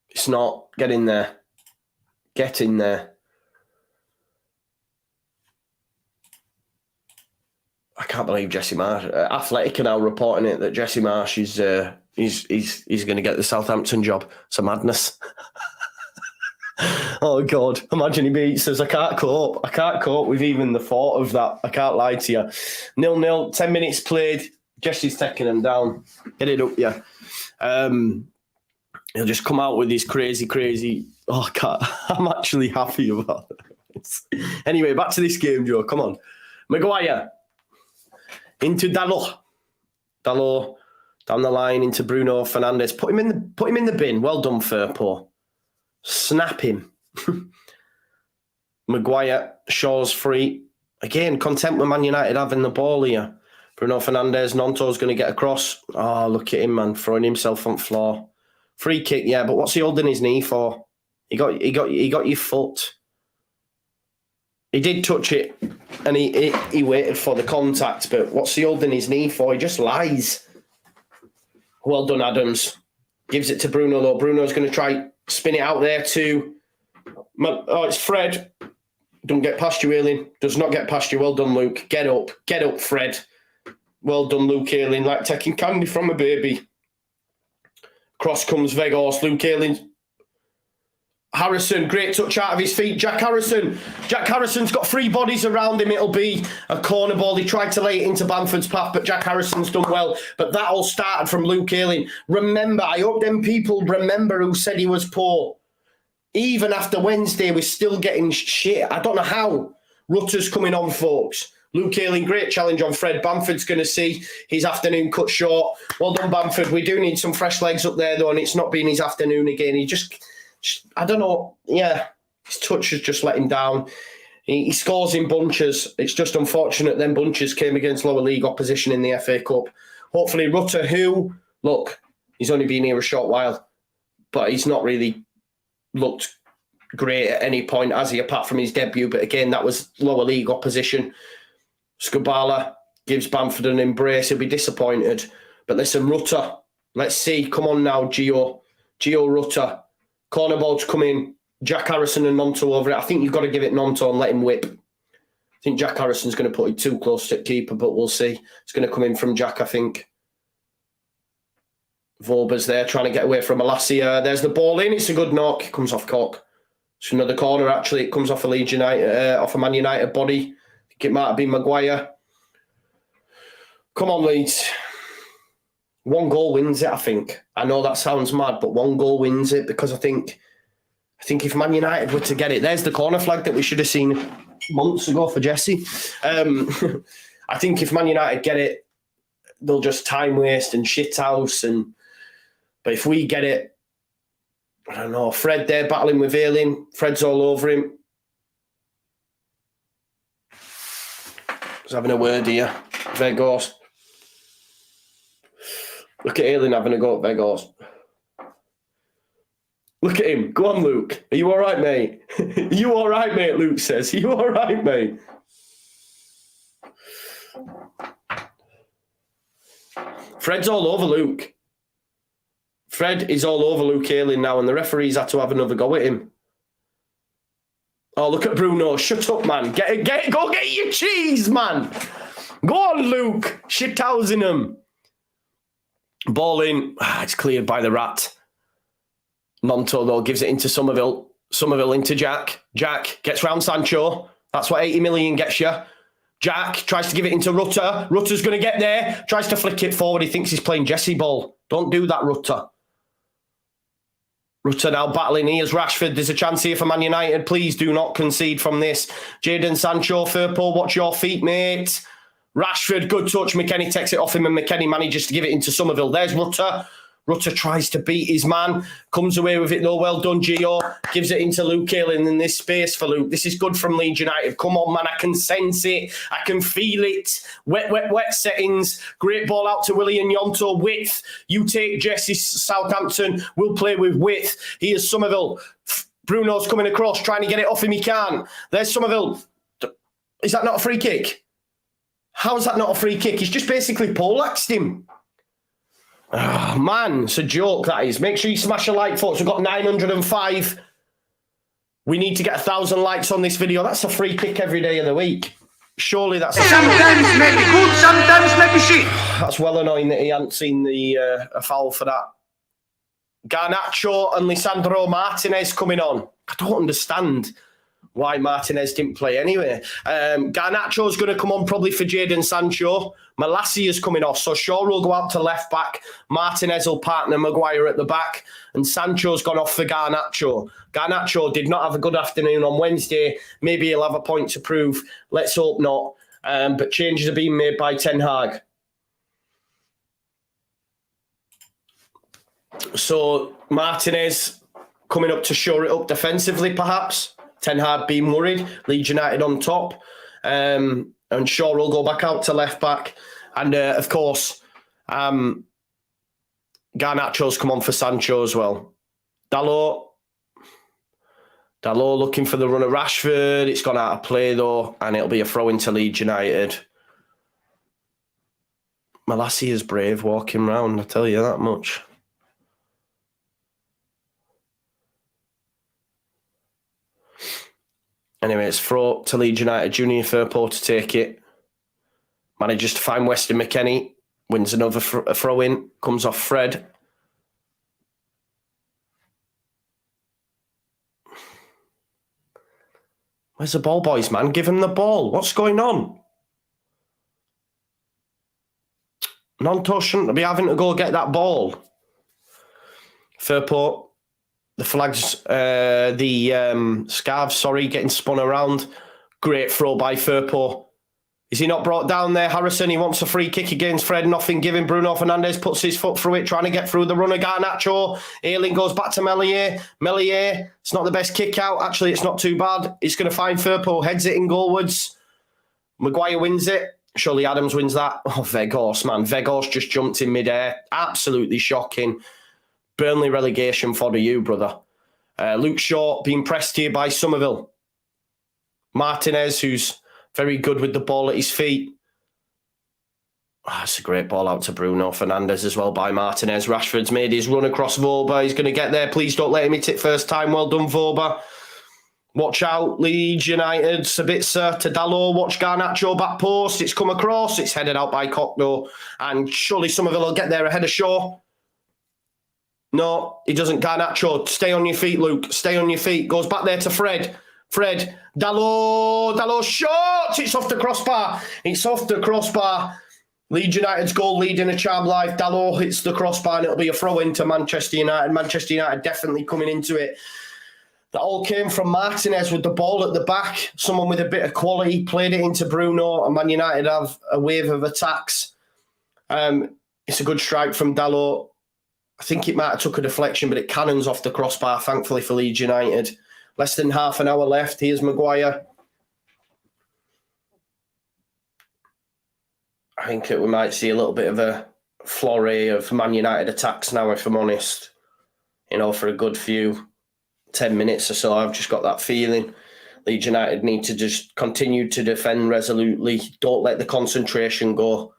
It's not. Get in there. Get in there. I can't believe Jesse Marsh. Athletic are now reporting it that Jesse Marsh is he's going to get the Southampton job. It's a madness. Oh, God. Imagine he beats us. I can't cope. I can't cope with even the thought of that. I can't lie to you. 0-0, 10 minutes played. Jesse's taking them down. Get it up, yeah. He'll just come out with his crazy... Oh, I can't. I'm actually happy about it. Anyway, back to this game, Joe. Come on. Maguire. Into Dalot. Dalot. Down the line into Bruno Fernandes. Put him in the bin. Well done, Firpo. Snap him. Maguire, Shaw's free. Again, content with Man United having the ball here. Bruno Fernandes, Nonto's going to get across. Oh, look at him, man, throwing himself on the floor. Free kick, yeah, but what's he holding his knee for? He got your foot. He did touch it, and he waited for the contact, but what's he holding his knee for? He just lies. Well done, Adams. Gives it to Bruno, though. Bruno's going to try spin it out there to... Oh, it's Fred. Don't get past you, Ayling. Does not get past you. Well done, Luke. Get up, Fred. Well done, Luke Ayling. Like taking candy from a baby. Cross comes Weghorst. Luke Ayling. Harrison, great touch out of his feet. Jack Harrison's got 3 bodies around him. It'll be a corner ball. He tried to lay it into Bamford's path, but Jack Harrison's done well. But that all started from Luke Ayling. Remember, I hope them people remember who said he was poor. Even after Wednesday, we're still getting shit. I don't know how. Rutter's coming on, folks. Luke Ayling, great challenge on Fred. Bamford's going to see his afternoon cut short. Well done, Bamford. We do need some fresh legs up there, though, and it's not been his afternoon again. He just... I don't know. Yeah, his touch has just let him down. He scores in bunches. It's just unfortunate them bunches came against lower league opposition in the FA Cup. Hopefully Rutter, who, look, he's only been here a short while, but he's not really looked great at any point, has he, apart from his debut. But again, that was lower league opposition. Skubala gives Bamford an embrace. He'll be disappointed. But listen, Rutter, let's see. Come on now, Gio Rutter. Corner ball to come in. Jack Harrison and Nonto over it. I think you've got to give it Nonto and let him whip. I think Jack Harrison's going to put it too close to the keeper, but we'll see. It's going to come in from Jack, I think. Volber's there trying to get away from Alasia. There's the ball in. It's a good knock. It comes off Cock. It's another corner, actually. It comes off a Leeds United, off a Man United body. I think it might have been Maguire. Come on, Leeds. 1 goal wins it, I think. I know that sounds mad, but 1 goal wins it, because I think if Man United were to get it, there's the corner flag that we should have seen months ago for Jesse. I think if Man United get it, they'll just time waste and shit house. But if we get it, I don't know. Fred there battling with Ayling. Fred's all over him. He's having a word here. Weghorst. Look at Ayling having a go at Weghorst. Look at him. Go on, Luke. Are you all right, mate? Are you all right, mate? Luke says. Are you all right, mate? Fred's all over Luke. Fred is all over Luke Ayling now, and the referee's had to have another go at him. Oh, look at Bruno. Shut up, man. Get it. Go get your cheese, man. Go on, Luke. Shithousing him. Ball in. It's cleared by the rat. Nonto, though, gives it into Somerville. Somerville into Jack. Jack gets round Sancho. That's what 80 million gets you. Jack tries to give it into Rutter. Rutter's going to get there. Tries to flick it forward. He thinks he's playing Jesse ball. Don't do that, Rutter. Rutter now battling. Here's Rashford. There's a chance here for Man United. Please do not concede from this. Jadon Sancho, Firpo, watch your feet, mate. Rashford, good touch. McKennie takes it off him, and McKennie manages to give it into Somerville. There's Rutter. Rutter tries to beat his man. Comes away with it, though. Well done, Gio. Gives it into Luke Ayling in this space for Luke. This is good from Leeds United. Come on, man. I can sense it. I can feel it. Wet settings. Great ball out to Willian Yonto. Width. You take Jesse Southampton. We'll play with width. Here's Somerville. Bruno's coming across, trying to get it off him. He can't. There's Somerville. Is that not a free kick? How is that not a free kick? He's just basically poleaxed him. Oh, man, it's a joke, that is. Make sure you smash a like, folks. We've got 905. We need to get 1,000 likes on this video. That's a free kick every day of the week. Surely that's...
Sometimes maybe good, sometimes maybe shit.
That's well annoying that he hadn't seen the a foul for that. Garnacho and Lisandro Martinez coming on. I don't understand why Martinez didn't play anyway. Garnacho's going to come on probably for Jadon Sancho. Malassi is coming off, so Shaw will go out to left back. Martinez will partner Maguire at the back, and Sancho's gone off for Garnacho. Garnacho did not have a good afternoon on Wednesday. Maybe he'll have a point to prove. Let's hope not. But changes are being made by Ten Hag. So Martinez coming up to shore it up defensively, perhaps. Ten Hag being worried. Leeds United on top. And Shaw will go back out to left back. And, of course, Garnacho's come on for Sancho as well. Dalot looking for the run of Rashford. It's gone out of play, though, and it'll be a throw into Leeds United. Malassi is brave walking round, I tell you that much. Anyway, it's throw to Leeds United. Junior Firpo to take it. Manages to find Weston McKennie. Wins another throw-in. Comes off Fred. Where's the ball, boys, man? Give him the ball. What's going on? Nonto shouldn't be having to go get that ball. Firpo. The flags, scarves, getting spun around. Great throw by Firpo. Is he not brought down there? Harrison, he wants a free kick against Fred. Nothing given. Bruno Fernandes puts his foot through it, trying to get through the runner. Garnacho. Ayling goes back to Meslier. Meslier, it's not the best kick out. Actually, it's not too bad. He's going to find Firpo. Heads it in goalwards. Maguire wins it. Surely Adams wins that. Oh, Weghorst, man. Weghorst just jumped in midair. Absolutely shocking. Burnley relegation for you, brother. Luke Shaw being pressed here by Somerville. Martinez, who's very good with the ball at his feet. That's a great ball out to Bruno Fernandes as well by Martinez. Rashford's made his run across Voba. He's going to get there. Please don't let him hit it first time. Well done, Voba. Watch out, Leeds United. Sabitzer to Dalot. Watch Garnacho back post. It's come across. It's headed out by Cocknell. And surely Somerville will get there ahead of Shaw. No, he doesn't. Garnacho, stay on your feet, Luke. Stay on your feet. Goes back there to Fred. Fred. Dalot shot. It's off the crossbar. Leeds United's goal leading a charm life. Dalot hits the crossbar and it'll be a throw into Manchester United. Manchester United definitely coming into it. That all came from Martinez with the ball at the back. Someone with a bit of quality played it into Bruno, and Man United have a wave of attacks. It's a good strike from Dalot. I think it might have took a deflection, but it cannons off the crossbar, thankfully for Leeds United. Less than half an hour left. Here's Maguire. I think we might see a little bit of a flurry of Man United attacks now, if I'm honest. For a good few 10 minutes or so. I've just got that feeling. Leeds United need to just continue to defend resolutely. Don't let the concentration go.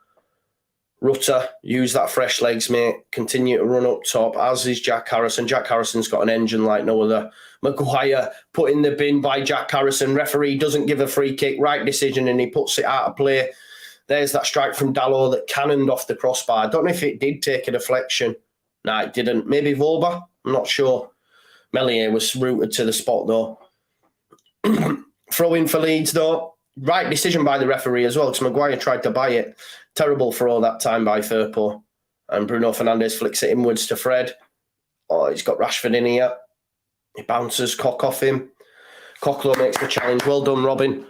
Rutter, use that fresh legs, mate. Continue to run up top, as is Jack Harrison. Jack Harrison's got an engine like no other. Maguire put in the bin by Jack Harrison. Referee doesn't give a free kick. Right decision, and he puts it out of play. There's that strike from Dalot that cannoned off the crossbar. I don't know if it did take a deflection. No, it didn't. Maybe Voba? I'm not sure. Meslier was rooted to the spot, though. Throw in for Leeds, though. Right decision by the referee as well, because Maguire tried to buy it. Terrible throw that time by Firpo. And Bruno Fernandes flicks it inwards to Fred. Oh, he's got Rashford in here. He bounces Cock off him. Cocklow makes the challenge. Well done, Robin.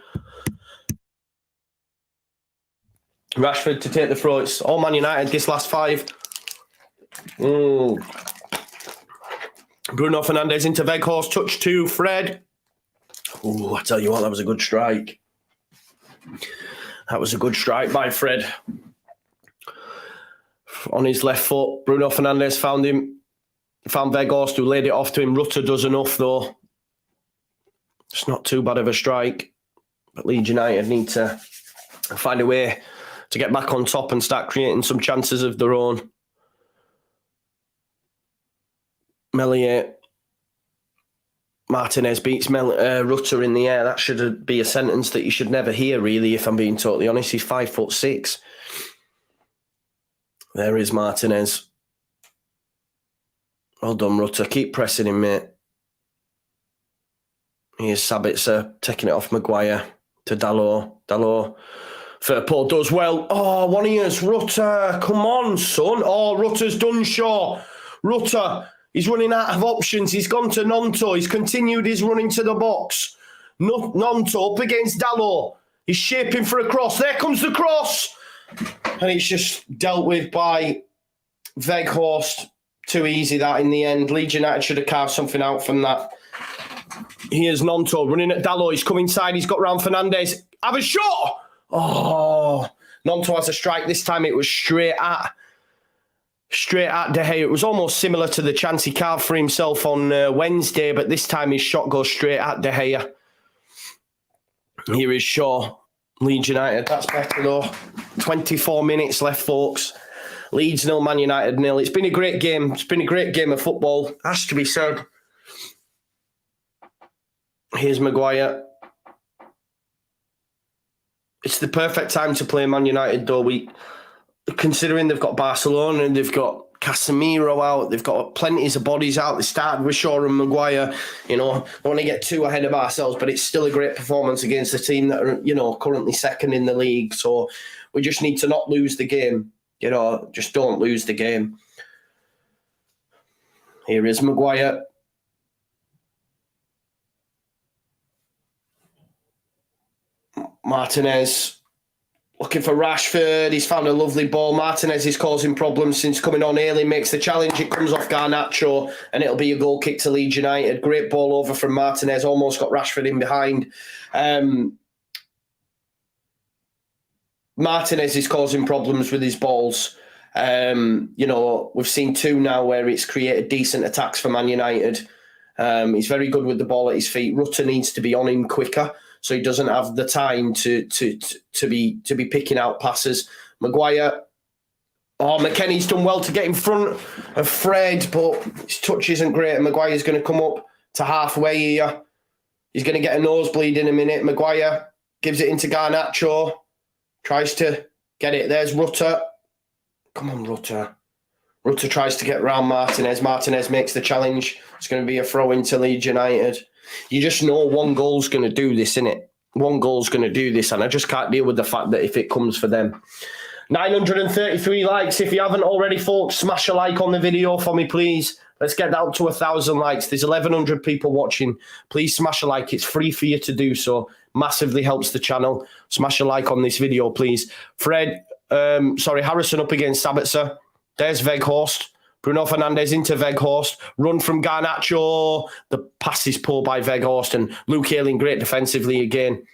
Rashford to take the throw. It's all Man United this last 5. Bruno Fernandes into Weghorst. Touch 2. Fred. I tell you what, that was a good strike. That was a good strike by Fred. On his left foot, Bruno Fernandes found him. Found Weghorst, who laid it off to him. Rutter does enough, though. It's not too bad of a strike. But Leeds United need to find a way to get back on top and start creating some chances of their own. Meslier. Martinez beats Rutter in the air. That should be a sentence that you should never hear, really, if I'm being totally honest. He's 5'6". There is Martinez. Well done, Rutter. Keep pressing him, mate. Here's Sabitzer taking it off Maguire to Dalot. Dalot. Firpo does well. Oh, one of yours, Rutter. Come on, son. Oh, Rutter's done Shaw. Rutter, he's running out of options. He's gone to Nonto. He's continued his run into the box. Nonto up against Dalot. He's shaping for a cross. There comes the cross. And it's just dealt with by Weghorst. Too easy that in the end. Leeds United should have carved something out from that. Here's Nonto running at Dalot. He's come inside. He's got round Fernandez. Have a shot. Oh, Nonto has a strike. This time it was straight at De Gea. It was almost similar to the chance he carved for himself on Wednesday, but this time his shot goes straight at De Gea. Here is Shaw. Leeds United. That's better though. 24 minutes left, folks. Leeds 0, Man United 0. It's been a great game. It's been a great game of football. Has to be said. Here's Maguire. It's the perfect time to play Man United, though. Considering they've got Barcelona and they've got Casemiro out, they've got plenty of bodies out. They started with Shaw and Maguire. You know, don't want to get too ahead of ourselves, but it's still a great performance against a team that are, you know, currently second in the league. So we just need to not lose the game. You know, just don't lose the game. Here is Maguire. Martinez looking for Rashford. He's found a lovely ball. Martinez is causing problems since coming on. Ayling makes the challenge. It comes off Garnacho and it'll be a goal kick to Leeds United. Great ball over from Martinez. Almost got Rashford in behind. Martinez is causing problems with his balls. You know, we've seen 2 now where it's created decent attacks for Man United. He's very good with the ball at his feet. Rutter needs to be on him quicker, so he doesn't have the time to be picking out passes. Maguire. Oh, McKennie's done well to get in front of Fred, but his touch isn't great. And Maguire's going to come up to halfway here. He's going to get a nosebleed in a minute. Maguire gives it into Garnacho. Tries to get it. There's Rutter. Come on, Rutter. Rutter tries to get round Martinez. Martinez makes the challenge. It's going to be a throw into Leeds United. You just know one goal's going to do this, innit? One goal's going to do this, and I just can't deal with the fact that if it comes for them. 933 likes. If you haven't already, folks, smash a like on the video for me, please. Let's get that up to 1,000 likes. There's 1,100 people watching. Please smash a like. It's free for you to do so. Massively helps the channel. Smash a like on this video, please. Harrison up against Sabitzer. There's Weghorst. Bruno Fernandes into Weghorst. Run from Garnacho. The pass is poor by Weghorst. And Luke Ayling, great defensively again.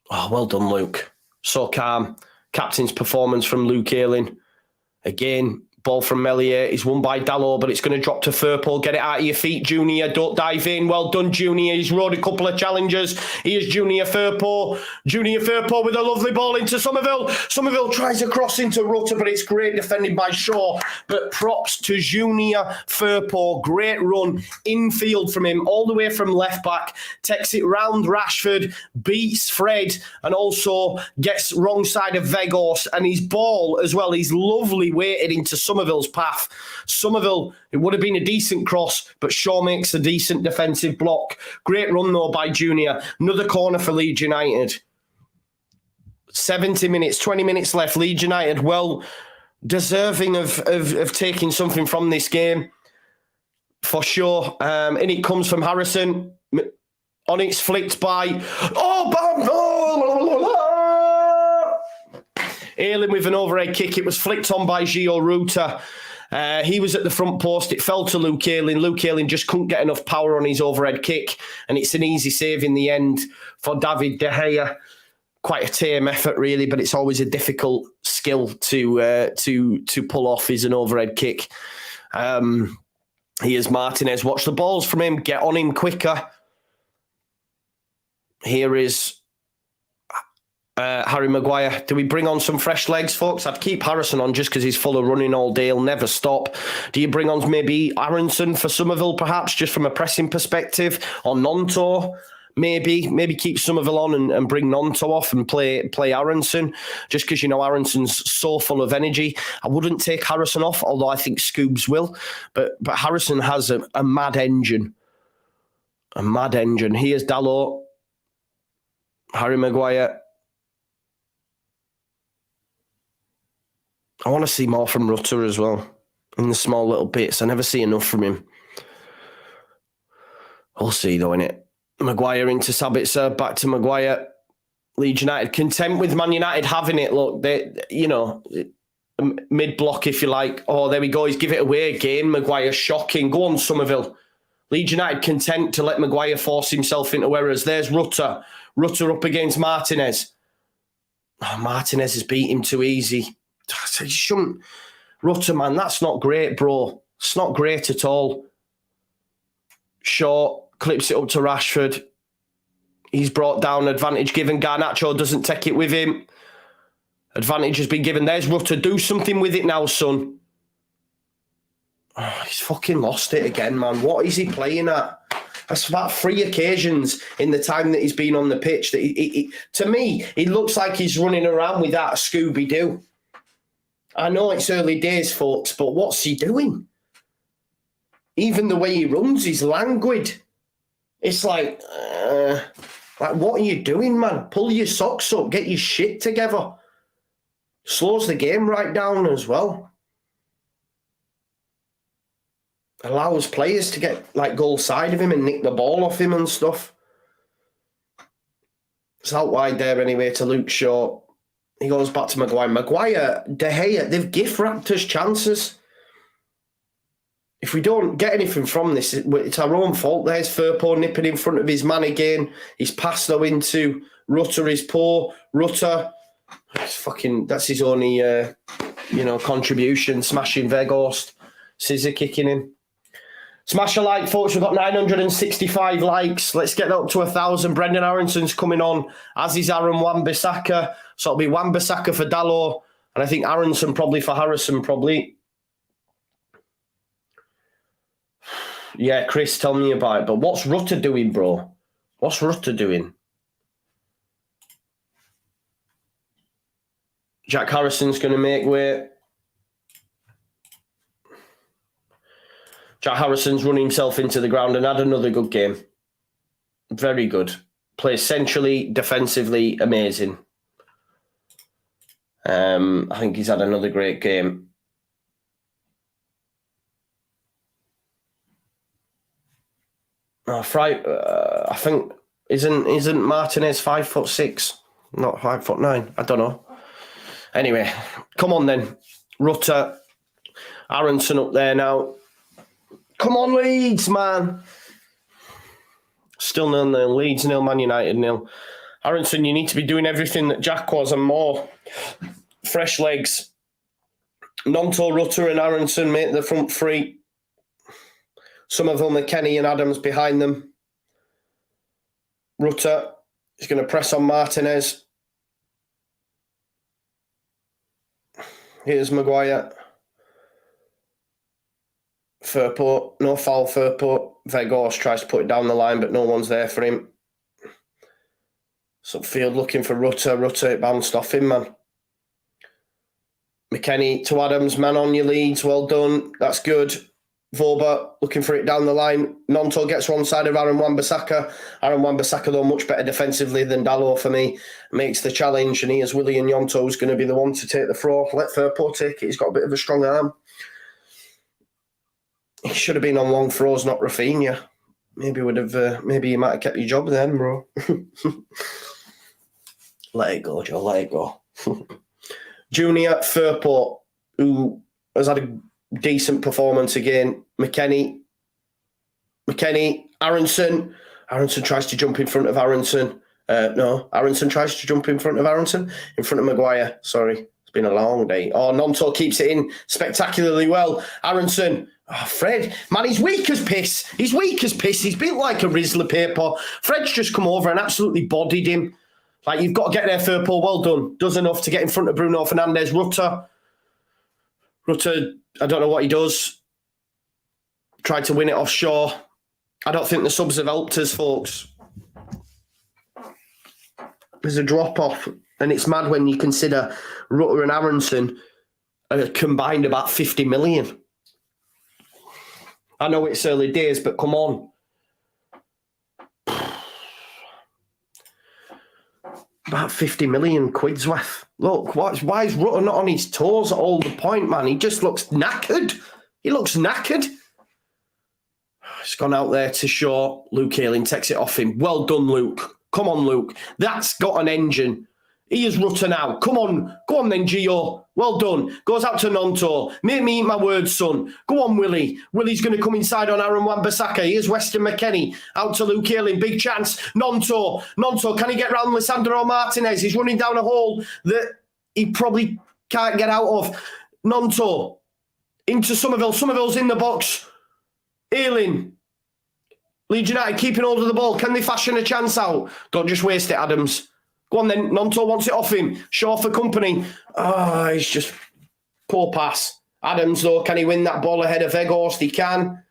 Oh, well done, Luke. So calm. Captain's performance from Luke Ayling. Again, ball from Meslier. He's won by Dalot, but it's going to drop to Firpo. Get it out of your feet, Junior. Don't dive in. Well done, Junior. He's rode a couple of challenges. Here's Junior Firpo. Junior Firpo with a lovely ball into Somerville. Somerville tries a cross into Rutter, but it's great defending by Shaw. But props to Junior Firpo. Great run. Infield from him, all the way from left back. Takes it round Rashford, beats Fred, and also gets wrong side of Weghorst. And his ball as well, he's lovely weighted into Somerville's path. Somerville, it would have been a decent cross, but Shaw makes a decent defensive block. Great run, though, by Junior. Another corner for Leeds United. 70 minutes, 20 minutes left. Leeds United, well, deserving of taking something from this game, for sure. And it comes from Harrison. On it's flicked by... Ayling with an overhead kick. It was flicked on by Gio Rutter. He was at the front post. It fell to Luke Ayling. Luke Ayling just couldn't get enough power on his overhead kick, and it's an easy save in the end for David De Gea. Quite a tame effort, really, but it's always a difficult skill to pull off is an overhead kick. Here's Martinez. Watch the balls from him. Get on him quicker. Here is Harry Maguire. Do we bring on some fresh legs, folks? I'd keep Harrison on just because he's full of running all day. He'll never stop. Do you bring on maybe Aronson for Somerville, perhaps, just from a pressing perspective? Or Nonto, maybe keep Somerville on and bring Nonto off and play Aronson, just because, you know, Aronson's so full of energy. I wouldn't take Harrison off, although I think Scoobs will. But Harrison has a mad engine. A mad engine. Here's Dalot. Harry Maguire. I want to see more from Rutter as well. In the small little bits. I never see enough from him. We'll see though, innit? Maguire into Sabitzer. Back to Maguire. Leeds United. Content with Man United having it. Look, they, you know, mid-block if you like. Oh, there we go. He's give it away again. Maguire shocking. Go on, Somerville. Leeds United content to let Maguire force himself into errors. There's Rutter. Rutter up against Martinez. Oh, Martinez has beat him too easy. You shouldn't. Rutter, man, that's not great, bro. It's not great at all. Short, clips it up to Rashford. He's brought down, advantage given. Garnacho doesn't take it with him. Advantage has been given. There's Rutter. Do something with it now, son. Oh, he's fucking lost it again, man. What is he playing at? That's about 3 occasions in the time that he's been on the pitch. That to me, he looks like he's running around with that Scooby-Doo. I know it's early days, folks, but what's he doing? Even the way he runs, he's languid. It's like, what are you doing, man? Pull your socks up, get your shit together. Slows the game right down as well. Allows players to get like goal side of him and nick the ball off him and stuff. It's out wide there anyway to Luke Shaw. He goes back to Maguire. Maguire, De Gea, they've gift-wrapped us chances. If we don't get anything from this, it's our own fault. There's Firpo nipping in front of his man again. He's passed though into Rutter is poor. Rutter, that's his only, contribution. Smashing Weghorst. Scissor kicking him. Smash a like, folks. We've got 965 likes. Let's get that up to 1,000. Brendan Aronson's coming on, as is Aaron Wan-Bissaka. So it'll be Wan-Bissaka for Dalot, and I think Aronson probably for Harrison, probably. Yeah, Chris, tell me about it. But what's Rutter doing, bro? What's Rutter doing? Jack Harrison's going to make way. Jack Harrison's run himself into the ground and had another good game. Very good. Plays centrally, defensively, amazing. I think he's had another great game. I think isn't Martinez 5'6", not 5'9"? I don't know. Anyway, come on then, Rutter, Aronson up there now. Come on, Leeds, man. Still 0-0. Leeds 0, Man United 0. Aronson, you need to be doing everything that Jack was and more. Fresh legs. Nonto, Rutter and Aronson make the front three. Some of them are Kenny and Adams behind them. Rutter is going to press on Martinez. Here's Maguire. Firpo, no foul Firpo. Weghorst tries to put it down the line, but no one's there for him. Subfield looking for Rutter. Rutter, it bounced off him, man. McKennie to Adams, man on your Leeds. Well done. That's good. Voba looking for it down the line. Nonto gets one side of Aaron Wan-Bissaka. Aaron Wan-Bissaka, though, much better defensively than Dalot for me. Makes the challenge, and here's Willian Gnonto, who's going to be the one to take the throw. Let Firpo take it. He's got a bit of a strong arm. He should have been on long throws, not Rafinha. Maybe you might have kept your job then, bro. Let it go, Joe. Let it go. Junior Firpo, who has had a decent performance again. McKennie, Aronson. Aronson tries to jump in front of Aronson. Aronson tries to jump in front of Aronson. In front of Maguire. Sorry, it's been a long day. Oh, Nonto keeps it in spectacularly well. Aronson. Oh, Fred, man, he's weak as piss. He's built like a Rizzler paper. Fred's just come over and absolutely bodied him. Like, you've got to get there, Firpo. Well done. Does enough to get in front of Bruno Fernandes. Rutter, I don't know what he does. Tried to win it off Shaw. I don't think the subs have helped us, folks. There's a drop-off, and it's mad when you consider Rutter and Aronson are combined about 50 million. I know it's early days, but come on. About 50 million quid's worth. Look, why is Rutter not on his toes at all the point, man? He just looks knackered. He looks knackered. He's gone out there to Shaw. Luke Ayling takes it off him. Well done, Luke. Come on, Luke. That's got an engine. He is Rutter now. Come on then, Gio. Well done. Goes out to Nonto. Make me eat my words, son. Go on, Willie. Willie's going to come inside on Aaron Wan-Bissaka. Here's Weston McKennie. Out to Luke Ayling. Big chance. Nonto, can he get round Lisandro Martinez? He's running down a hole that he probably can't get out of. Nonto. Into Somerville. Somerville's in the box. Ayling. Leeds United keeping hold of the ball. Can they fashion a chance out? Don't just waste it, Adams. Go on then. Nonto wants it off him. Shaw for company. He's just poor pass. Adams, though, can he win that ball ahead of Weghorst? He can.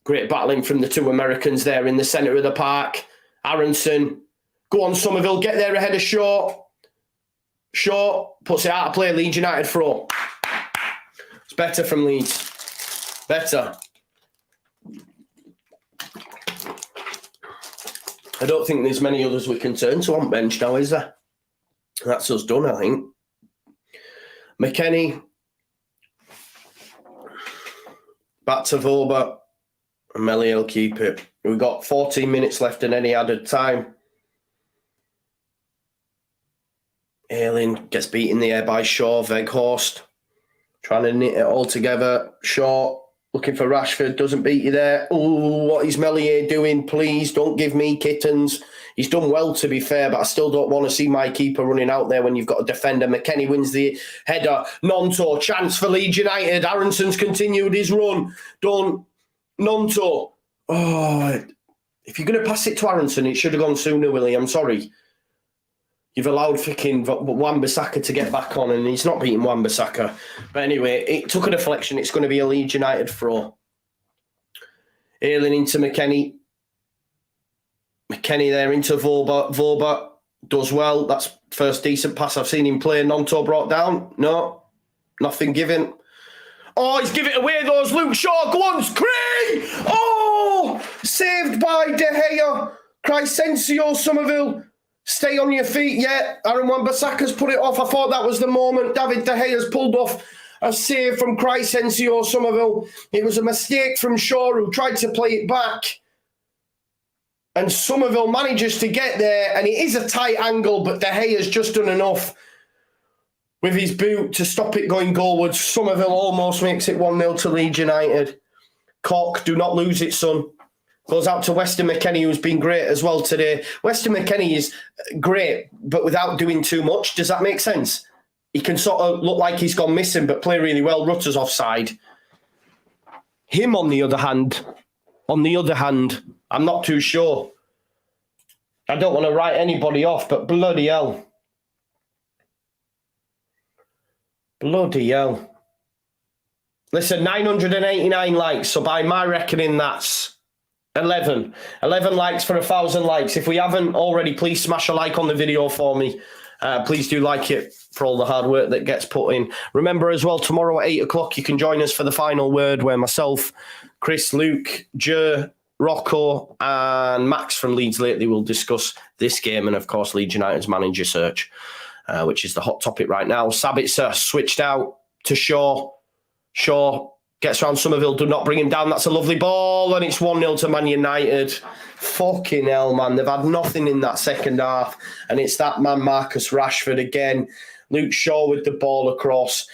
Great battling from the two Americans there in the centre of the park. Aronson. Go on, Somerville. Get there ahead of Shaw. Shaw puts it out of play. Leeds United throw. It's better from Leeds. Better. I don't think there's many others we can turn to on bench now, is there? That's us done, I think. McKennie. Back to Voba. And Melly will keep it. We've got 14 minutes left and any added time. Ayling gets beat in the air by Shaw. Weghorst trying to knit it all together. Shaw looking for Rashford, doesn't beat you there. Oh, what is Melier doing? Please don't give me kittens. He's done well, to be fair, but I still don't want to see my keeper running out there when you've got a defender. McKennie wins the header. Nonto, chance for Leeds United. Aronson's continued his run. Nonto. Oh, if you're going to pass it to Aronson, it should have gone sooner, Willie. I'm sorry. You've allowed freaking Wan-Bissaka to get back on, and he's not beating Wan-Bissaka. But anyway, it took a deflection. It's going to be a Leeds United throw. Ayling into McKennie. McKennie there into Voba. Voba does well. That's first decent pass I've seen him play. Nonto brought down. No, nothing given. Oh, he's giving it away, those Luke Shaw. Go on, Cree! Oh, saved by De Gea. Crysencio, Somerville. Stay on your feet, yeah. Aaron Wan-Bissaka's put it off. I thought that was the moment. David De Gea's pulled off a save from Crysencio Somerville. It was a mistake from Shaw, who tried to play it back. And Somerville manages to get there, and it is a tight angle, but De Gea's just done enough with his boot to stop it going goalwards. Somerville almost makes it 1-0 to Leeds United. Cock, do not lose it, son. Goes out to Weston McKennie, who's been great as well today. Weston McKennie is great, but without doing too much. Does that make sense? He can sort of look like he's gone missing, but play really well. Rutter's offside. Him, on the other hand, I'm not too sure. I don't want to write anybody off, but bloody hell. Bloody hell. Listen, 989 likes, so by my reckoning, that's 11 likes for 1,000 likes. If we haven't already, please smash a like on the video for me. Please do like it for all the hard work that gets put in. Remember as well, tomorrow at 8 o'clock, you can join us for the final word, where myself, Chris, Luke, Joe, Rocco and Max from Leeds Lately will discuss this game and, of course, Leeds United's manager search, which is the hot topic right now. Sabitzer switched out to Shaw. Shaw gets around Somerville, do not bring him down. That's a lovely ball, and it's 1-0 to Man United. Fucking hell, man. They've had nothing in that second half, and it's that man, Marcus Rashford, again. Luke Shaw with the ball across.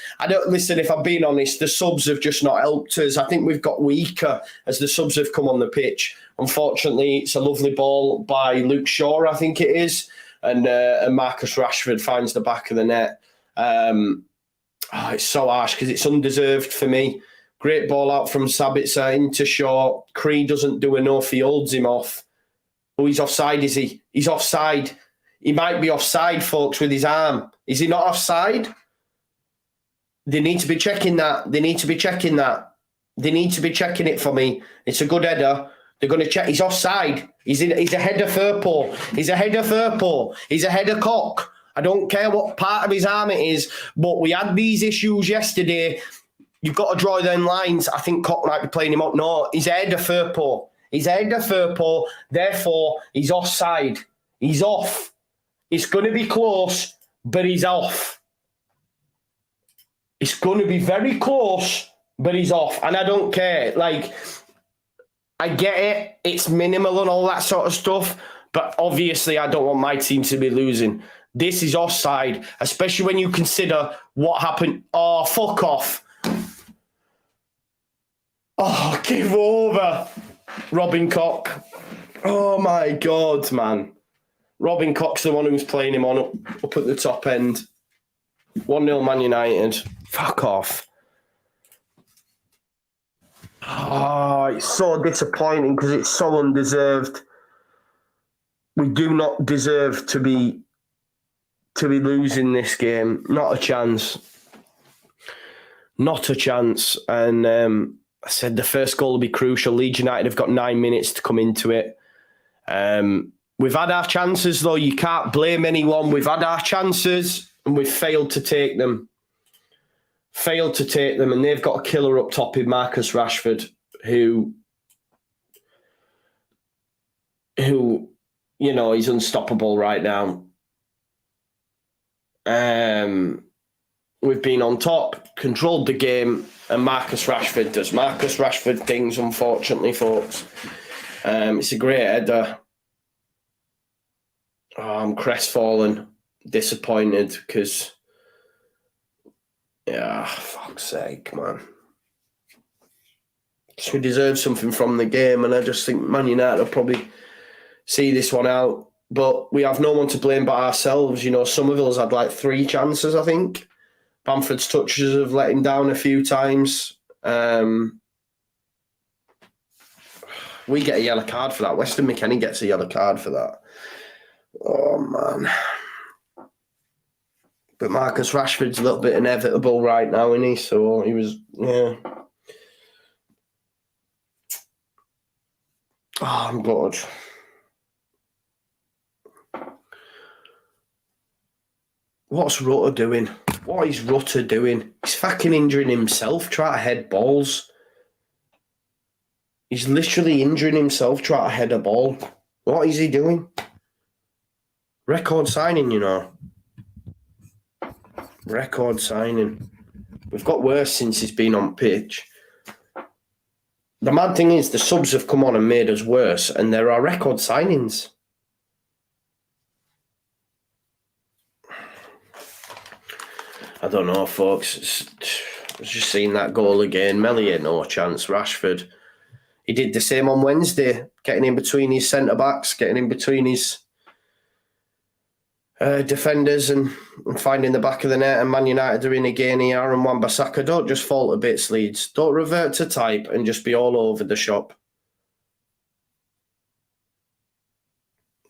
Listen, if I'm being honest, the subs have just not helped us. I think we've got weaker as the subs have come on the pitch. Unfortunately, it's a lovely ball by Luke Shaw, I think it is, and Marcus Rashford finds the back of the net. It's so harsh because it's undeserved for me. Great ball out from Sabitzer into Shaw. Cree doesn't do enough. He holds him off. Oh, he's offside, is he? He's offside. He might be offside, folks, with his arm. Is he not offside? They need to be checking that. They need to be checking it for me. It's a good header. They're going to check. He's offside. He's ahead of Firpo. He's ahead of Firpo. He's ahead of Cock. I don't care what part of his arm it is, but we had these issues yesterday. You've got to draw them lines. I think Cock might be playing him up. No, he's ahead of Firpo. He's ahead of Firpo. Therefore, he's offside. He's off. It's going to be close, but he's off. It's going to be very close, but he's off. And I don't care. Like, I get it. It's minimal and all that sort of stuff. But obviously, I don't want my team to be losing. This is offside, especially when you consider what happened. Oh, fuck off. Oh, give over. Robin Koch. Oh, my God, man. Robin Koch's the one who's playing him on up at the top end. 1-0 Man United. Fuck off. Oh, it's so disappointing because it's so undeserved. We do not deserve to be losing this game. Not a chance. Not a chance. And I said the first goal will be crucial. Leeds United have got 9 minutes to come into it. We've had our chances, though. You can't blame anyone. We've had our chances and we've failed to take them. And they've got a killer up top in Marcus Rashford, who you know, he's unstoppable right now. We've been on top, controlled the game, and Marcus Rashford does Marcus Rashford things, unfortunately, folks. It's a great header. Oh, I'm crestfallen, disappointed, because, yeah, fuck's sake, man. So we deserve something from the game, and I just think Man United will probably see this one out. But we have no one to blame but ourselves. You know, Somerville's had like 3 chances, I think. Bamford's touches have let him down a few times. We get a yellow card for that. Weston McKennie gets a yellow card for that. Oh, man. But Marcus Rashford's a little bit inevitable right now, isn't he? So he was, yeah. Oh, I'm good. What's Rutter doing? What is Rutter doing? He's fucking injuring himself, trying to head balls. He's literally injuring himself trying to head a ball. What is he doing? Record signing, you know. Record signing. We've got worse since he's been on pitch. The mad thing is the subs have come on and made us worse, and there are record signings. I don't know, folks. I was just seeing that goal again. Meslier, no chance. Rashford, he did the same on Wednesday, getting in between his centre-backs, getting in between his defenders and finding the back of the net. And Man United are in again here. And Wan-Bissaka, don't just fall to bits, Leeds. Don't revert to type and just be all over the shop.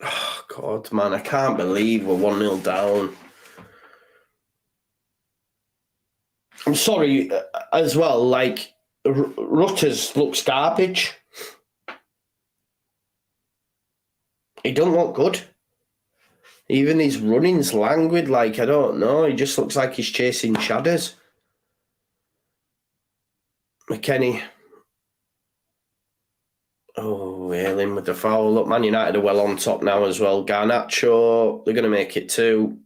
Oh, God, man, I can't believe we're 1-0 down. I'm sorry as well, like, Rutters looks garbage. He don't look good. Even his running's languid, like, I don't know. He just looks like he's chasing shadows. McKennie. Oh, hailing with the foul. Look, Man United are well on top now as well. Garnacho, they're going to make it 2.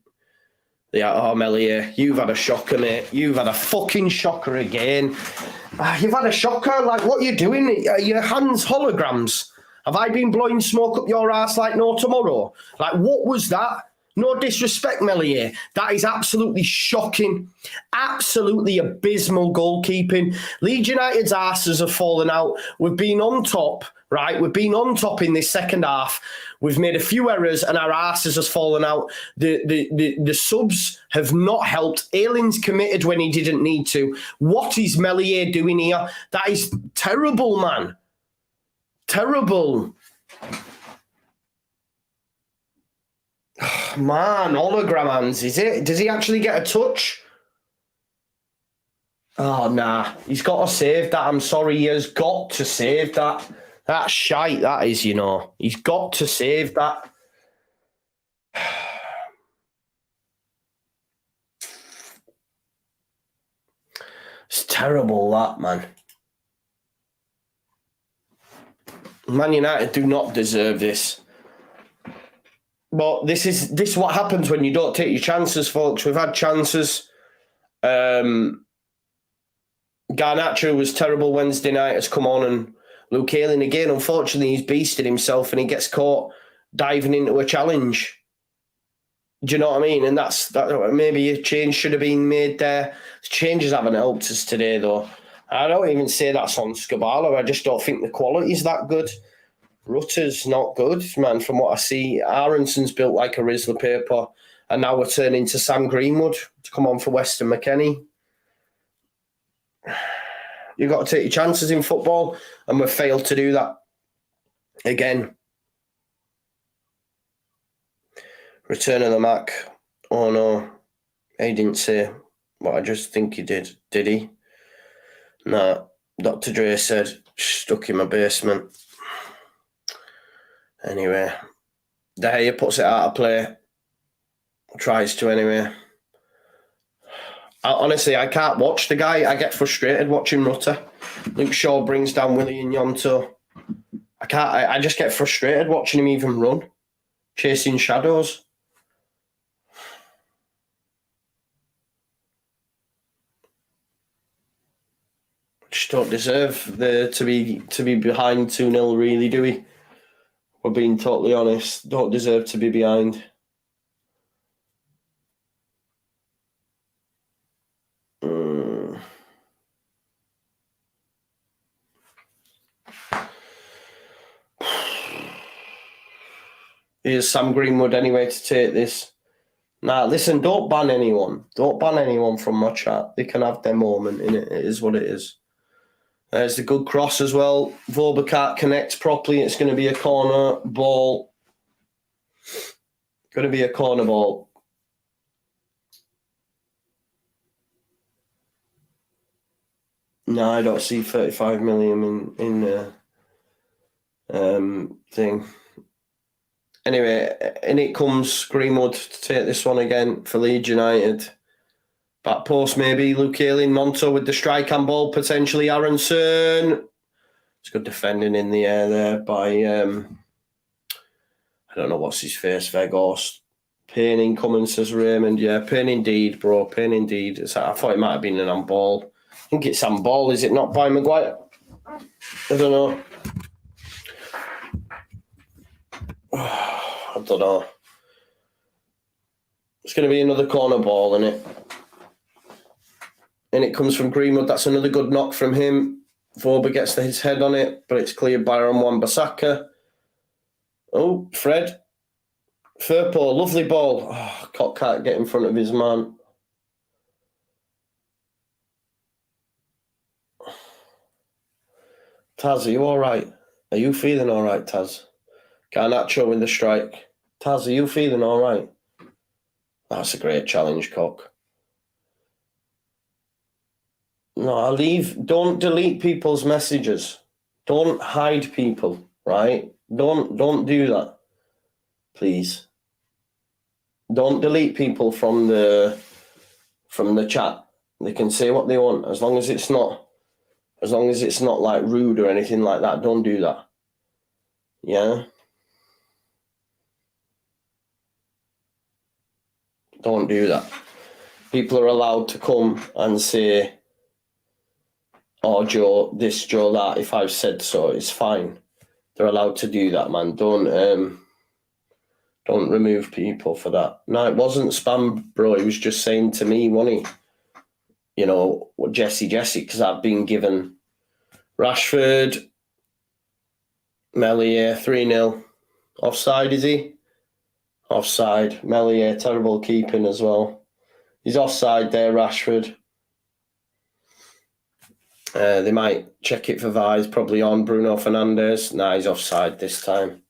Yeah, oh, Meslier, you've had a shocker, mate. You've had a fucking shocker again. You've had a shocker. Like, what are you doing? Are your hands holograms? Have I been blowing smoke up your ass like no tomorrow? Like, what was that? No disrespect, Meslier. That is absolutely shocking. Absolutely abysmal goalkeeping. Leeds United's asses have fallen out. We've been on top, right? We've been on top in this second half. We've made a few errors and our asses has fallen out. The subs have not helped. Ayling's committed when he didn't need to. What is Meslier doing here? That is terrible, man. Terrible. Man, hologram hands, is it? Does he actually get a touch? Oh, nah. He's got to save that. I'm sorry. He has got to save that. That's shite, that is, you know. He's got to save that. It's terrible, that, man. Man United do not deserve this. But this is what happens when you don't take your chances, folks. We've had chances. Garnacho was terrible Wednesday night, has come on, and Luke Ayling again, unfortunately, he's beasted himself and he gets caught diving into a challenge. Do you know what I mean? And that maybe a change should have been made there. The changes haven't helped us today, though. I don't even say that's on Skubala. I just don't think the quality's that good. Rutter's not good, man, from what I see. Aronson's built like a Rizzler paper, and now we're turning to Sam Greenwood to come on for Weston McKennie. You've got to take your chances in football, and we've failed to do that again. Return of the Mac. Oh, no. He didn't say what I just think he did. Did he? No. Dr. Dre said, stuck in my basement. Anyway. De Gea puts it out of play. Tries to anyway. Honestly, I can't watch the guy. I get frustrated watching Rutter. Luke Shaw brings down Willie and Yonto. I just get frustrated watching him even run. Chasing shadows. Just don't deserve to be behind 2-0, really, do we? We're being totally honest. Don't deserve to be behind. Here's Sam Greenwood anyway to take this. Nah, listen, don't ban anyone. Don't ban anyone from my chat. They can have their moment in it. It is what it is. There's the good cross as well. Voba can't connect properly. It's going to be a corner ball. Going to be a corner ball. No, I don't see 35 million in the thing. Anyway, in it comes Greenwood to take this one again for Leeds United. Back post maybe, Luke Ayling, Monto with the strike and ball, potentially Aronson. It's good defending in the air there by, I don't know what's his face, Vegas. Pain incoming, says Raymond. Yeah, pain indeed, bro, pain indeed. I thought it might have been an handball. I think it's handball, is it not, by Maguire? I don't know. I don't know. It's going to be another corner ball, isn't it? And it comes from Greenwood. That's another good knock from him. Voba gets his head on it, but it's cleared by Wan-Bissaka. Oh, Fred. Firpo, lovely ball. Oh, Cock can't get in front of his man. Taz, are you all right? Are you feeling all right, Taz? Garnacho with the strike. Taz, are you feeling all right? That's a great challenge, Cock. No, don't delete people's messages. Don't hide people, right? Don't do that. Please. Don't delete people from the chat. They can say what they want as long as it's not like rude or anything like that. Don't do that. Yeah? Don't do that. People are allowed to come and say, oh, Joe, this, Joe, that. If I've said so, it's fine. They're allowed to do that, man. Don't remove people for that. No, it wasn't spam, bro. He was just saying to me, wasn't he? You know, Jesse, because I've been given Rashford, Melier, 3-0. Offside, is he? Offside. Melier, terrible keeping as well. He's offside there, Rashford. They might check it for VAR. Probably on Bruno Fernandes. Nah, he's offside this time.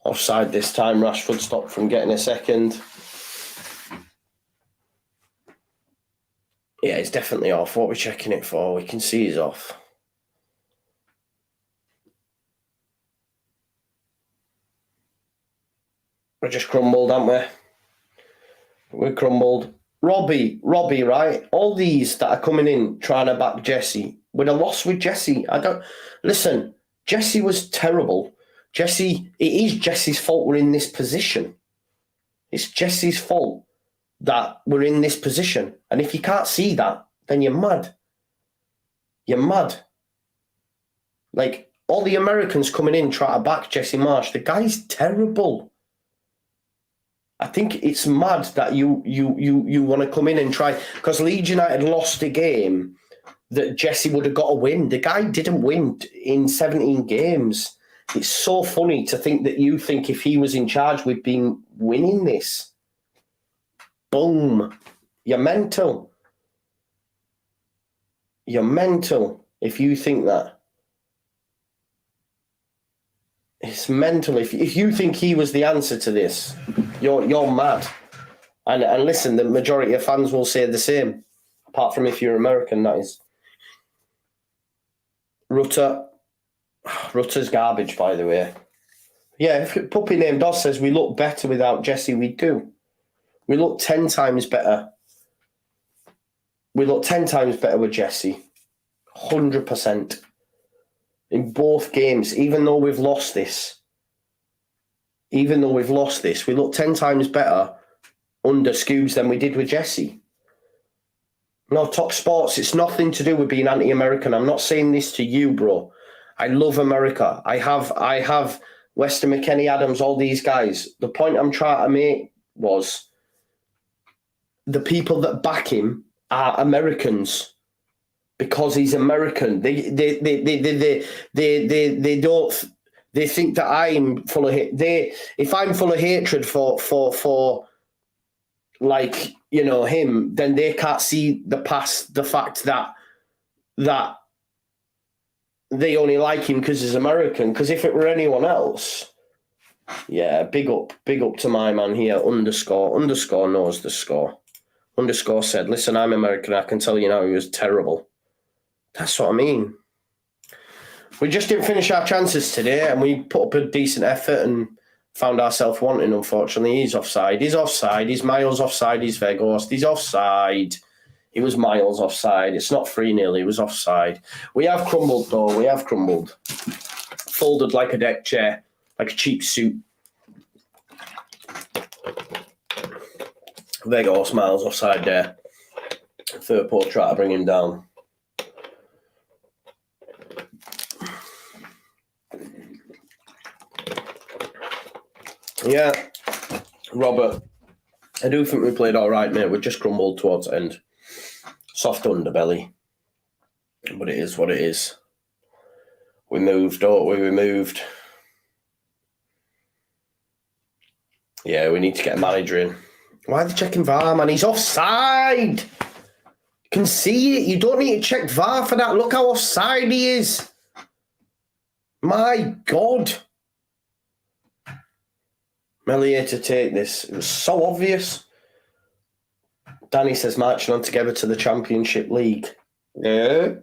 Offside this time. Rashford stopped from getting a second. Yeah, it's definitely off. What are we checking it for? We can see he's off. We just crumbled, haven't we? We crumbled. Robbie, right? All these that are coming in trying to back Jesse, We'd have lost with Jesse. Listen, Jesse was terrible. It is Jesse's fault we're in this position. It's Jesse's fault that we're in this position. And if you can't see that, then you're mad. You're mad. Like, all the Americans coming in try to back Jesse Marsch. The guy's terrible. I think it's mad that you want to come in and try, because Leeds United lost a game that Jesse would have got a win. The guy didn't win in 17 games. It's so funny to think that you think if he was in charge, we'd been winning this. Boom. You're mental. You're mental if you think that. It's mental. If you think he was the answer to this, you're mad. And listen, the majority of fans will say the same, apart from if you're American, that is. Rutter's garbage, by the way. Yeah, if Puppy Named Oz says we look better without Jesse, we do. We look 10 times better. We look 10 times better with Jesse. 100%. In both games, even though we've lost this, we look 10 times better under Scoobs than we did with Jesse. No, Top Sports, it's nothing to do with being anti-American. I'm not saying this to you, bro. I love America. I have Weston McKennie Adams, all these guys. The point I'm trying to make was the people that back him are Americans. Because he's American, they think that I'm full of hate. If I'm full of hatred for like, you know, him, then they can't see the fact that they only like him because he's American. Because if it were anyone else, yeah, big up to my man here. Underscore knows the score. Underscore said, "Listen, I'm American. I can tell you now, he was terrible." That's what I mean. We just didn't finish our chances today, and we put up a decent effort and found ourselves wanting, unfortunately. He's offside. He's miles offside. He's Vegas. He's offside. He was miles offside. It's not 3-0. He was offside. We have crumbled, though. We have crumbled. Folded like a deck chair, like a cheap suit. Vegas, miles offside there. Third port try to bring him down. Yeah, Robert, I do think we played all right, mate. We just crumbled towards the end. Soft underbelly. But it is what it is. We moved, don't we? We moved. Yeah, we need to get a manager in. Why are they checking VAR, man? He's offside! You can see it. You don't need to check VAR for that. Look how offside he is. My God. Melier to take this. It was so obvious. Danny says marching on together to the Championship League. Yeah.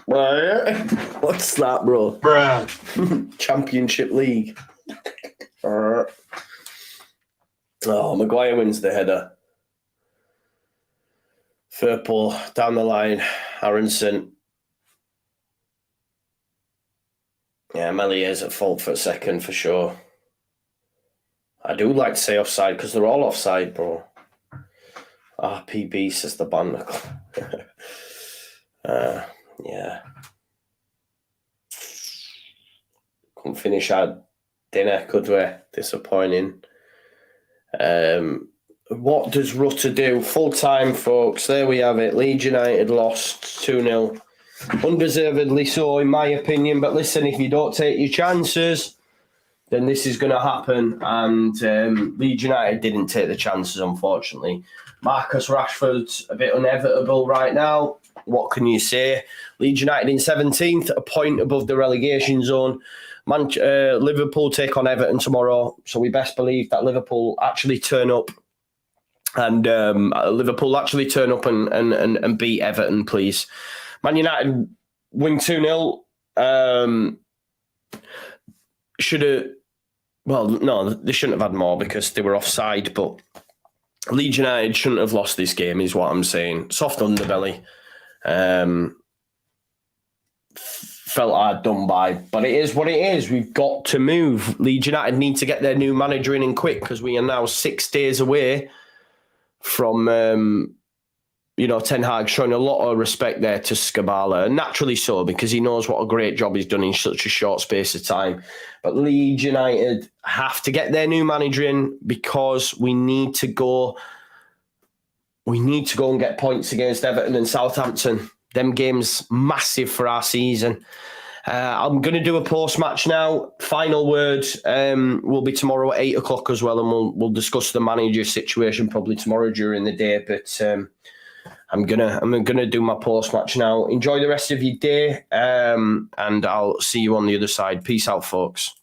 What's that, bro?
Bruh.
Championship League. Oh, Maguire wins the header. Firpo down the line. Aronson. Yeah, Melier's at fault for a second for sure. I do like to say offside because they're all offside, bro. RPB says the band. Yeah. Couldn't finish our dinner, could we? Disappointing. What does Rutter do? Full time, folks. There we have it. Leeds United lost 2-0. Undeservedly so, in my opinion. But listen, if you don't take your chances, then this is going to happen. And Leeds United didn't take the chances, unfortunately. Marcus Rashford's a bit inevitable right now. What can you say? Leeds United in 17th, a point above the relegation zone. Liverpool take on Everton tomorrow, so we best believe that Liverpool actually turn up and beat Everton, please. Man United win 2-0. They shouldn't have had more because they were offside, but Leeds United shouldn't have lost this game, is what I'm saying. Soft underbelly. felt hard done by. But it is what it is. We've got to move. Leeds United need to get their new manager in and quick because we are now 6 days away from, Ten Hag showing a lot of respect there to Skabala. And naturally so, because he knows what a great job he's done in such a short space of time. But Leeds United have to get their new manager in because we need to go and get points against Everton and Southampton. Them games massive for our season. I'm going to do a post-match now. Final words will be tomorrow at 8 o'clock as well, and we'll discuss the manager situation probably tomorrow during the day. But I'm gonna do my post-match now. Enjoy the rest of your day, and I'll see you on the other side. Peace out, folks.